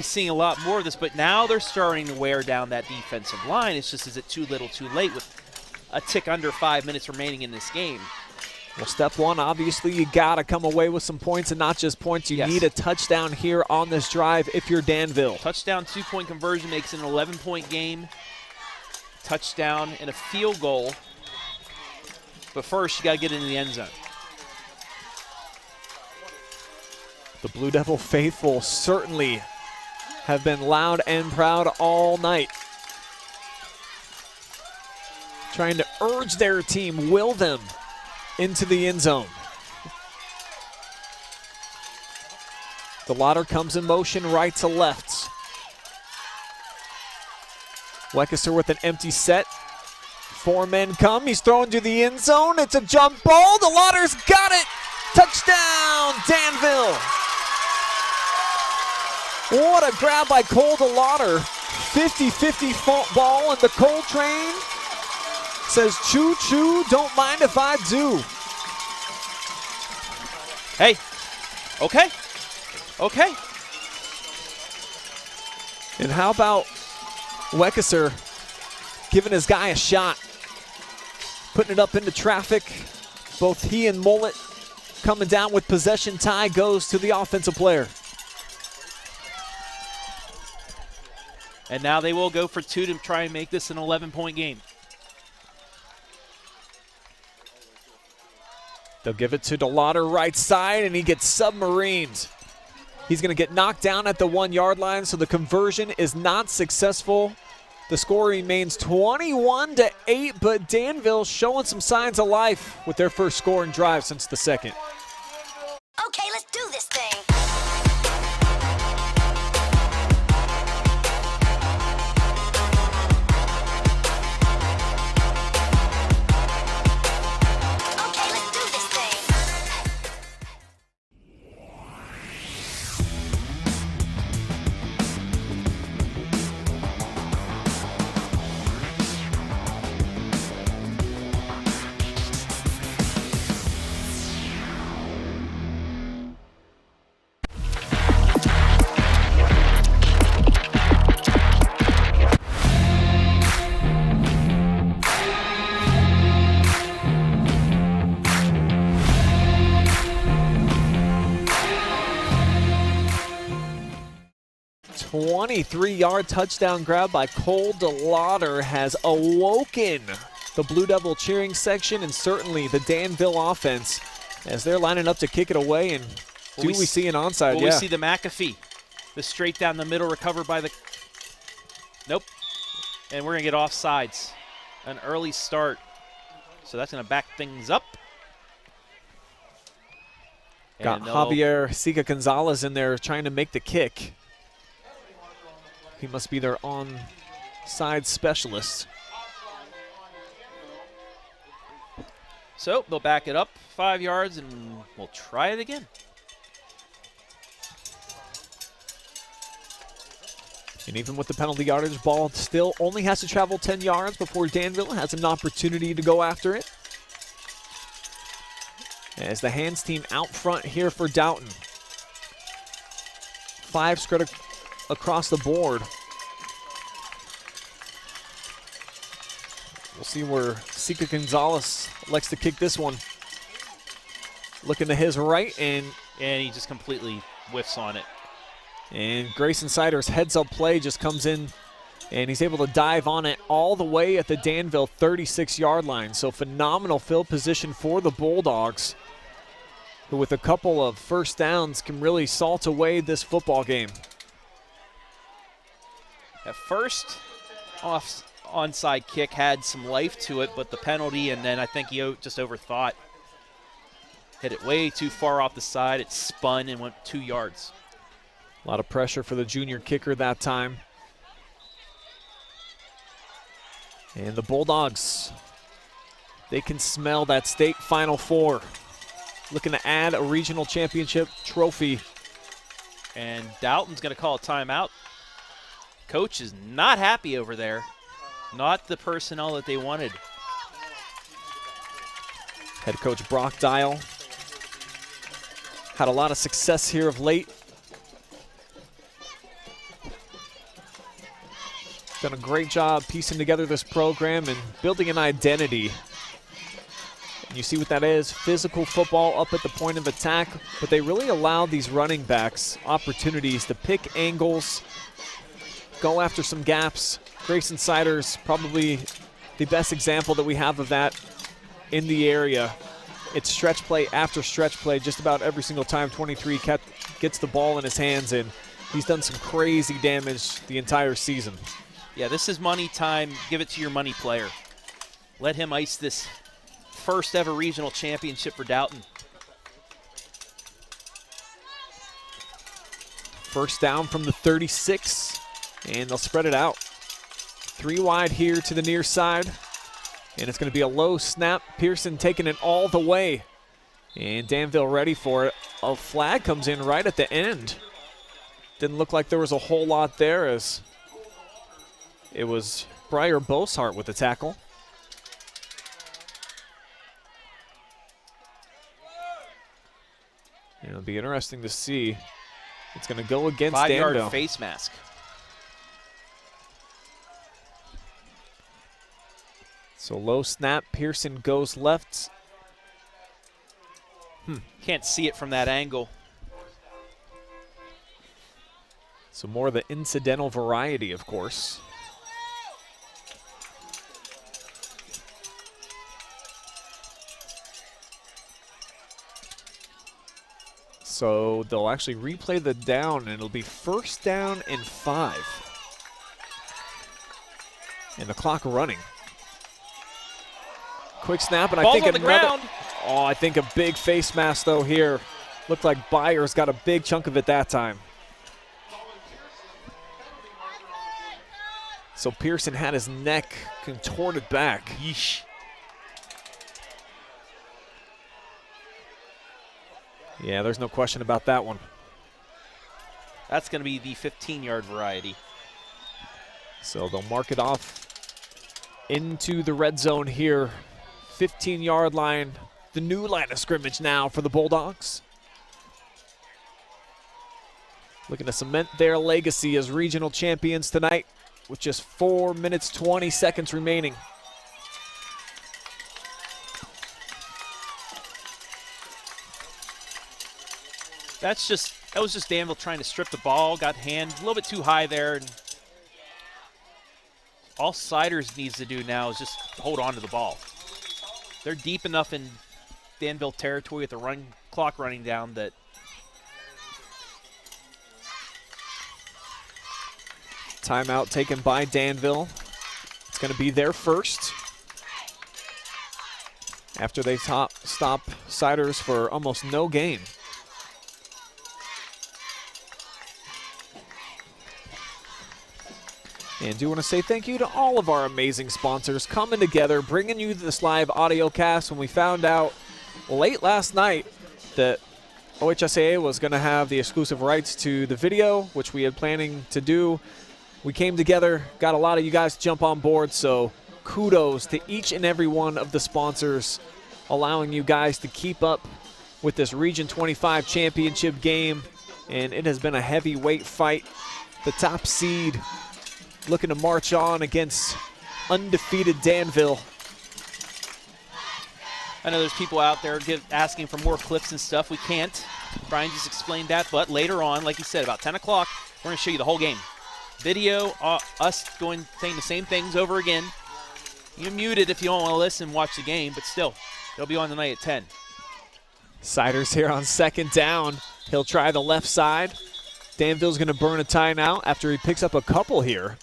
seeing a lot more of this, but now they're starting to wear down that defensive line. It's just, is it too little too late with a tick under 5 minutes remaining in this game? Well, step one, obviously, you got to come away with some points, and not just points. You need a touchdown here on this drive if you're Danville. Touchdown, 2-point conversion makes it an 11-point game. Touchdown and a field goal. But first, you got to get into the end zone. The Blue Devil faithful certainly have been loud and proud all night, trying to urge their team, will them into the end zone. Delaughder comes in motion right to left. Weckesser with an empty set. 4 men come. He's thrown to the end zone. It's a jump ball. Delaughder's got it. Touchdown, Danville. What a grab by Cole Delaughder. 50-50 ball, and the Cole train says, choo-choo, don't mind if I do. Hey, okay. And how about Weckesser giving his guy a shot, putting it up into traffic. Both he and Mullet coming down with possession. Tie goes to the offensive player. And now they will go for 2 to try and make this an 11-point game. They'll give it to Delaughder right side, and he gets submarined. He's going to get knocked down at the 1-yard line, so the conversion is not successful. The score remains 21-8, but Danville showing some signs of life with their first scoring drive since the second. Okay, let's do this thing. 23-yard touchdown grab by Cole Delaughder has awoken the Blue Devil cheering section and certainly the Danville offense as they're lining up to kick it away. And we see an onside? We see the McAfee. The straight down the middle, recovered by the... Nope. And we're going to get offsides. An early start. So that's going to back things up. Got Javier Sica Gonzalez in there trying to make the kick. He must be their onside specialist. So they'll back it up 5 yards and we'll try it again. And even with the penalty yardage, ball still only has to travel 10 yards before Danville has an opportunity to go after it. As the hands team out front here for Dalton. 5 spread across the board. We'll see where Sica Gonzalez likes to kick this one. Looking to his right, and he just completely whiffs on it. And Greyson Siders' heads-up play just comes in, and he's able to dive on it all the way at the Danville 36-yard line. So phenomenal field position for the Bulldogs, who with a couple of first downs can really salt away this football game. At first, onside kick had some life to it, but the penalty, and then I think he just overthought. Hit it way too far off the side. It spun and went 2 yards. A lot of pressure for the junior kicker that time. And the Bulldogs, they can smell that state Final Four. Looking to add a regional championship trophy. And Dalton's going to call a timeout. Coach is not happy over there. Not the personnel that they wanted. Head coach Brock Dial had a lot of success here of late. Done a great job piecing together this program and building an identity. And you see what that is, physical football up at the point of attack, but they really allow these running backs opportunities to pick angles, go after some gaps. Greyson Siders, probably the best example that we have of that in the area. It's stretch play after stretch play just about every single time 23 gets the ball in his hands, and he's done some crazy damage the entire season. Yeah, this is money time. Give it to your money player. Let him ice this first ever regional championship for Dalton. First down from the 36, and they'll spread it out. 3 wide here to the near side, and it's going to be a low snap. Pearson taking it all the way, and Danville ready for it. A flag comes in right at the end. Didn't look like there was a whole lot there, as it was Briar Boshart with the tackle. It'll be interesting to see. It's going to go against Danville. 5-yard face mask. So low snap, Pearson goes left. Can't see it from that angle. So more of the incidental variety, of course. So they'll actually replay the down, and it'll be first down and 5. And the clock running. Quick snap, and Ball's I think on the ground. Oh, I think a big face mask though here. Looked like Byers got a big chunk of it that time. So Pearson had his neck contorted back. Yeesh. Yeah, there's no question about that one. That's going to be the 15-yard variety. So they'll mark it off into the red zone here. 15-yard line, the new line of scrimmage now for the Bulldogs. Looking to cement their legacy as regional champions tonight with just 4 minutes, 20 seconds remaining. That's just That was just Danville trying to strip the ball, got hand a little bit too high there. And all Siders needs to do now is just hold on to the ball. They're deep enough in Danville territory with the run clock running down that Timeout taken by Danville. It's going to be their first. After they stop Siders for almost no gain. And do want to say thank you to all of our amazing sponsors coming together, bringing you this live audio cast. When we found out late last night that OHSAA was going to have the exclusive rights to the video, which we had planning to do, we came together, got a lot of you guys to jump on board, so kudos to each and every one of the sponsors, allowing you guys to keep up with this Region 25 championship game. And it has been a heavyweight fight. The top seed looking to march on against undefeated Danville. I know there's people out there asking for more clips and stuff. We can't. Brian just explained that, but later on, like he said, about 10 o'clock, we're going to show you the whole game. Video, us saying the same things over again. You're muted if you don't want to listen and watch the game, but still, they'll be on tonight at 10. Siders here on second down. He'll try the left side. Danville's going to burn a timeout after he picks up a couple here.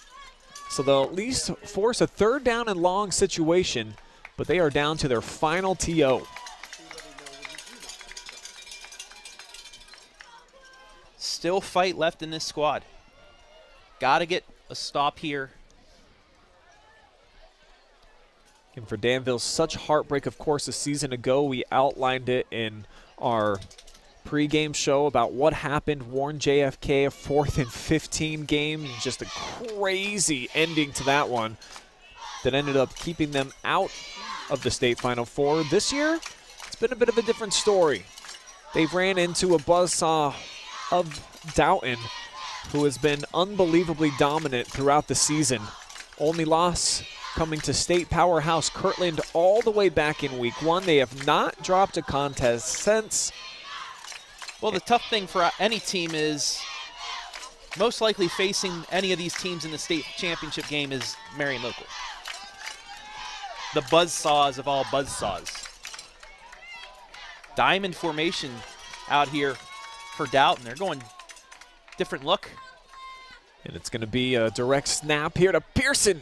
So they'll at least force a third down and long situation, but they are down to their final TO. Still fight left in this squad. Got to get a stop here. And for Danville, such heartbreak, of course, a season ago. We outlined it in our pregame show about what happened. Warren JFK, a 4th and 15 game. Just a crazy ending to that one that ended up keeping them out of the state Final Four. This year, it's been a bit of a different story. They've ran into a buzzsaw of Dalton, who has been unbelievably dominant throughout the season. Only loss coming to state powerhouse Kirtland all the way back in week 1. They have not dropped a contest since. Well, the tough thing for any team is most likely facing any of these teams in the state championship game is Marion Local. The buzzsaws of all buzzsaws. Diamond formation out here for Dalton. They're going different look. And it's going to be a direct snap here to Pearson.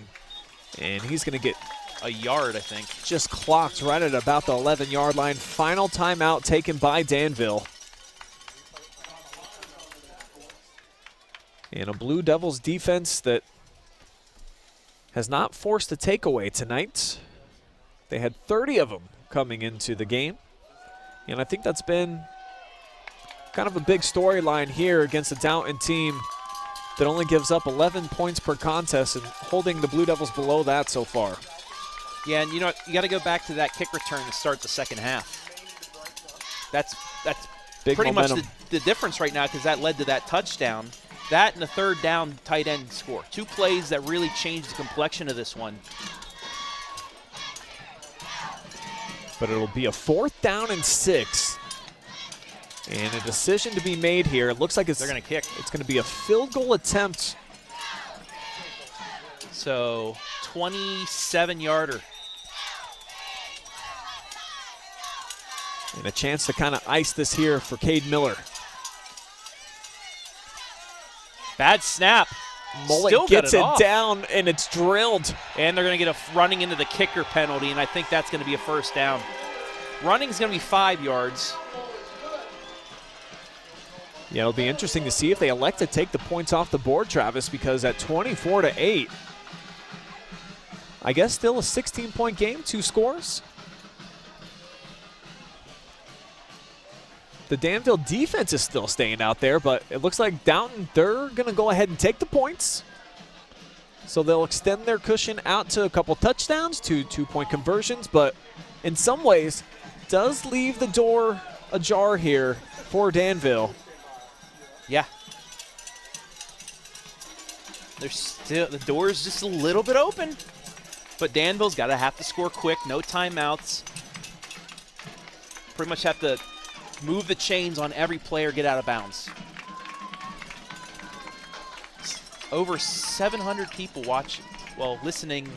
And he's going to get a yard, I think. Just clocked right at about the 11-yard line. Final timeout taken by Danville. And a Blue Devils defense that has not forced a takeaway tonight. They had 30 of them coming into the game. And I think that's been kind of a big storyline here against a Downton team that only gives up 11 points per contest and holding the Blue Devils below that so far. Yeah, and you know, you got to go back to that kick return to start the second half. That's big pretty momentum. much the difference right now, because that led to that touchdown. That and the third down tight end score. 2 plays that really changed the complexion of this one. But it'll be a 4th down and 6. And a decision to be made here. It looks like they're going to kick. It's going to be a field goal attempt. So 27-yarder. And a chance to kind of ice this here for Cade Miller. Bad snap. Mullet Still gets it off. down, and it's drilled. And they're going to get a running into the kicker penalty, and I think that's going to be a first down. Running's going to be 5 yards. Yeah, it'll be interesting to see if they elect to take the points off the board, Travis, because at 24-8, I guess still a 16-point game, 2 scores. The Danville defense is still staying out there, but it looks like Downton, they're going to go ahead and take the points. So they'll extend their cushion out to a couple touchdowns, 2 2-point conversions, but in some ways does leave the door ajar here for Danville. Yeah. There's still, the door's just a little bit open. But Danville's got to have to score quick, no timeouts. Pretty much have to move the chains on every player, get out of bounds. over 700 people listening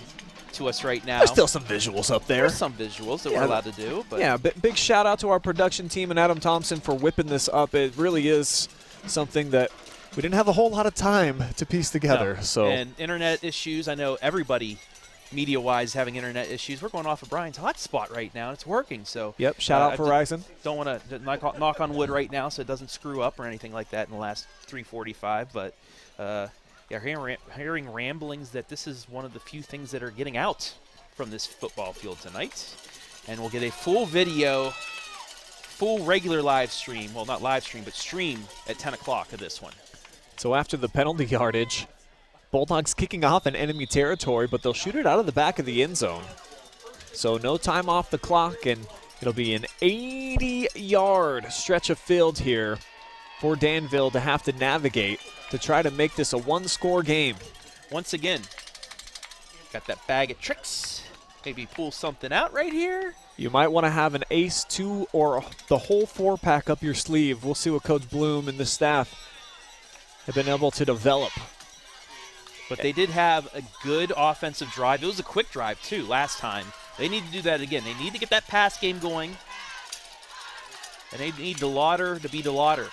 to us right now. There's still some visuals up there. There's some visuals that we're allowed to do. But yeah, big shout out to our production team and Adam Thompson for whipping this up. It really is something that we didn't have a whole lot of time to piece together. No. So And internet issues, I know everybody media-wise having internet issues. We're going off of Brian's hotspot right now, and it's working. So yep, shout out Verizon. Don't want to knock on wood right now so it doesn't screw up or anything like that in the last 3:45. But yeah, hearing ramblings that this is one of the few things that are getting out from this football field tonight. And we'll get a full video, full regular live stream. Well, not live stream, but stream at 10 o'clock of this one. So after the penalty yardage, Bulldogs kicking off in enemy territory, but they'll shoot it out of the back of the end zone. So no time off the clock, and it'll be an 80-yard stretch of field here for Danville to have to navigate to try to make this a one-score game. Once again, got that bag of tricks. Maybe pull something out right here. You might want to have an ace, 2, or the whole 4-pack up your sleeve. We'll see what Coach Bloom and the staff have been able to develop. But they did have a good offensive drive. It was a quick drive, too, last time. They need to do that again. They need to get that pass game going. And they need Delaughder to be Delaughder.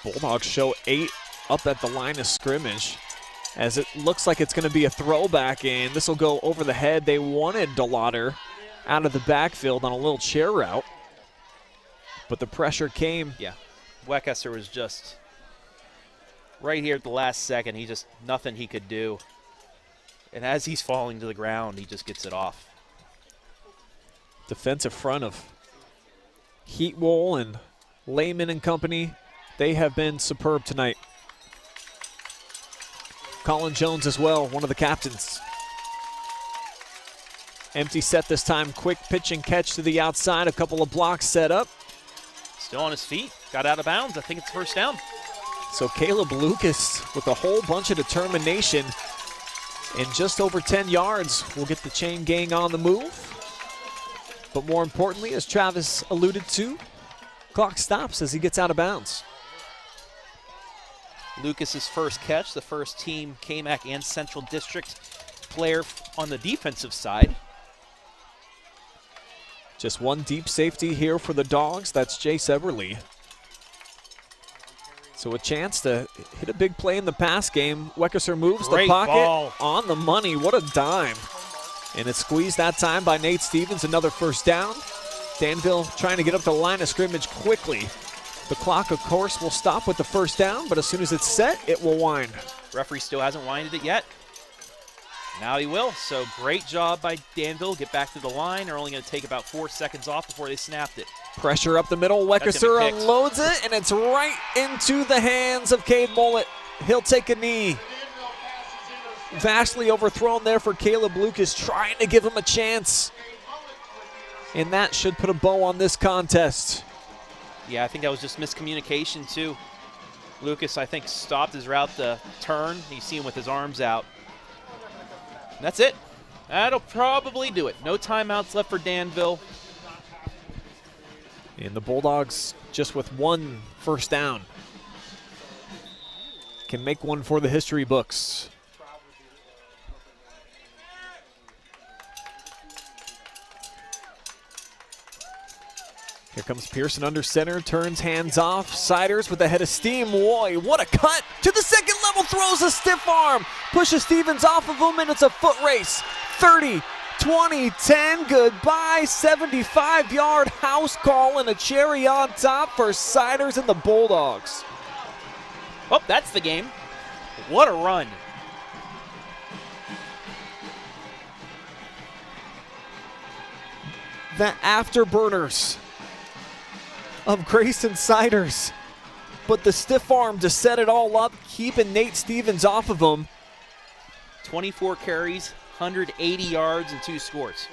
Bulldogs show 8 up at the line of scrimmage, as it looks like it's going to be a throwback, and this will go over the head. They wanted Delaughder out of the backfield on a little chair route, but the pressure came. Yeah, Weckesser was just right here at the last second. He just, nothing he could do. And as he's falling to the ground, he just gets it off. Defensive front of Heatwole and Lehman and company, they have been superb tonight. Colin Jones as well, one of the captains. Empty set this time, quick pitch and catch to the outside, a couple of blocks set up. Still on his feet, got out of bounds. I think it's first down. So Caleb Lucas with a whole bunch of determination and just over 10 yards will get the chain gang on the move. But more importantly, as Travis alluded to, clock stops as he gets out of bounds. Lucas's first catch, the first team KMAC and Central District player on the defensive side. Just one deep safety here for the Dogs. That's Jace Everly. So a chance to hit a big play in the pass game. Weckesser moves Great the pocket ball. On the money. What a dime. And it's squeezed that time by Nate Stevens. Another first down. Danville trying to get up the line of scrimmage quickly. The clock, of course, will stop with the first down, but as soon as it's set, it will wind. Referee still hasn't winded it yet. Now he will. So great job by Danville. Get back to the line. They're only going to take about 4 seconds off before they snapped it. Pressure up the middle. Weckesser unloads it, and it's right into the hands of Cade Mullet. He'll take a knee. Vastly overthrown there for Caleb Lucas, trying to give him a chance. And that should put a bow on this contest. Yeah, I think that was just miscommunication, too. Lucas, I think, stopped his route to turn. You see him with his arms out. And that's it. That'll probably do it. No timeouts left for Danville. And the Bulldogs, just with one first down, can make one for the history books. Here comes Pearson under center, turns hands off. Siders with a head of steam. Boy, what a cut to the second level, throws a stiff arm, pushes Stevens off of him, and it's a foot race. 30, 20, 10, goodbye. 75-yard house call and a cherry on top for Siders and the Bulldogs. Oh, that's the game. What a run. The afterburners of Greyson Siders, but the stiff arm to set it all up, keeping Nate Stevens off of him. 24 carries, 180 yards, and 2 scores.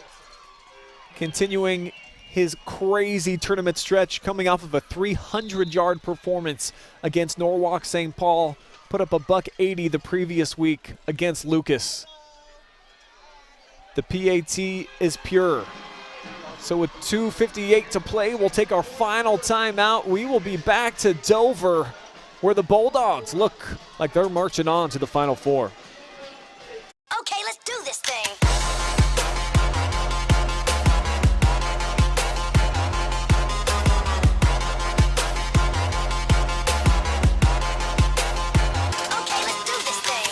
Continuing his crazy tournament stretch, coming off of a 300-yard performance against Norwalk St. Paul. Put up a $180 the previous week against Lucas. The PAT is pure. So with 2:58 to play, we'll take our final timeout. We will be back to Dover where the Bulldogs look like they're marching on to the Final Four. Okay, let's do this thing. Okay, let's do this thing.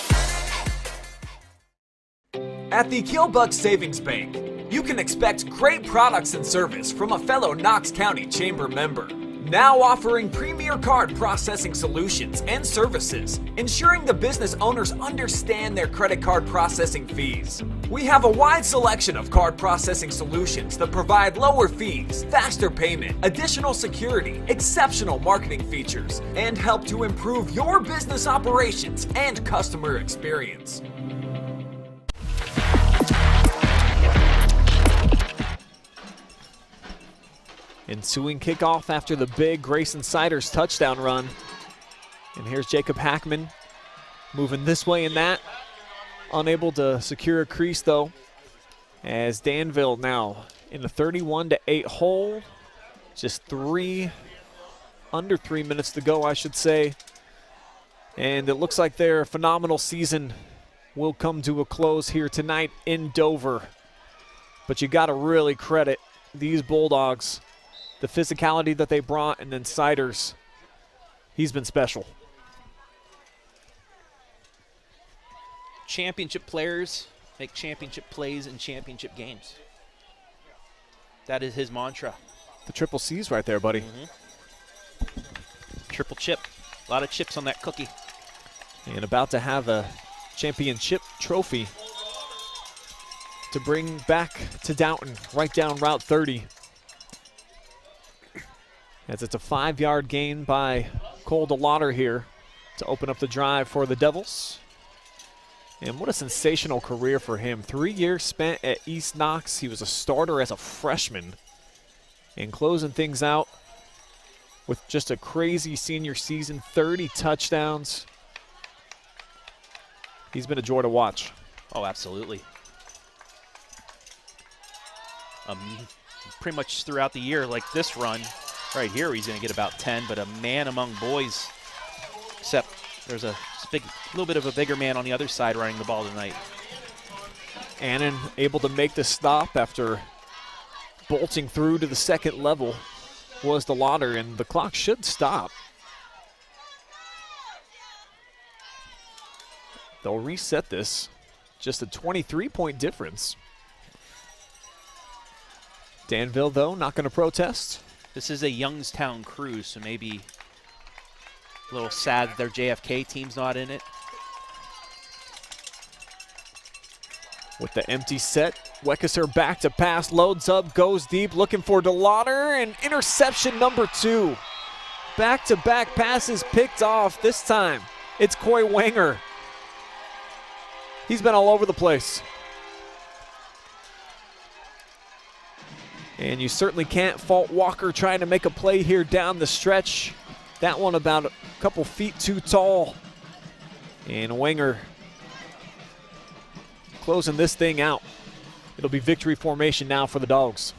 At the Killbuck Savings Bank, you can expect great products and service from a fellow Knox County Chamber member. Now offering premier card processing solutions and services, ensuring the business owners understand their credit card processing fees. We have a wide selection of card processing solutions that provide lower fees, faster payment, additional security, exceptional marketing features, and help to improve your business operations and customer experience. Ensuing kickoff after the big Greyson Siders touchdown run. And here's Jacob Hackman moving this way and that. Unable to secure a crease though, as Danville now in the 31-8 hole. Just under 3 minutes to go, I should say. And it looks like their phenomenal season will come to a close here tonight in Dover. But you gotta really credit these Bulldogs, the physicality that they brought, and then Siders, he's been special. Championship players make championship plays in championship games. That is his mantra. The triple C's right there, buddy. Triple chip. A lot of chips on that cookie. And about to have a championship trophy to bring back to Dalton, right down Route 30. As it's a 5-yard gain by Cole Delaughder here to open up the drive for the Devils. And what a sensational career for him. 3 years spent at East Knox. He was a starter as a freshman. And closing things out with just a crazy senior season, 30 touchdowns. He's been a joy to watch. Oh, absolutely. Pretty much throughout the year, like this run, right here, he's going to get about 10, but a man among boys, except there's a little bit of a bigger man on the other side running the ball tonight. Annan able to make the stop after bolting through to the second level was Delaughder, and the clock should stop. They'll reset this. Just a 23-point difference. Danville, though, not going to protest. This is a Youngstown cruise, so maybe a little sad that their JFK team's not in it. With the empty set, Weckeser back to pass, loads up, goes deep, looking for Delaughder, and interception number 2. Back-to-back passes picked off. This time, it's Coy Wenger. He's been all over the place. And you certainly can't fault Walker trying to make a play here down the stretch. That one about a couple feet too tall. And Wenger closing this thing out. It'll be victory formation now for the Dogs.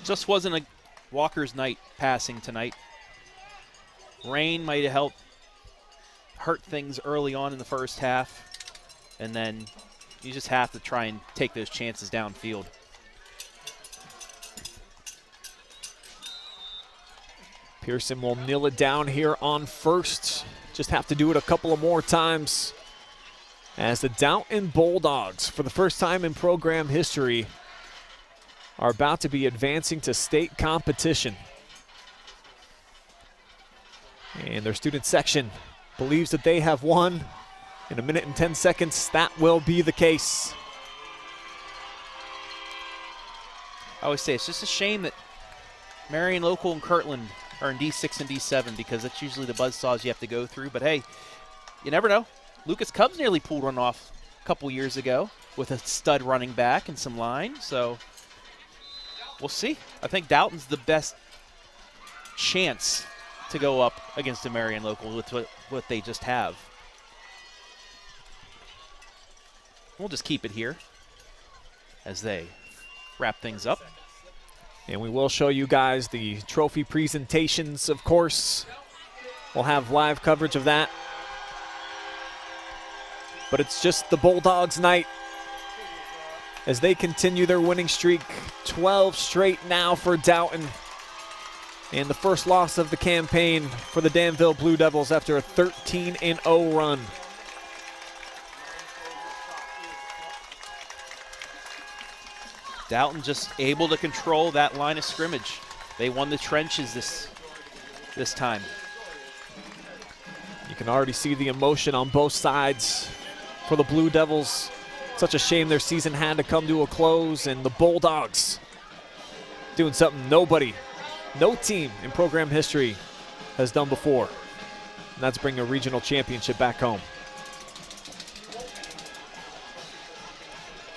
Just wasn't a Walker's night passing tonight. Rain might have helped hurt things early on in the first half, and then you just have to try and take those chances downfield. Pearson will kneel it down here on first. Just have to do it a couple of more times as the Dalton Bulldogs, for the first time in program history, are about to be advancing to state competition. And their student section believes that they have won. In 1 minute and 10 seconds, that will be the case. I always say it's just a shame that Marion Local and Kirtland are in D6 and D7 because that's usually the buzzsaws you have to go through. But hey, you never know. Lucas Cubs nearly pulled one off a couple years ago with a stud running back and some line. So we'll see. I think Dalton's the best chance to go up against a Marion Local with what they just have. We'll just keep it here as they wrap things up. And we will show you guys the trophy presentations, of course. We'll have live coverage of that. But it's just the Bulldogs night as they continue their winning streak. 12 straight now for Dalton. And the first loss of the campaign for the Danville Blue Devils after a 13-0 run. Dalton just able to control that line of scrimmage. They won the trenches this time. You can already see the emotion on both sides for the Blue Devils. Such a shame their season had to come to a close, and the Bulldogs doing something no team in program history has done before. And that's bring a regional championship back home.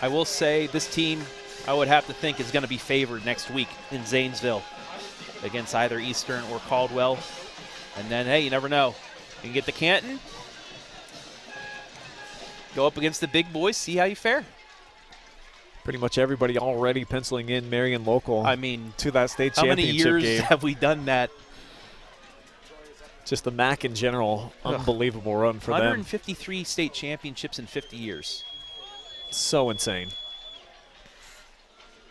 I will say this team, I would have to think, is going to be favored next week in Zanesville against either Eastern or Caldwell. And then, hey, you never know. You can get to Canton, go up against the big boys, see how you fare. Pretty much everybody already penciling in Marion local. I mean, to that state how many championship years game. have we done that? Just the MAC in general, unbelievable run for them. 153 state championships in 50 years. So insane.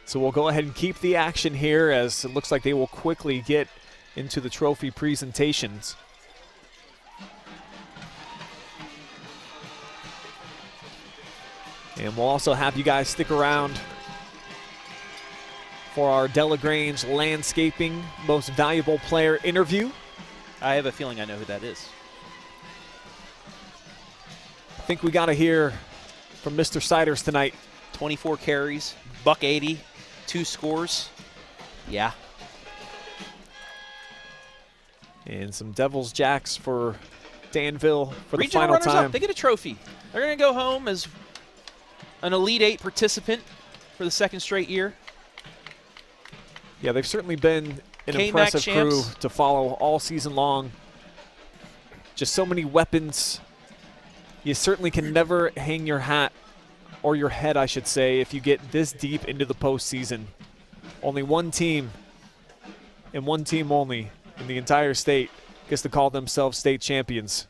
So we'll go ahead and keep the action here, as it looks like they will quickly get into the trophy presentations. And we'll also have you guys stick around for our Delagrange Landscaping Most Valuable Player interview. I have a feeling I know who that is. I think we got to hear from Mr. Siders tonight. 24 carries, $180, 2 scores. Yeah. And some Devils Jacks for Danville for Regional the final time. Up, they get a trophy. They're going to go home as an Elite 8 participant for the second straight year. Yeah, they've certainly been an K-Mac impressive crew champs. to follow all season long. Just so many weapons. You certainly can never hang your hat, or your head, I should say, if you get this deep into the postseason. Only one team, and one team only, in the entire state gets to call themselves state champions.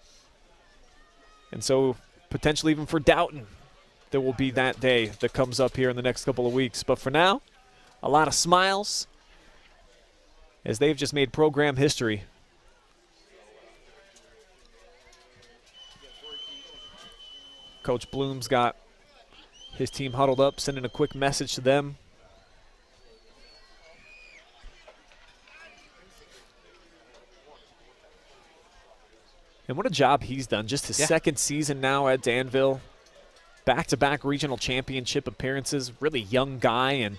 And so, potentially even for Dalton, there will be that day that comes up here in the next couple of weeks. But for now, a lot of smiles, as they've just made program history. Coach Bloom's got his team huddled up, sending a quick message to them. And what a job he's done. Just his second season now at Danville. Back-to-back regional championship appearances. Really young guy, and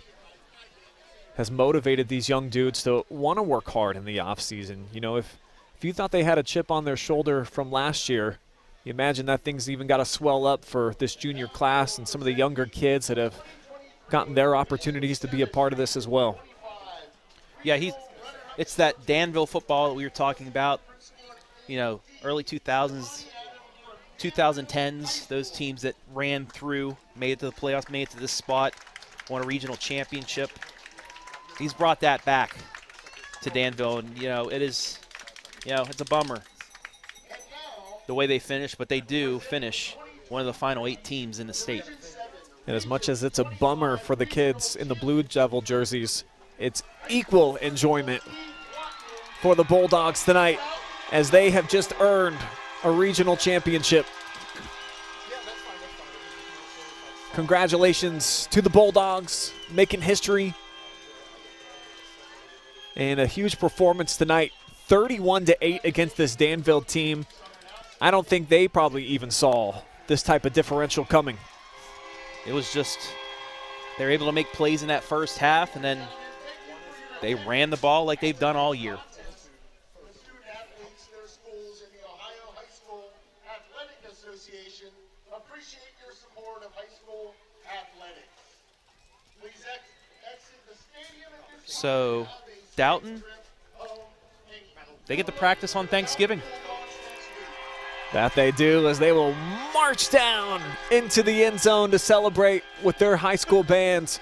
has motivated these young dudes to want to work hard in the offseason. You know, if you thought they had a chip on their shoulder from last year, you imagine that thing's even got to swell up for this junior class and some of the younger kids that have gotten their opportunities to be a part of this as well. Yeah, it's that Danville football that we were talking about. You know, early 2000s, 2010s, those teams that ran through, made it to the playoffs, made it to this spot, won a regional championship. He's brought that back to Danville, and, you know, it is, you know, it's a bummer the way they finish, but they do finish one of the final 8 teams in the state. And as much as it's a bummer for the kids in the Blue Devil jerseys, it's equal enjoyment for the Bulldogs tonight, as they have just earned a regional championship. Congratulations to the Bulldogs, making history. And a huge performance tonight, 31-8 against this Danville team. I don't think they probably even saw this type of differential coming. It was just, they were able to make plays in that first half, and then they ran the ball like they've done all year. So, Dalton, they get to practice on Thanksgiving. That they do, as they will march down into the end zone to celebrate with their high school bands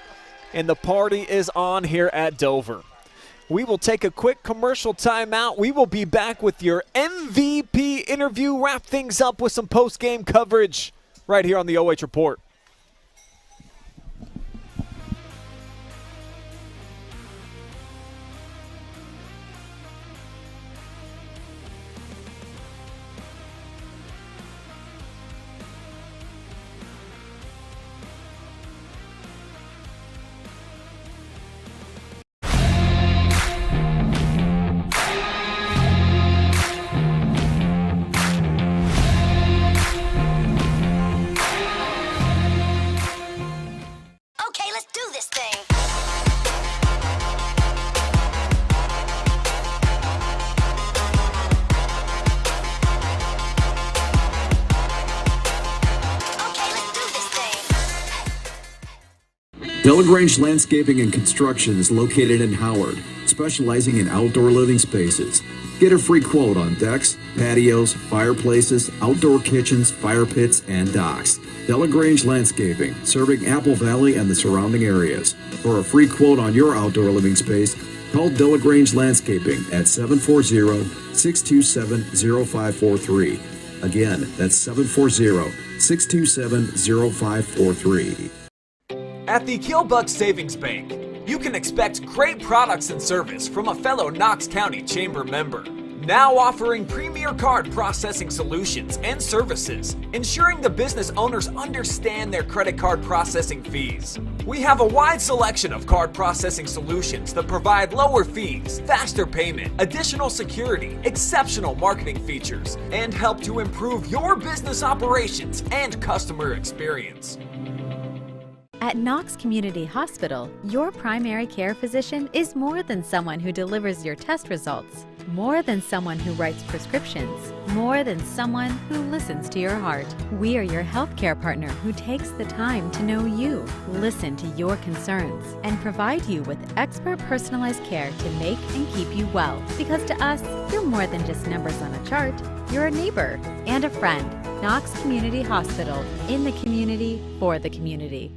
and the party is on here at Dover. We will take a quick commercial timeout. We will be back with your MVP interview, wrap things up with some post-game coverage right here on the OH Report. Okay, let's do this thing. Okay, let's do this thing. Delagrange Landscaping and Construction is located in Howard, specializing in outdoor living spaces. Get a free quote on decks, patios, fireplaces, outdoor kitchens, fire pits, and docks. Delagrange Landscaping, serving Apple Valley and the surrounding areas. For a free quote on your outdoor living space, call Delagrange Landscaping at 740-627-0543. Again, that's 740-627-0543. At the Killbuck Savings Bank, you can expect great products and service from a fellow Knox County Chamber member. Now offering premier card processing solutions and services, ensuring the business owners understand their credit card processing fees. We have a wide selection of card processing solutions that provide lower fees, faster payment, additional security, exceptional marketing features, and help to improve your business operations and customer experience. At Knox Community Hospital, your primary care physician is more than someone who delivers your test results, more than someone who writes prescriptions, more than someone who listens to your heart. We are your healthcare partner who takes the time to know you, listen to your concerns, and provide you with expert personalized care to make and keep you well. Because to us, you're more than just numbers on a chart. You're a neighbor and a friend. Knox Community Hospital, in the community, for the community.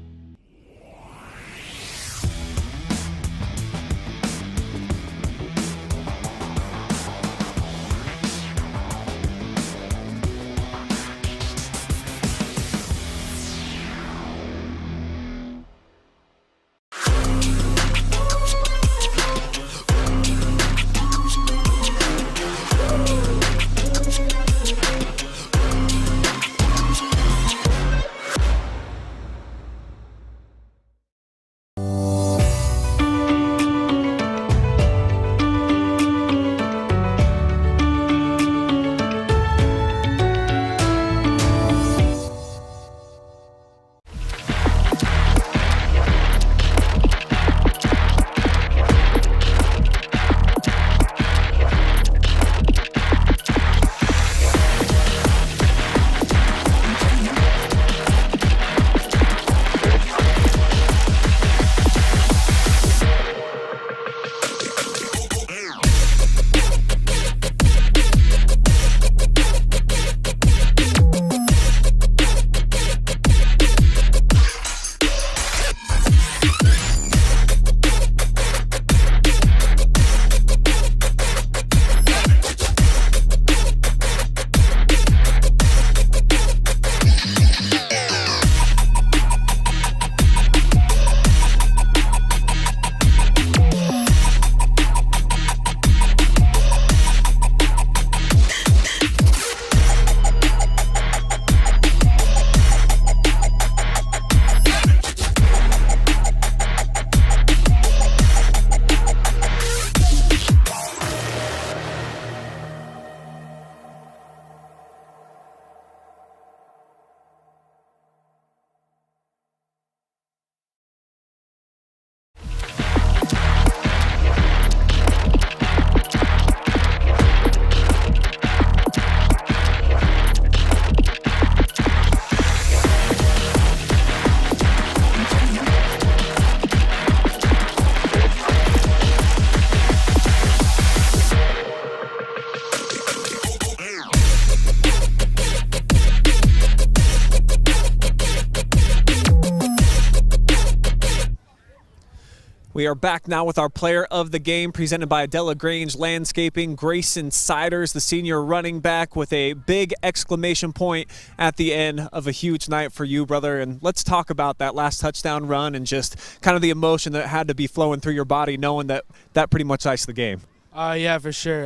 We are back now with our player of the game presented by Delagrange Landscaping, Greyson Siders, the senior running back, with a big exclamation point at the end of a huge night for you, brother. And let's talk about that last touchdown run and just kind of the emotion that had to be flowing through your body knowing that that pretty much iced the game. Yeah, for sure.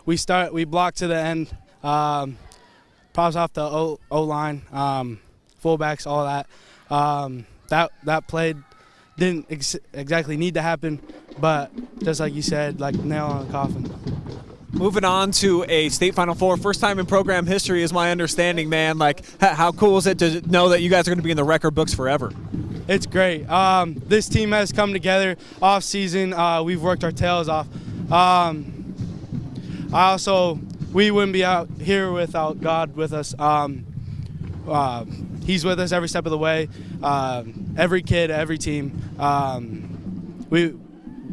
We blocked to the end. Props off the O-line, fullbacks, all that. That play didn't exactly need to happen, but just like you said, like nail on the coffin. Moving on to a state Final Four, first time in program history is my understanding, man. Like, how cool is it to know that you guys are going to be in the record books forever? It's great. This team has come together off season. We've worked our tails off. We wouldn't be out here without God with us. He's with us every step of the way. Every kid, every team.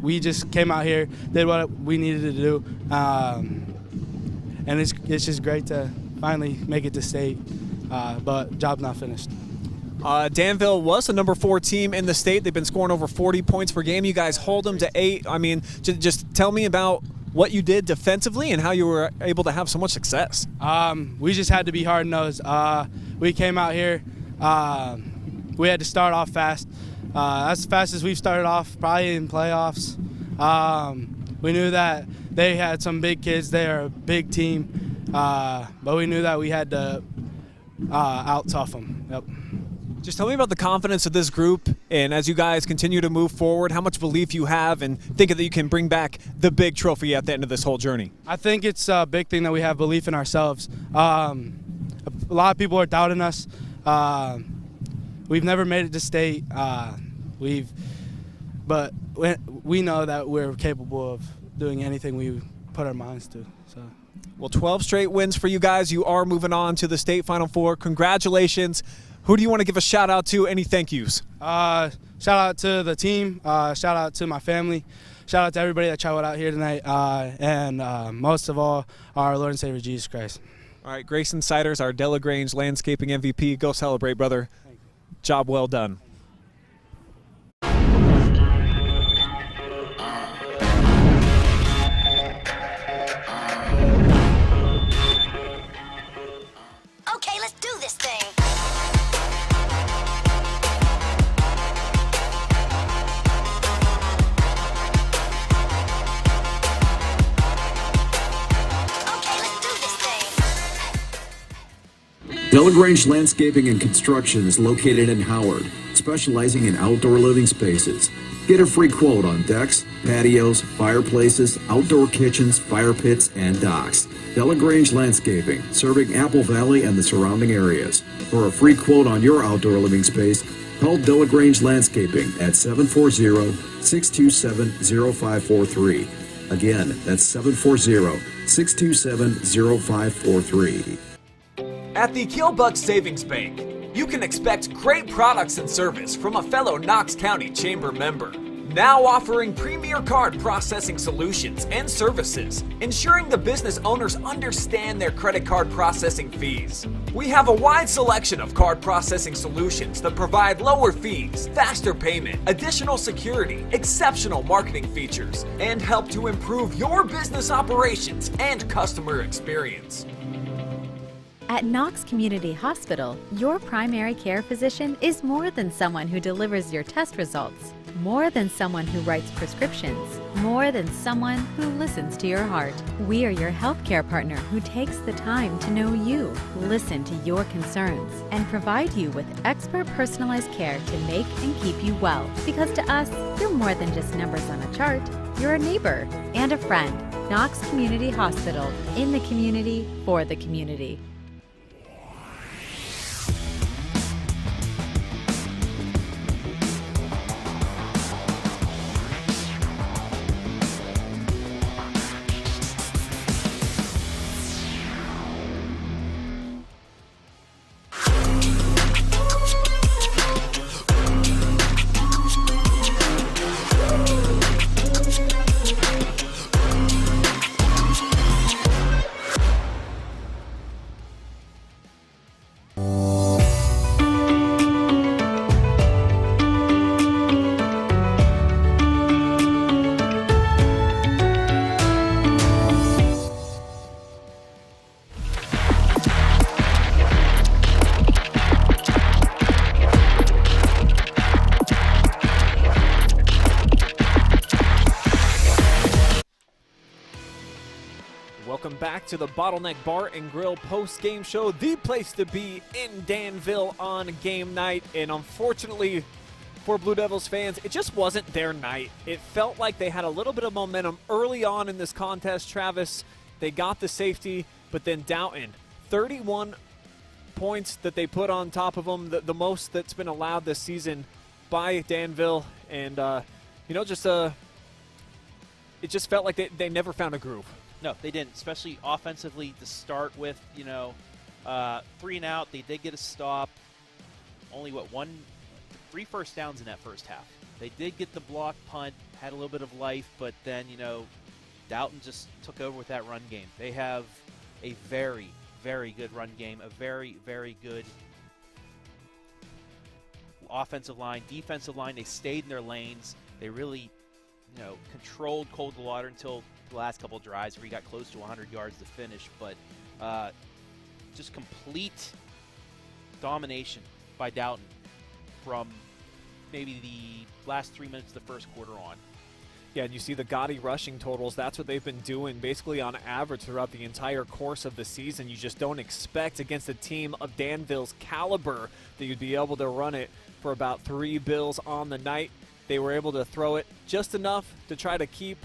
We just came out here, did what we needed to do, and it's just great to finally make it to state. But job's not finished. Danville was the number 4 team in the state. They've been scoring over 40 points per game. You guys hold them to 8. I mean, just tell me about what you did defensively and how you were able to have so much success. We just had to be hard-nosed. We came out here. We had to start off fast. As fast as we've started off, probably in playoffs. We knew that they had some big kids. They are a big team. But we knew that we had to out-tough them. Yep. Just tell me about the confidence of this group, and as you guys continue to move forward, how much belief you have and think that you can bring back the big trophy at the end of this whole journey. I think it's a big thing that we have belief in ourselves. A lot of people are doubting us. We've never made it to state. But we know that we're capable of doing anything we put our minds to. So. Well, 12 straight wins for you guys. You are moving on to the state Final Four. Congratulations. Who do you want to give a shout out to? Any thank yous? Shout out to the team. Shout out to my family. Shout out to everybody that traveled out here tonight. And most of all, our Lord and Savior Jesus Christ. All right, Greyson Siders, our Delagrange Landscaping MVP. Go celebrate, brother. Job well done. Okay, let's do this thing. Delagrange Landscaping and Construction is located in Howard, specializing in outdoor living spaces. Get a free quote on decks, patios, fireplaces, outdoor kitchens, fire pits, and docks. Delagrange Landscaping, serving Apple Valley and the surrounding areas. For a free quote on your outdoor living space, call Delagrange Landscaping at 740-627-0543. Again, that's 740-627-0543. At the Killbuck Savings Bank, you can expect great products and service from a fellow Knox County Chamber member. Now offering premier card processing solutions and services, ensuring the business owners understand their credit card processing fees. We have a wide selection of card processing solutions that provide lower fees, faster payment, additional security, exceptional marketing features, and help to improve your business operations and customer experience. At Knox Community Hospital, your primary care physician is more than someone who delivers your test results, more than someone who writes prescriptions, more than someone who listens to your heart. We are your healthcare partner who takes the time to know you, listen to your concerns, and provide you with expert personalized care to make and keep you well. Because to us, you're more than just numbers on a chart. You're a neighbor and a friend. Knox Community Hospital, in the community, for the community. Welcome back to the Bottleneck Bar and Grill post-game show, the place to be in Danville on game night. And unfortunately for Blue Devils fans, it just wasn't their night. It felt like they had a little bit of momentum early on in this contest, Travis. They got the safety, but then Dalton, 31 points that they put on top of them, the most that's been allowed this season by Danville. And, it just felt like they never found a groove. No, they didn't, especially offensively to start with. 3 and out. They did get a stop. Only, 3 first downs in that first half. They did get the block punt, had a little bit of life, but then, Dalton just took over with that run game. They have a very, very good run game, a very, very good offensive line, defensive line. They stayed in their lanes. They really controlled Cole Delaughder until the last couple of drives where he got close to 100 yards to finish. But just complete domination by Dalton from maybe the last 3 minutes of the first quarter on. Yeah, and you see the gaudy rushing totals. That's what they've been doing basically on average throughout the entire course of the season. You just don't expect against a team of Danville's caliber that you'd be able to run it for about 3 bills on the night. They were able to throw it just enough to try to keep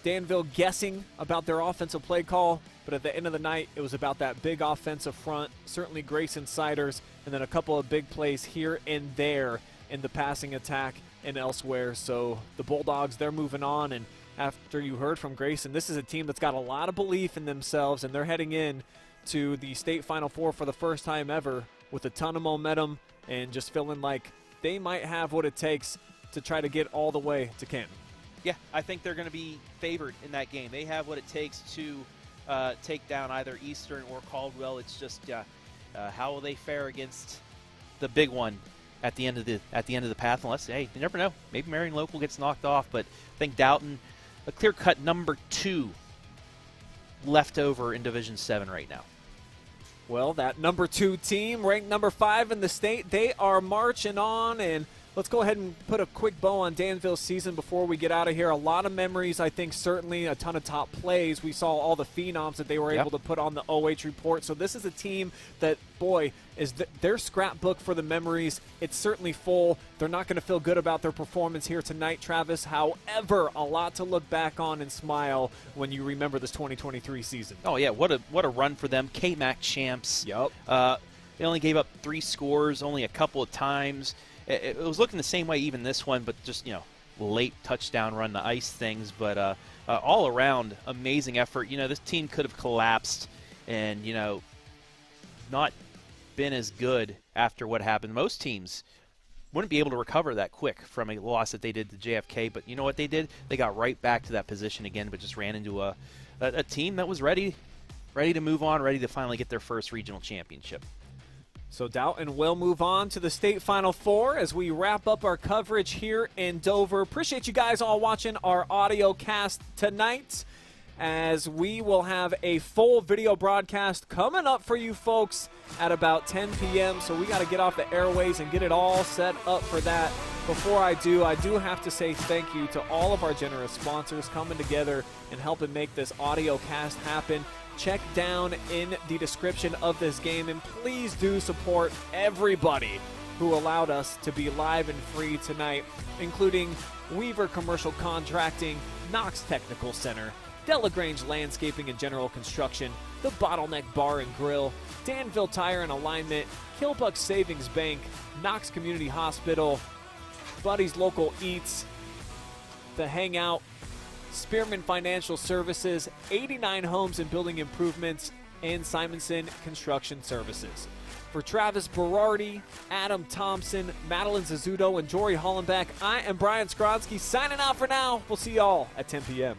Danville guessing about their offensive play call, but at the end of the night, it was about that big offensive front, certainly Greyson Siders, and then a couple of big plays here and there in the passing attack and elsewhere. So the Bulldogs, they're moving on, and after you heard from Greyson, this is a team that's got a lot of belief in themselves, and they're heading in to the state Final Four for the first time ever with a ton of momentum and just feeling like they might have what it takes to try to get all the way to Canton. Yeah, I think they're going to be favored in that game. They have what it takes to take down either Eastern or Caldwell. It's just how will they fare against the big one at the end of the path? Unless, hey, you never know. Maybe Marion Local gets knocked off, but I think Dalton, a clear-cut number 2 left over in Division 7 right now. Well, that number 2 team, ranked number 5 in the state, they are marching on, and let's go ahead and put a quick bow on Danville's season before we get out of here. A lot of memories, I think, certainly a ton of top plays. We saw all the phenoms that they were able to put on the OH report. So this is a team that, boy, is their scrapbook for the memories. It's certainly full. They're not going to feel good about their performance here tonight, Travis. However, a lot to look back on and smile when you remember this 2023 season. Oh, yeah, what a run for them. K-MAC champs. Yep. They only gave up 3 scores only a couple of times. It was looking the same way even this one, but just, late touchdown run to ice things. But all around, amazing effort. This team could have collapsed and, not been as good after what happened. Most teams wouldn't be able to recover that quick from a loss that they did to JFK. But you know what they did? They got right back to that position again, but just ran into a team that was ready to move on, ready to finally get their first regional championship. So Dalton will move on to the state Final Four as we wrap up our coverage here in Dover. Appreciate you guys all watching our audio cast tonight, as we will have a full video broadcast coming up for you folks at about 10 p.m. So we got to get off the airways and get it all set up for that. Before I do have to say thank you to all of our generous sponsors coming together and helping make this audio cast happen. Check down in the description of this game, and please do support everybody who allowed us to be live and free tonight, including Weaver Commercial Contracting, Knox Technical Center, Delagrange Landscaping and General Construction, the Bottleneck Bar and Grill, Danville Tire and Alignment, Killbuck Savings Bank, Knox Community Hospital, Buddy's Local Eats, the Hangout, Spearman Financial Services, 89 Homes and Building Improvements, and Simonson Construction Services. For Travis Berardi, Adam Thompson, Madeline Zazzuto, and Jory Hollenbeck, I am Brian Skowronski signing out for now. We'll see y'all at 10 p.m.